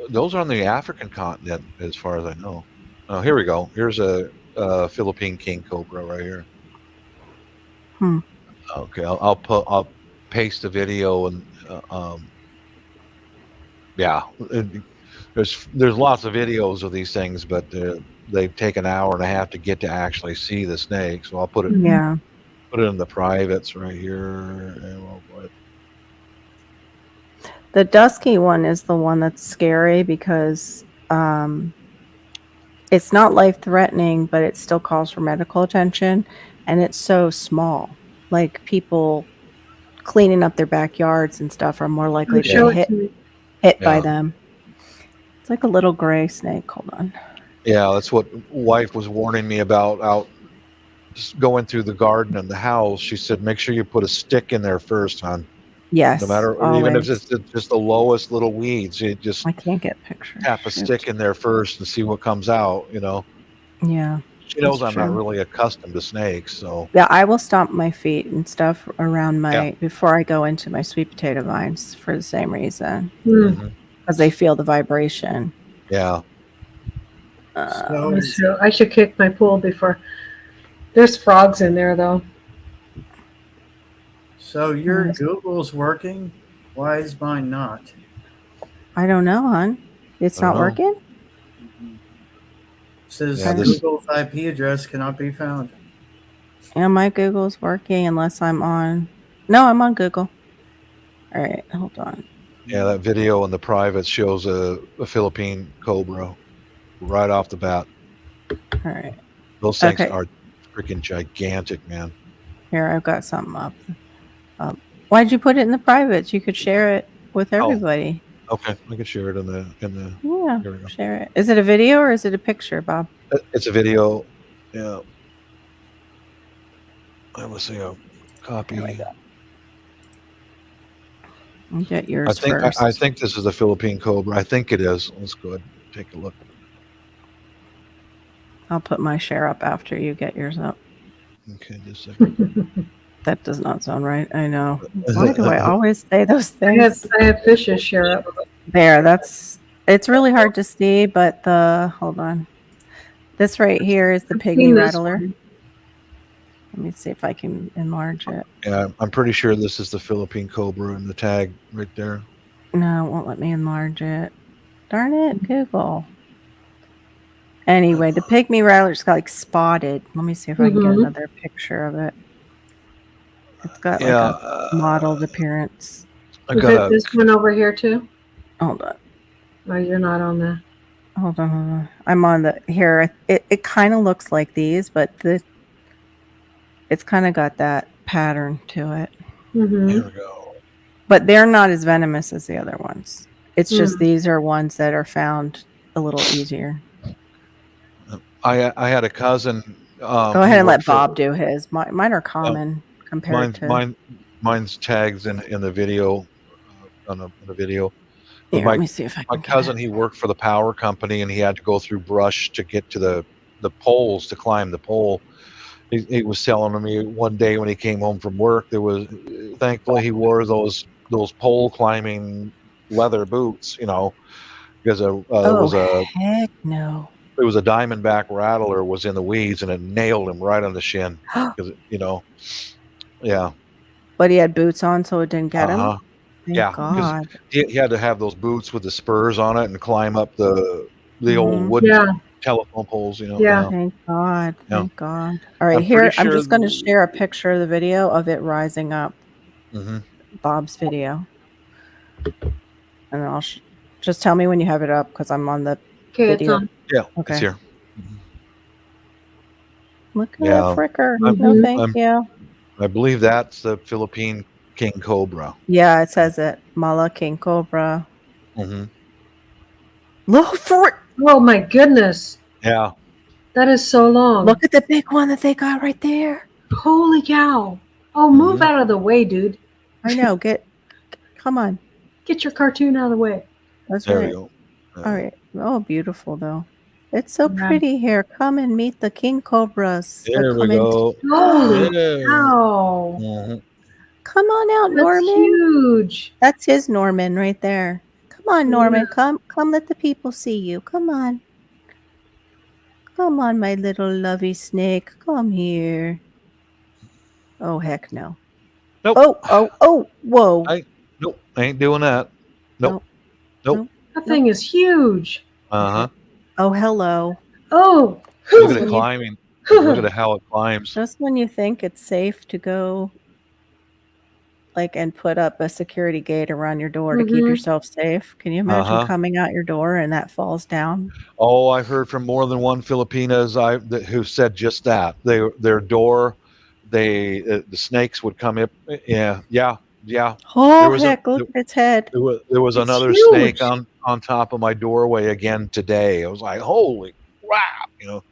those are on the African continent, as far as I know. Oh, here we go. Here's a Philippine king cobra right here. Hmm. Okay, I'll paste the video and yeah, there's lots of videos of these things, but they take an hour and a half to get to actually see the snake. So I'll Mhm. Yeah. put it in the privates right here, and we'll put The dusky one is the one that's scary because it's not life threatening, but it still calls for medical attention. And it's so small. Like people cleaning up their backyards and stuff are more Oh, likely to get show yeah, it to me. hit by yeah, them. It's like a little gray snake. Hold on. yeah. That's what wife was warning me about out going through the garden and the house. She said, make sure you put a stick in there first, hon. No Yes, matter, even if it's always. just the lowest little weeds, you just I can't get pictures. tap a Shoot. stick in there first and see what comes out. Yeah, She that's knows I'm not true. really accustomed to snakes, so Yeah, I will stomp my feet and stuff around yeah. my before I go into my sweet potato vines for the same reason, Mm. Hmm. because they feel the vibration. Yeah. I So, should kick my pool before. There's frogs in there though. so your Google's working. Why is mine not? I don't know, hon. I It's don't not know. working. Mhm. Says Yeah, I don't, this Google's IP address cannot be found. yeah, my Google's working unless I'm on. No, I'm on Google. All right, hold on. yeah, that video in the private shows a Philippine cobra right off the bat. All right. Those things Okay. are freaking gigantic, man. Here, I've got something up. Why'd you put it in the privates? You could share it with Oh, everybody. okay. I can share it in the Yeah, here we go. share it. Is it a video or is it a picture, Bob? It's a video. Yeah. Let's see a Here we copy. go. I'll get I yours think I first. think this is the Philippine cobra. I think it is. Let's go ahead and take a look. I'll put my share up after you get yours up. Okay, just a second. That does not sound right. I know. Why do I always say those I have things? I have fishes share up. There, it's really hard to see, but hold on. This right here is the I've pygmy seen this rattler. one. Let me see if I can enlarge it. Yeah, I'm pretty sure this is the Philippine cobra in the tag right there. No, it won't let me enlarge it. Darn it, Google. Anyway, the pygmy rattler's got like spotted. Let me see if I can get Mhm. another picture of it. It's got like Yeah, a mottled appearance. I Is got it a this one over here too? Hold on. Oh, you're not on the. Hold on, hold on. I'm on the here. It kind of looks like these, but it's kind of got that pattern to it. Mm-hmm. here we go. But they're not as venomous as the other ones. It's just Mm. these are ones that are found a little easier. I had a cousin. Go He ahead and let worked for Bob do his. Mine are common compared mine to. mine mine's tags in the video on the video. Here, My let me see if I my can get cousin, it. he worked for the power company, and he had to go through brush to get to the poles to climb the pole. He was telling me one day when he came home from work, there was thankfully he wore those pole climbing leather boots, because Oh, heck no. it was a diamondback rattler was in the weeds and it nailed him right on the shin because yeah. But he had boots on, so it didn't get him. Uh-huh. Thank Yeah, because God. he had to have those boots with the spurs on it and climb up the old Mhm. wooden Yeah. telephone poles, Yeah. Thank God. Yeah. Thank God. All right, I'm pretty here, I'm sure just going to share a picture of the video of it rising up, Mhm. Bob's video. And I'll just tell me when you have it up because I'm on the Okay, it's video. on. Yeah, Okay. it's here. Mhm. Look at Yeah. that fricker. I'm- No, Mhm. thank you. I believe that's the Philippine king cobra. Yeah, it says it. Mala King Cobra. Hmm. Look for it. Oh my goodness. Yeah. That is so long. Look at the big one that they got right there. Holy cow. Oh, move Mhm. out of the way, dude. I know. Come on. Get your cartoon out of the way. That's There we right. go. All right. Oh, beautiful though. It's so Yeah. pretty here. Come and meet the king cobras that There we come in. go. Holy Yeah. cow. Mhm. Come on out, That's Norman. huge. That's his Norman right there. Come on, Norman. Yeah. Come let the people see you. Come on. Come on, my little lovey snake. Come here. Oh, heck no. Nope. Whoa. Nope. I ain't doing that. Nope. Nope. That thing is huge. Uh-huh. Oh, hello. Oh. Look at When it you- climbing. Look at how it climbs. Just when you think it's safe to go and put up a security gate around your door to keep Mhm. yourself safe. Can you imagine Uh-huh. coming out your door and that falls down? Oh, I've heard from more than one Filipinas who said just that. Their door, the snakes would come up. Yeah. There Oh, was heck, look at its head. there was It's another snake huge. on top of my doorway again today. I was like, holy crap.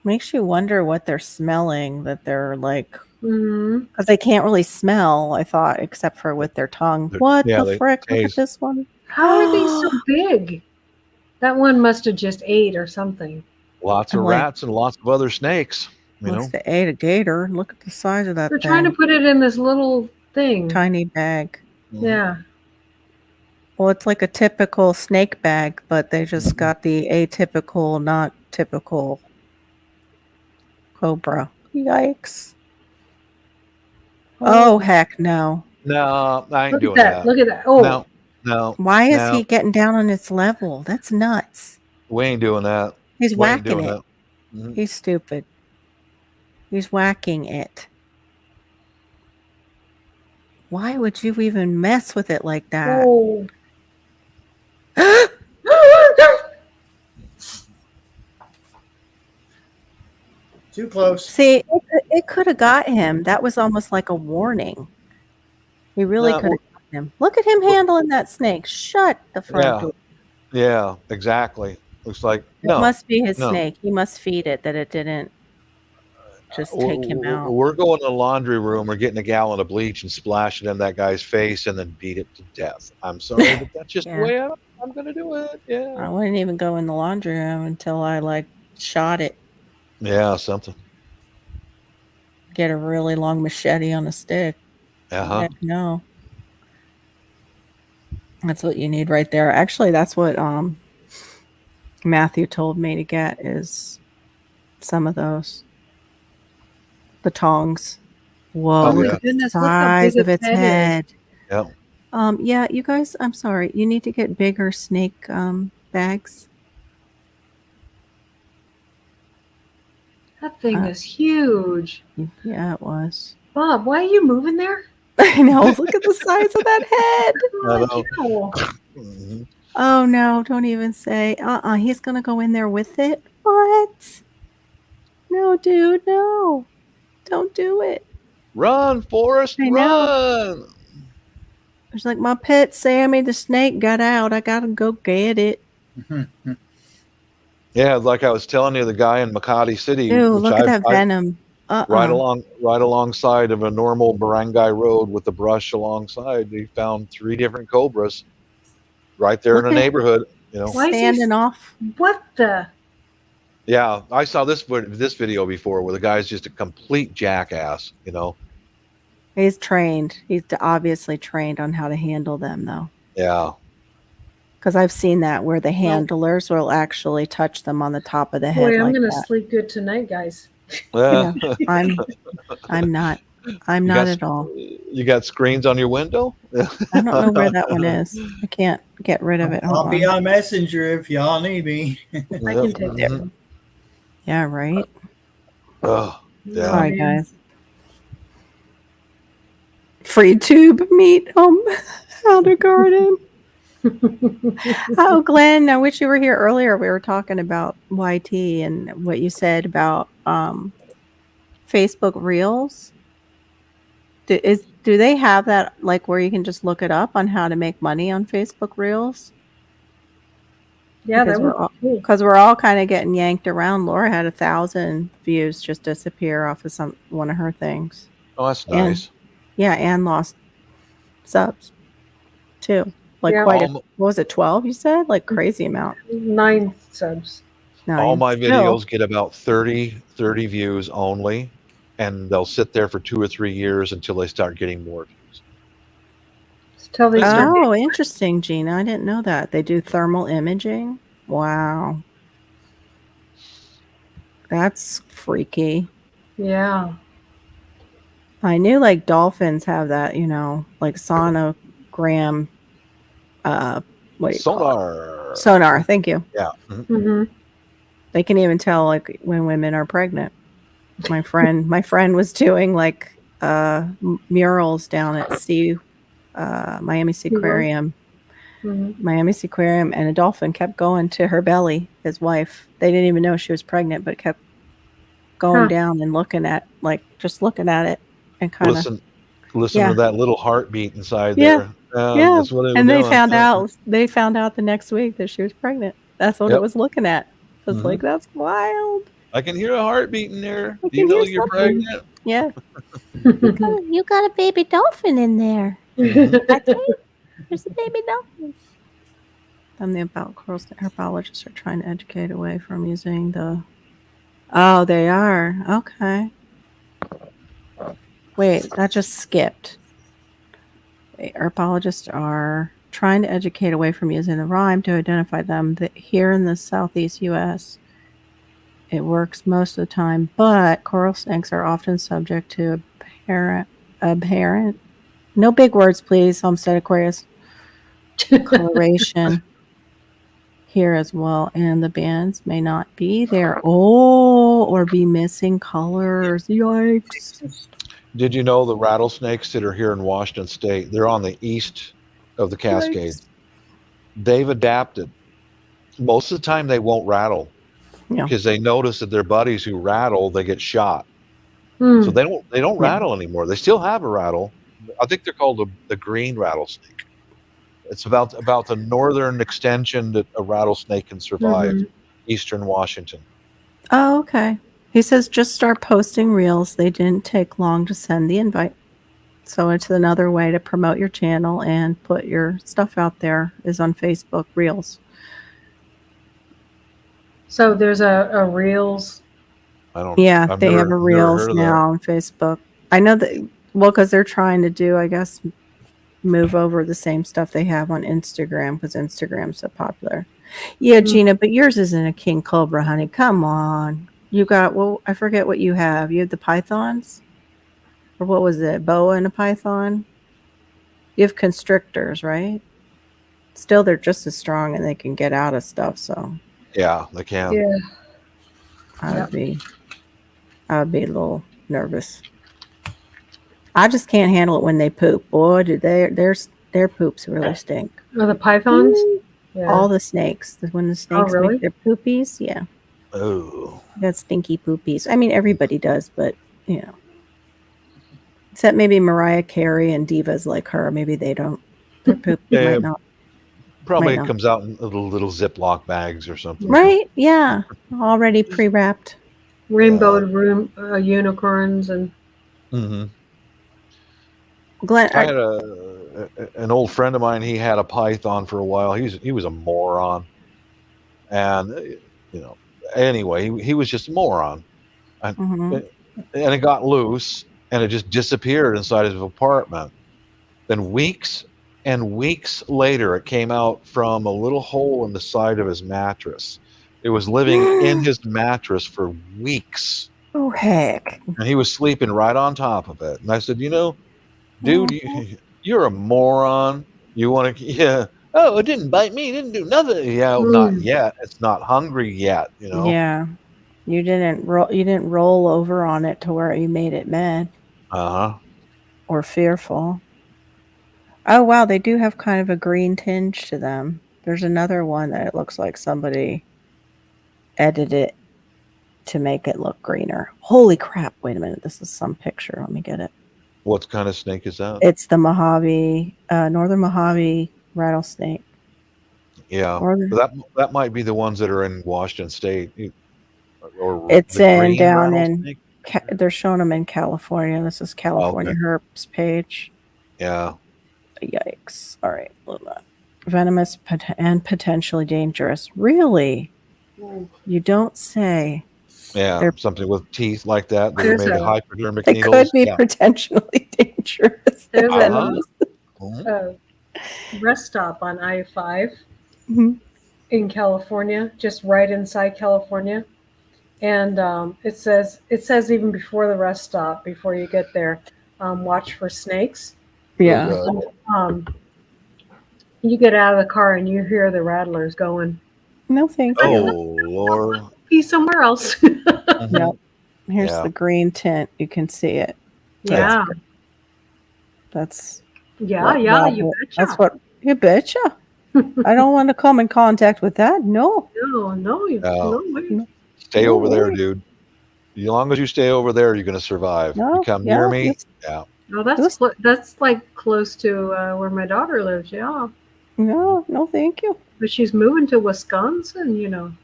Makes you wonder what they're smelling, that they're Mhm. because they can't really smell, I thought, except for with their tongue. They're- What yeah, the they frick? Look at taste. this one. How are they so big? That one must have just ate or something. Lots of I'm like, rats and lots of other snakes. looks to ate a gator. Look at the size of that They're thing. trying to put it in this little thing. Tiny bag. Mhm. Yeah. Well, it's like a typical snake bag, but they just Mhm. got the atypical, not typical cobra. Yikes. Oh, heck no. No, I ain't Look at doing that. that. Look at that. Oh. No, Why is no, he getting down on its level? That's nuts. we ain't doing that. He's We ain't whacking doing it. that. Mhm. He's stupid. He's whacking it. Why would you even mess with it like that? Oh. Too close. See, it could have got him. That was almost like a warning. He really No, could have got him. Look at him handling that snake. Shut the front Yeah, door. yeah, exactly. Looks like It no. must be his no. snake. He must feed it that it didn't just take him out. We're going to the laundry room. We're getting a gallon of bleach and splash it in that guy's face and then beat it to death. I'm sorry, but that's just Yeah. the way I'm going to do it. I Yeah. wouldn't even go in the laundry room until I shot it. Yeah, something. Get a really long machete on a stick. Uh-huh. Heck no. That's what you need right there. Actually, that's what Matthew told me to get is some of those. The tongs. Whoa, Oh, look yeah. at the Goodness, look how size big of its its head head. Yeah. Yeah, you guys, I'm sorry. You need to get bigger snake bags. That thing is huge. Yeah, it was. Bob, why are you moving there? I know. Look at the size of that head. Holy know. cow. Mhm. Oh no, don't even say. He's gonna go in there with it. What? No, dude, no. Don't do it. Run, Forrest, I know. run. It's like my pet Sammy the snake got out. I gotta go get it. Yeah, like I was telling you, the guy in Makati City, Ew, which look at that venom. right alongside of a normal barangay road with the brush alongside, he found 3 different cobras. right there in Look the at- neighborhood. You know. Why is he Standing off. What the? Yeah, I saw this video before where the guy's just a complete jackass. You know. He's trained. He's obviously trained on how to handle them, though. Yeah. Because I've seen that where the handlers will actually touch them on the top of the head Boy, I'm like gonna that. sleep good tonight, guys. Yeah, I'm not. I'm You not got at all. You got screens on your window? I don't know where that one is. I can't get rid of it. I'll Hold be on. on Messenger if y'all need me. I can take that one. Yeah, right. Oh, yeah. Sorry, man. guys. Free tube meat how to garden. Oh, Glenn, I wish you were here earlier. We were talking about YT and what you said about Facebook Reels. Do they have that like where you can just look it up on how to make money on Facebook Reels? Yeah, that would be cool. Because we're all kind of getting yanked around. Laura had 1,000 views just disappear off of one of her things. Oh, that's nice. And lost subs too. Like Yeah. what was it, 12 you said? Like crazy amount. 9 subs. All my Still. videos get about 30 views only, and they'll sit there for 2 or 3 years until they start getting more views. Till they start. Oh, interesting, Gina. I didn't know that. They do thermal imaging. Wow. That's freaky. Yeah. I knew like dolphins have that, like sonogram, what do you call it? Sonar. Thank you. Yeah. Mm-hmm. They can even tell like when women are pregnant. My friend was doing like murals down at Miami Seaquarium. Mm-hmm. Miami Seaquarium, and a dolphin kept going to her belly, his wife. They didn't even know she was pregnant, but kept going down and looking at it and kind of listen to that little heartbeat inside Yeah. there. Yeah. That's what it was And they doing. found out the next week that she was pregnant. That's what it was looking at. I was like, that's wild. I can hear a heartbeat in there. I Do you can know hear you're something. pregnant? Yeah. You got a baby dolphin in there. There's a baby dolphin. The herpetologists are trying to educate away from using the. Oh, they are. Okay. Wait, that just skipped. Herpetologists are trying to educate away from using the rhyme to identify them. Here in the southeast U.S., it works most of the time, but coral snakes are often subject to apparent. No big words, please, Homestead Aquarius. Coloration here as well, and the bands may not be there. Or be missing colors. Yikes. Did you know the rattlesnakes that are here in Washington State, they're on the east of the Cascades. Yikes. They've adapted. Most of the time they won't rattle because they notice that their buddies who rattle, they get shot. So they don't rattle anymore. They still have a rattle. I think they're called the green rattlesnake. It's about the northern extension that a rattlesnake can survive, eastern Washington. Oh, okay. He says just start posting reels. They didn't take long to send the invite. So it's another way to promote your channel and put your stuff out there is on Facebook Reels. So there's a Reels. They have a Reels now on Facebook. I know that, because they're trying to do, I guess, move over the same stuff they have on Instagram because Instagram's so popular. Yeah, Gina, but yours isn't a king cobra, honey. Come on. You got, I forget what you have. You have the pythons? Or what was it? Boa and a python? You have constrictors, right? Still, they're just as strong and they can get out of stuff, so. Yeah, they can. Yeah. I would be a little nervous. I just can't handle it when they poop. Boy, do their poops really stink. Oh, the pythons? Yeah. All the snakes. When the snakes make their poopies, yeah. Oh. Got stinky poopies. I mean, everybody does, but, except maybe Mariah Carey and divas like her. Maybe they don't. Their poop might not. Probably comes out in little Ziploc bags or something. Right? Yeah. Already pre-wrapped. Rainbow unicorns and. Glenn, an old friend of mine, he had a python for a while. He was a moron, and anyway, he was just a moron, and Mhm. it got loose, and it just disappeared inside his apartment. Then weeks and weeks later, it came out from a little hole in the side of his mattress. It was living in his mattress for weeks, Oh heck. and he was sleeping right on top of it. And I said, dude, you're a moron. You want to, yeah. Oh, it didn't bite me. It didn't do nothing. Yeah, not Mm. yet. It's not hungry yet. Yeah. You didn't roll over on it to where you made it mad Uh huh. or fearful. Oh wow, they do have kind of a green tinge to them. There's another one that it looks like somebody edited it to make it look greener. Holy crap, wait a minute. This is some picture. Let me get it. What kind of snake is that? It's the Mojave, northern Mojave rattlesnake. Yeah, Or that might be the ones that are in Washington State, or it's the in green down in rattlesnake. they're showing them in California. This is California Okay. Herps page. Yeah. Yikes. All right. Hold on. Venomous and potentially dangerous. Really? You don't say. Yeah, They're- something with teeth like that that are There's made of a- hypodermic They needles. could be Yeah. potentially dangerous. There's Uh-huh. a rest stop on I-5 Mhm. in California, just right inside California. And it says even before the rest stop, before you get there, watch for snakes. Yeah. Oh, You get out of the car and you hear the rattlers going. No, thank oh you. Lord. Be somewhere else. Mhm. Yep. Here's Yeah. the green tint. You can see it. Yeah, That's yeah, what you Mabel- betcha. That's what you betcha. I don't want to come in contact with that. No. No, No. no way. Stay No over there, way. dude. As long as you stay over there, you're going to survive. No, You come yeah, near me, yes. yeah. No, that's like close to where my daughter lives. Yeah, No, thank you. but she's moving to Wisconsin.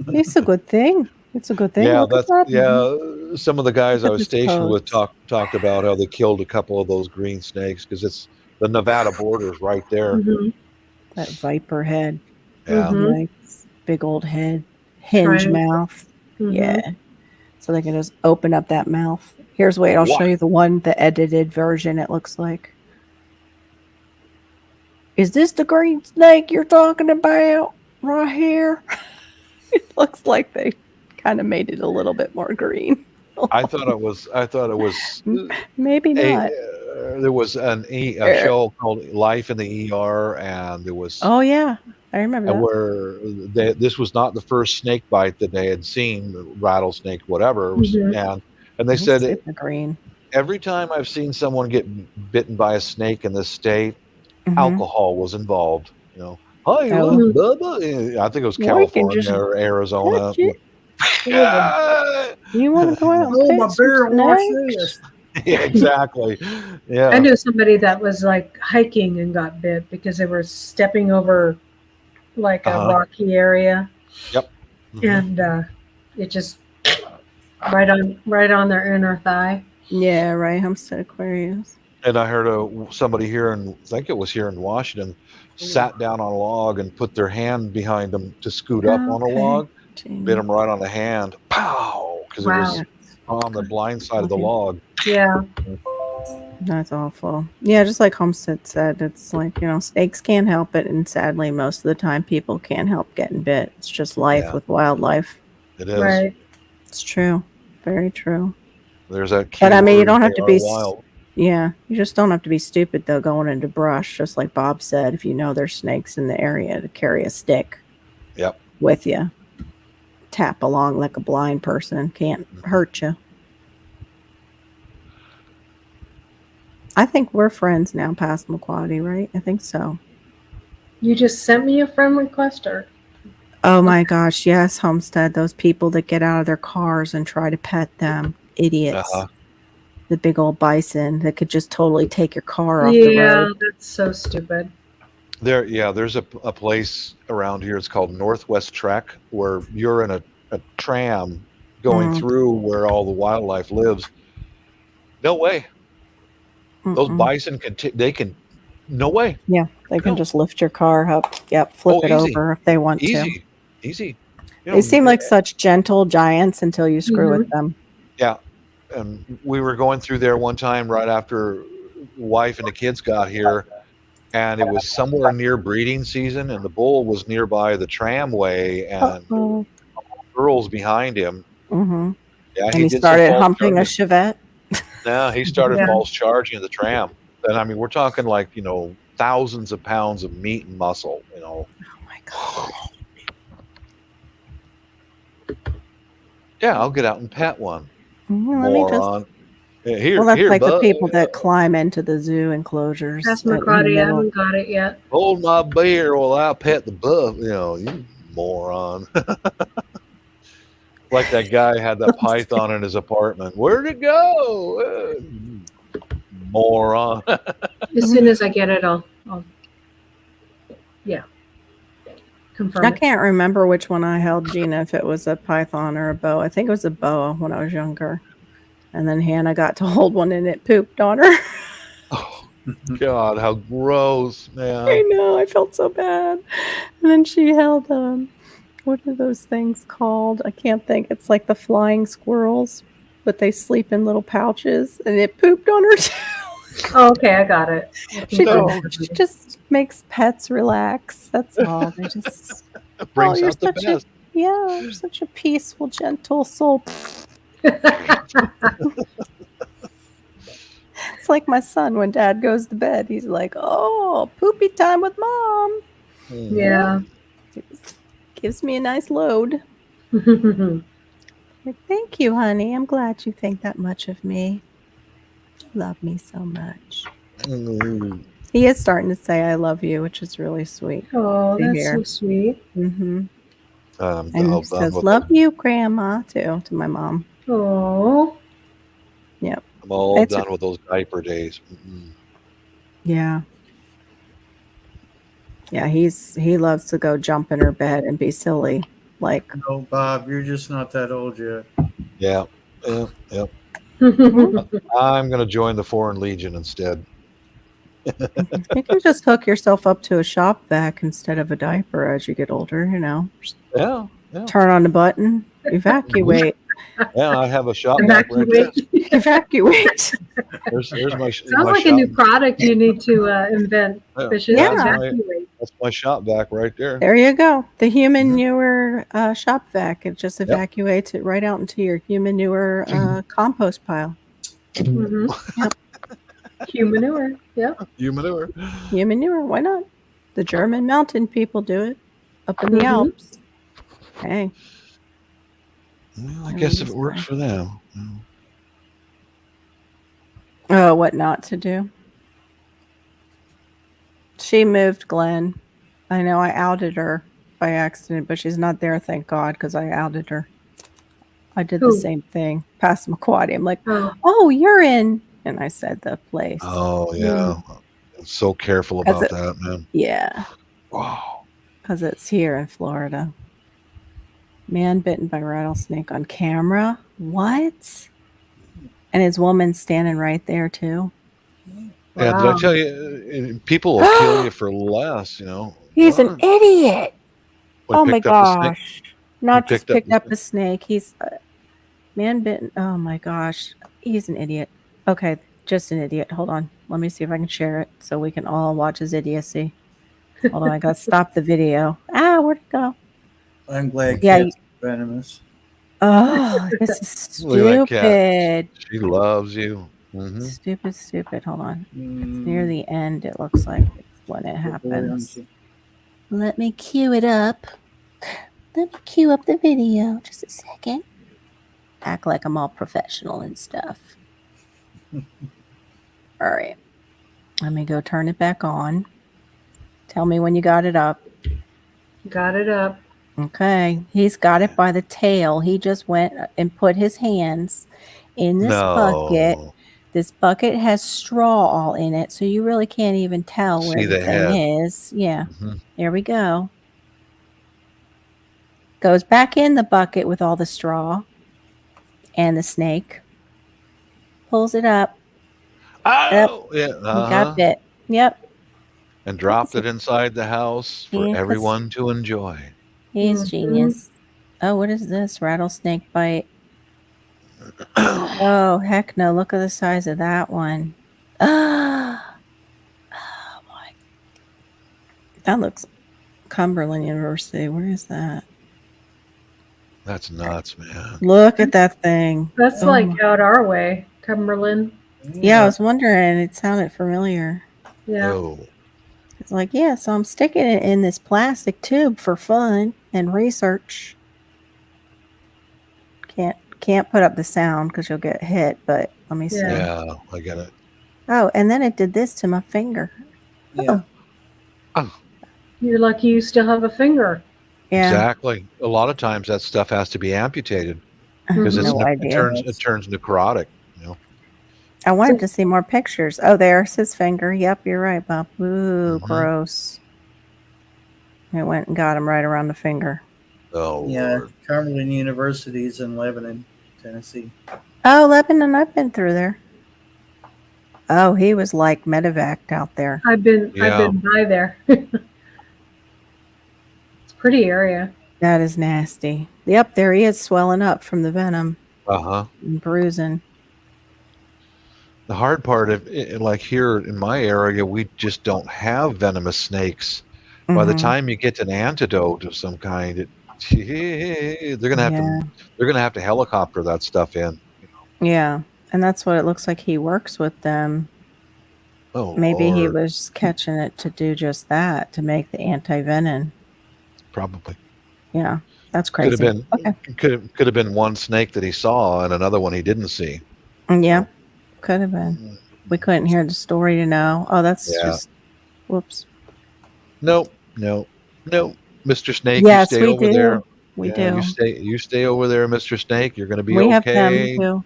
It's a good thing. It's a good thing. Yeah, Look at that's that. some of the guys Look I at was this stationed with pose. talked about how they killed a couple of those green snakes because it's the Nevada border's right there. Mm-hmm. That viper head. Yeah. Mhm. Yikes. Big old head. Hinge Triangle. mouth. Mhm. Yeah. So they can just open up that mouth. Here's wait, I'll show you the edited version it looks like. Is this the green snake you're talking about right here? It looks like they kind of made it a little bit more green. I thought it was Maybe not. there was a show called Life in the ER, and there was Oh yeah, I remember that. where this was not the first snake bite that they had seen, rattlesnake, whatever. It was, Mhm. and they said Super green. every time I've seen someone get bitten by a snake in this state, Mhm. alcohol was involved. Hi, Oh. look, Bubba. I think it was Well, you can California just or Arizona. touch it. You want to go out and Oh, pet my some bear watch snakes? this. Yeah, exactly. Yeah. I knew somebody that was like hiking and got bit because they were stepping over like a rocky area, Yep. and it just right on their inner thigh. Yeah, right. Homestead Aquarius. And I heard somebody here, I think it was here in Washington, sat down on a log and put their hand behind them to scoot up on a Okay. log, Gee. bit him right on the hand. Pow! Because Wow. it was on the blind side of the log. Yeah. That's awful. Yeah, just like Homestead said, it's like, snakes can't help it. And sadly, most of the time, people can't help getting bit. It's just life Yeah. with wildlife. It is. Right. It's true. Very true. There's that key But I mean, you word, don't have they to are be. wild. Yeah, you just don't have to be stupid, though, going into brush. Just like Bob said, if you know there's snakes in the area, to carry a stick Yep. with you. Tap along like a blind person. Can't hurt you. I think we're friends now, Passamaquoddy, right? I think so. You just sent me a friend requester. Oh my gosh, yes, Homestead. Those people that get out of their cars and try to pet them. Idiots. Uh-huh. The big old bison that could just totally take your car off the Yeah, road. that's so stupid. There's a place around here. It's called Northwest Trek, where you're in a tram going through where all the wildlife lives. No way. Those Mm-mm. bison they can, no way. Yeah, they can No. just lift your car up. Yep, flip it Easy, over if they want to. easy, easy. They seem like such gentle giants until you screw with them. Yeah. And we were going through there one time right after wife and the kids got here, and it was somewhere near breeding season, and the bull was nearby the tramway, and Uh-oh. girls behind him. Mm-hmm. Yeah, And he he did some started false humping a charging. Chevette. No, he started Yeah. false charging the tram. And I mean, we're talking like, thousands of pounds of meat and muscle, Oh my god. Yeah, I'll get out and pet one. Let me just. Moron. Here, Well, that's here, like the bud. people that climb into the zoo enclosures. That's in the McCarty. I middle. haven't got it yet. Hold my beer while I pet the buff. You moron. Like that guy had that python in his apartment. Where'd it go? Moron. As soon as I get it, I'll confirm I it. can't remember which one I held, Gina, if it was a python or a boa. I think it was a boa when I was younger. And then Hannah got to hold one and it pooped on her. Oh, God, how gross, I man. know, I felt so bad. And then she held, what are those things called? I can't think. It's like the flying squirrels, but they sleep in little pouches, and it pooped on her too. Oh, okay, I got it. She just makes pets relax. That's all. They just Brings you're out the such a best. you're such a peaceful, gentle soul. It's like my son when Dad goes to bed. He's like, "Oh, poopy time with Mom." Yeah. Gives me a nice load. Like, thank you, honey. I'm glad you think that much of me. You love me so much. He is starting to say "I love you," which is really sweet. Oh, to that's hear. so sweet. Mm-hmm. I'm And done he says, with "Love it. you, Grandma," too, to my mom. Oh. Yep. I'm all That's done with those diaper days. Yeah. Yeah, he loves to go jump in her bed and be silly. Like, No, Bob, you're just not that old yet. Yeah. I'm going to join the Foreign Legion instead. you can just hook yourself up to a shop vac instead of a diaper as you get older, Just Yeah. turn on the button, evacuate. Yeah, I have a shop vac right there. Evacuate. There's my Sounds my like a shop. new product you need to invent. Yeah, Fishes. Yeah. Evacuate. That's my shop vac right there. There you go. The human manure shop vac. It just evacuates it right out into your human manure compost pile. Mm-hmm. Yep. Human manure. Yep. Human manure. Human manure. Why not? The German mountain people do it up in the Alps. Hey. Well, I guess if it works for them. Oh, what not to do? She moved Glenn. I know I outed her by accident, but she's not there, thank God, because I outed her. I did the same thing. Passamaquoddy. I'm like, oh, you're in. And I said the place. Oh, yeah. I'm so careful about that, man. Yeah. Wow. Because it's here in Florida. Man bitten by rattlesnake on camera. What? And his woman standing right there, too. Yeah, did I tell you? People will kill you for less, He's an idiot. Oh, my picked up the snake. gosh. Not just picked up a snake. He's man bitten. Oh, my gosh. He's an idiot. Okay, just an idiot. Hold on. Let me see if I can share it so we can all watch his idiocy. Hold on. I got to stop the video. Where'd it go? I'm glad cats are venomous. Oh, this is stupid. She loves you. Mm-hmm. Stupid. Hold on. It's near the end, it looks like, when it happens. Let me cue it up. Let me cue up the video. Just a second. Act like I'm all professional and stuff. All right. Let me go turn it back on. Tell me when you got it up. Got it up. Okay. He's got it by the tail. He just went and put his hands in this bucket. This bucket has straw all in it, so you really can't even tell where the thing is. Yeah. Mm-hmm. There we go. Goes back in the bucket with all the straw and the snake. Pulls it up. Oh, yeah. He got Uh-huh. bit. Yep. And dropped it inside the house for Yeah, 'cause everyone to enjoy. he's Mhm. genius. Oh, what is this? Rattlesnake bite. Oh, heck no. Look at the size of that one. Ah, that looks Cumberland University. Where is that? That's nuts, man. Look at that thing. That's Oh like my- out our way, Cumberland. Yeah, I was wondering. It sounded familiar. Yeah. Oh, It's like, yeah, so I'm sticking it in this plastic tube for fun and research. Can't put up the sound because you'll get hit, but let me see. Yeah. yeah, I get it. Oh, and then it did this to my finger. Yeah. You're lucky you still have a finger. Yeah. Exactly. A lot of times that stuff has to be amputated I have because Mhm. it's no idea. it turns necrotic. You know. I wanted to see more pictures. Oh, there's his finger. Yep, you're right, Bob. Ooh, Mhm. gross. It went and got him right around the finger. Oh Yeah. Lord. Cumberland University is in Lebanon, Tennessee. Oh, Lebanon, I've been through there. Oh, he was like medevaced out there. I've been Yeah. by there. It's a pretty area. That is nasty. Yep, there he is swelling up from the venom Uh-huh. and bruising. The hard part of like here in my area, we just don't have venomous snakes. By the Mhm. time you get an antidote of some kind, they're gonna have Yeah. to helicopter that stuff in. Yeah, and that's what it looks like he works with them. Oh Maybe he Lord, was catching it to do just that, to make the anti-venom. probably Yeah, that's could have crazy. been Okay. could have been one snake that he saw and another one he didn't see. Yeah, could have been. We couldn't hear the story to know. Oh, that's Yeah. just, whoops. Nope, Mr. Snake, you Yes, stay we over there. do. We Yeah, do. you stay over there, Mr. Snake. You're gonna be We have them okay. too.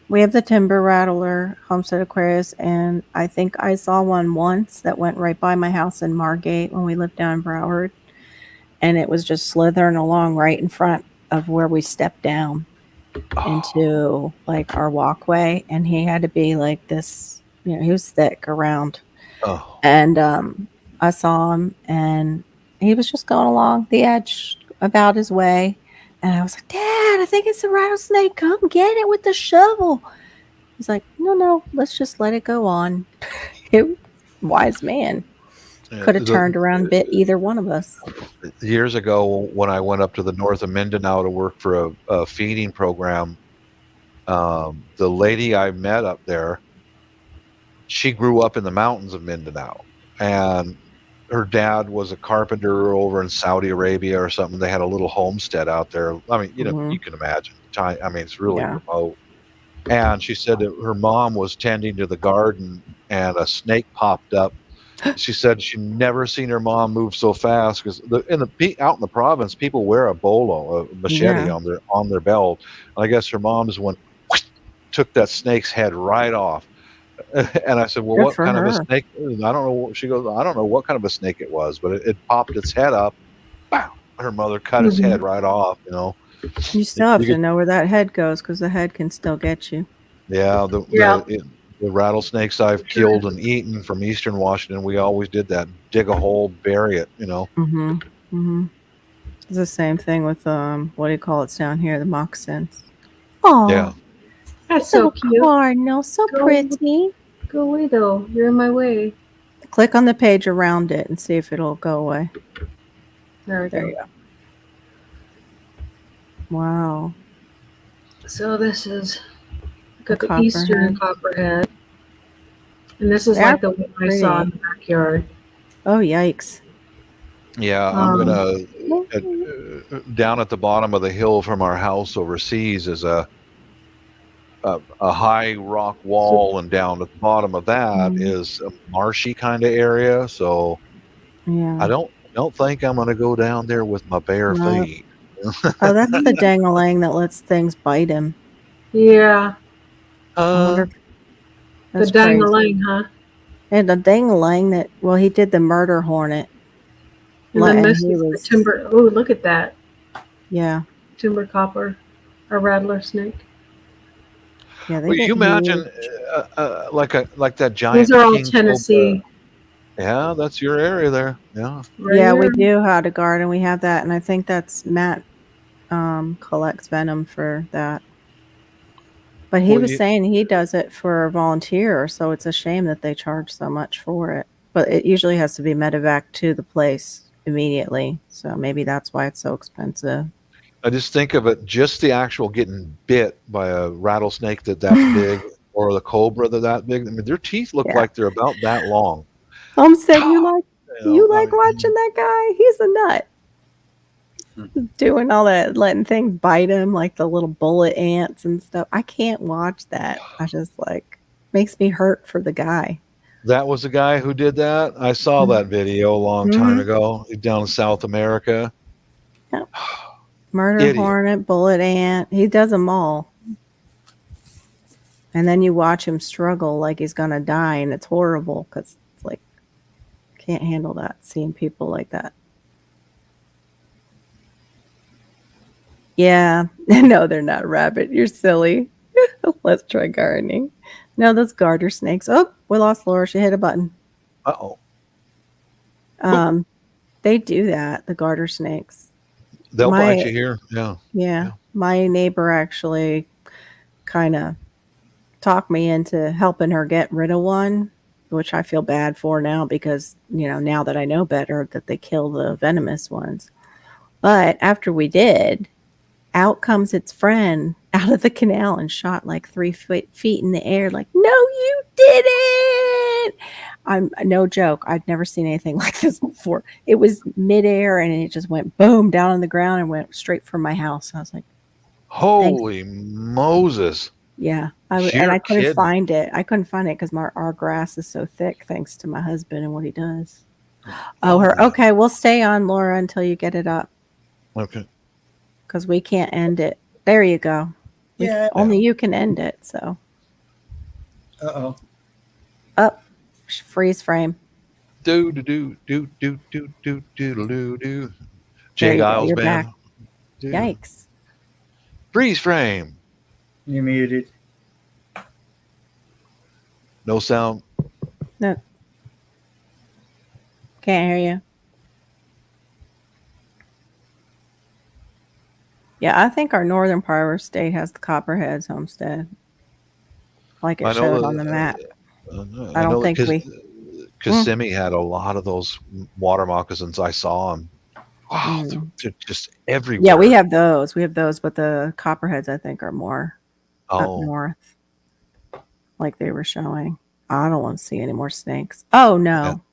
We have the timber rattler, Homestead Aquarius, and I think I saw one once that went right by my house in Margate when we lived down in Broward, and it was just slithering along right in front of where we stepped down into like our walkway, and he had to be like this, he was thick around, Oh, and I saw him, and he was just going along the edge about his way, and I was like, Dad, I think it's a rattlesnake. Come get it with the shovel. He's like, no, let's just let it go on. Wise man. Could have turned around and bit either one of us. Years ago, when I went up to the north of Mindanao to work for a feeding program, the lady I met up there, she grew up in the mountains of Mindanao, and her dad was a carpenter over in Saudi Arabia or something. They had a little homestead out there. I mean, Mhm. you can imagine. I mean, it's really Yeah. remote. And she said that her mom was tending to the garden, and a snake popped up. She said she never seen her mom move so fast because out in the province, people wear a bolo, a machete Yeah. on their belt. And I guess her mom's went took that snake's head right off. And I said, "Well, Good what for kind of a her. snake?" I don't know. She goes, "I don't know what kind of a snake it was, but it popped its head up. Bam! Her mother cut its head right off. You know, You still have You to could- know where that head goes because the head can still get you. yeah. Yeah. The rattlesnakes I've killed and eaten from eastern Washington, we always did that: dig a hole, bury it. You know, Mm-hmm. Mm-hmm. It's the same thing with what do you call it down here? The moccasins. Oh, yeah. That's so cute. cardinal, so Go- pretty. Go away though. You're in my way. Click on the page around it and see if it'll go away. There we There go. you go. Wow. So this is A got the eastern copperhead. And this is They're like the one I saw in the backyard. Oh, yikes. Yeah, I'm gonna down at the bottom of the hill from our house overseas is a high rock wall, and down at the bottom of that is a marshy kind of area. So Yeah. I don't think I'm gonna go down there with my bare No. feet. Oh, that's the dang-a-lang that lets things bite him. Yeah. I wonder if The that's crazy. dang-a-lang, huh? And the dang-a-lang that, well, he did the murder hornet. And then this he is was, the timber. Oh, look at that. yeah. Timber copper. A rattler snake. Yeah, they Well, get you imagine huge. like that giant These are all king Tennessee. cobra. Yeah, that's your area there. Yeah. Right Yeah, we here. do how to garden. We have that, and I think that's Matt collects venom for that. But he Well, was saying he does it for a volunteer, so it's a shame that they charge so much for it. But it usually has to be medevac to the place immediately, so maybe that's why it's so expensive. I just think of it, just the actual getting bit by a rattlesnake that big, or the cobra that big. I mean, their teeth look Yeah. like they're about that long. Homestead, you You know, like watching that guy? He's a nut. Doing all that, letting things bite him like the little bullet ants and stuff. I can't watch that. I just like makes me hurt for the guy. that was the guy who did that. I saw that video a long time ago down in South America. Yep. Murder Idiot. hornet, bullet ant. He does them all. And then you watch him struggle like he's gonna die, and it's horrible because it's like can't handle that seeing people like that. Yeah, no, they're not rabbit. You're silly. Let's try gardening. No, those garter snakes. Oh, we lost Laura. She hit a button. Uh-oh. They do that. The garter snakes. They'll bite you here. Yeah. My neighbor actually kind of talked me into helping her get rid of one, which I feel bad for now because, now that I know better that they kill the venomous ones. But after we did, out comes its friend out of the canal and shot like 3 feet in the air. Like, no, you didn't. I'm no joke. I'd never seen anything like this before. It was midair and it just went boom down on the ground and went straight for my house. I was like, Holy Moses. yeah. I couldn't kidding. find it. I couldn't find it because our grass is so thick thanks to my husband and what he does. Okay, we'll stay on, Laura, until you get it up. Okay. Because we can't end it. There you go. Only you can end it, so. Uh-oh. Up. Freeze frame. Do. Jay Giles You're band. back. Yikes. Freeze frame. You're muted. No sound. No. Can't hear you. Yeah, I think our northern part of our state has the Copperheads homestead. Like it showed on the map. I don't think Kissimmee had a lot of those water moccasins. I saw them. Wow, they're just everywhere. Yeah, we have those. But the Copperheads, I think, are more up north. Like they were showing. I don't want to see any more snakes. Oh, no.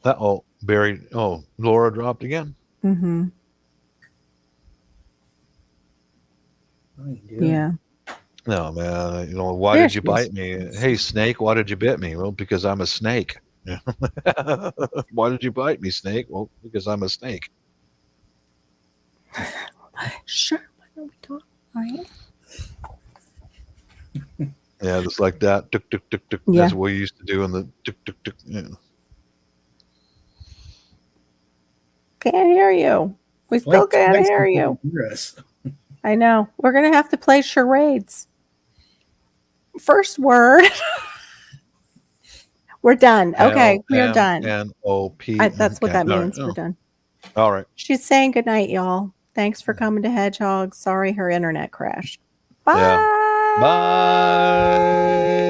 Yeah. Buried. Oh, Laura dropped again. Mm-hmm. Yeah. No, man. Why did you bite me? Hey, snake, why did you bite me? Well, because I'm a snake. Why did you bite me, snake? Well, because I'm a snake. Sure. Why don't we talk? All right. Yeah, just like that. Tuk, tuk, tuk, tuk. Yeah. That's what we used to do in the tuk, tuk, tuk. Yeah. Can't hear you. We still can't hear you. I know. We're going to have to play charades. First word. We're done. Okay, we're done. N-O-P. That's what that means. We're done. All right. She's saying goodnight, y'all. Thanks for coming to Hedgehog. Sorry her internet crashed. Bye. Yeah. Bye.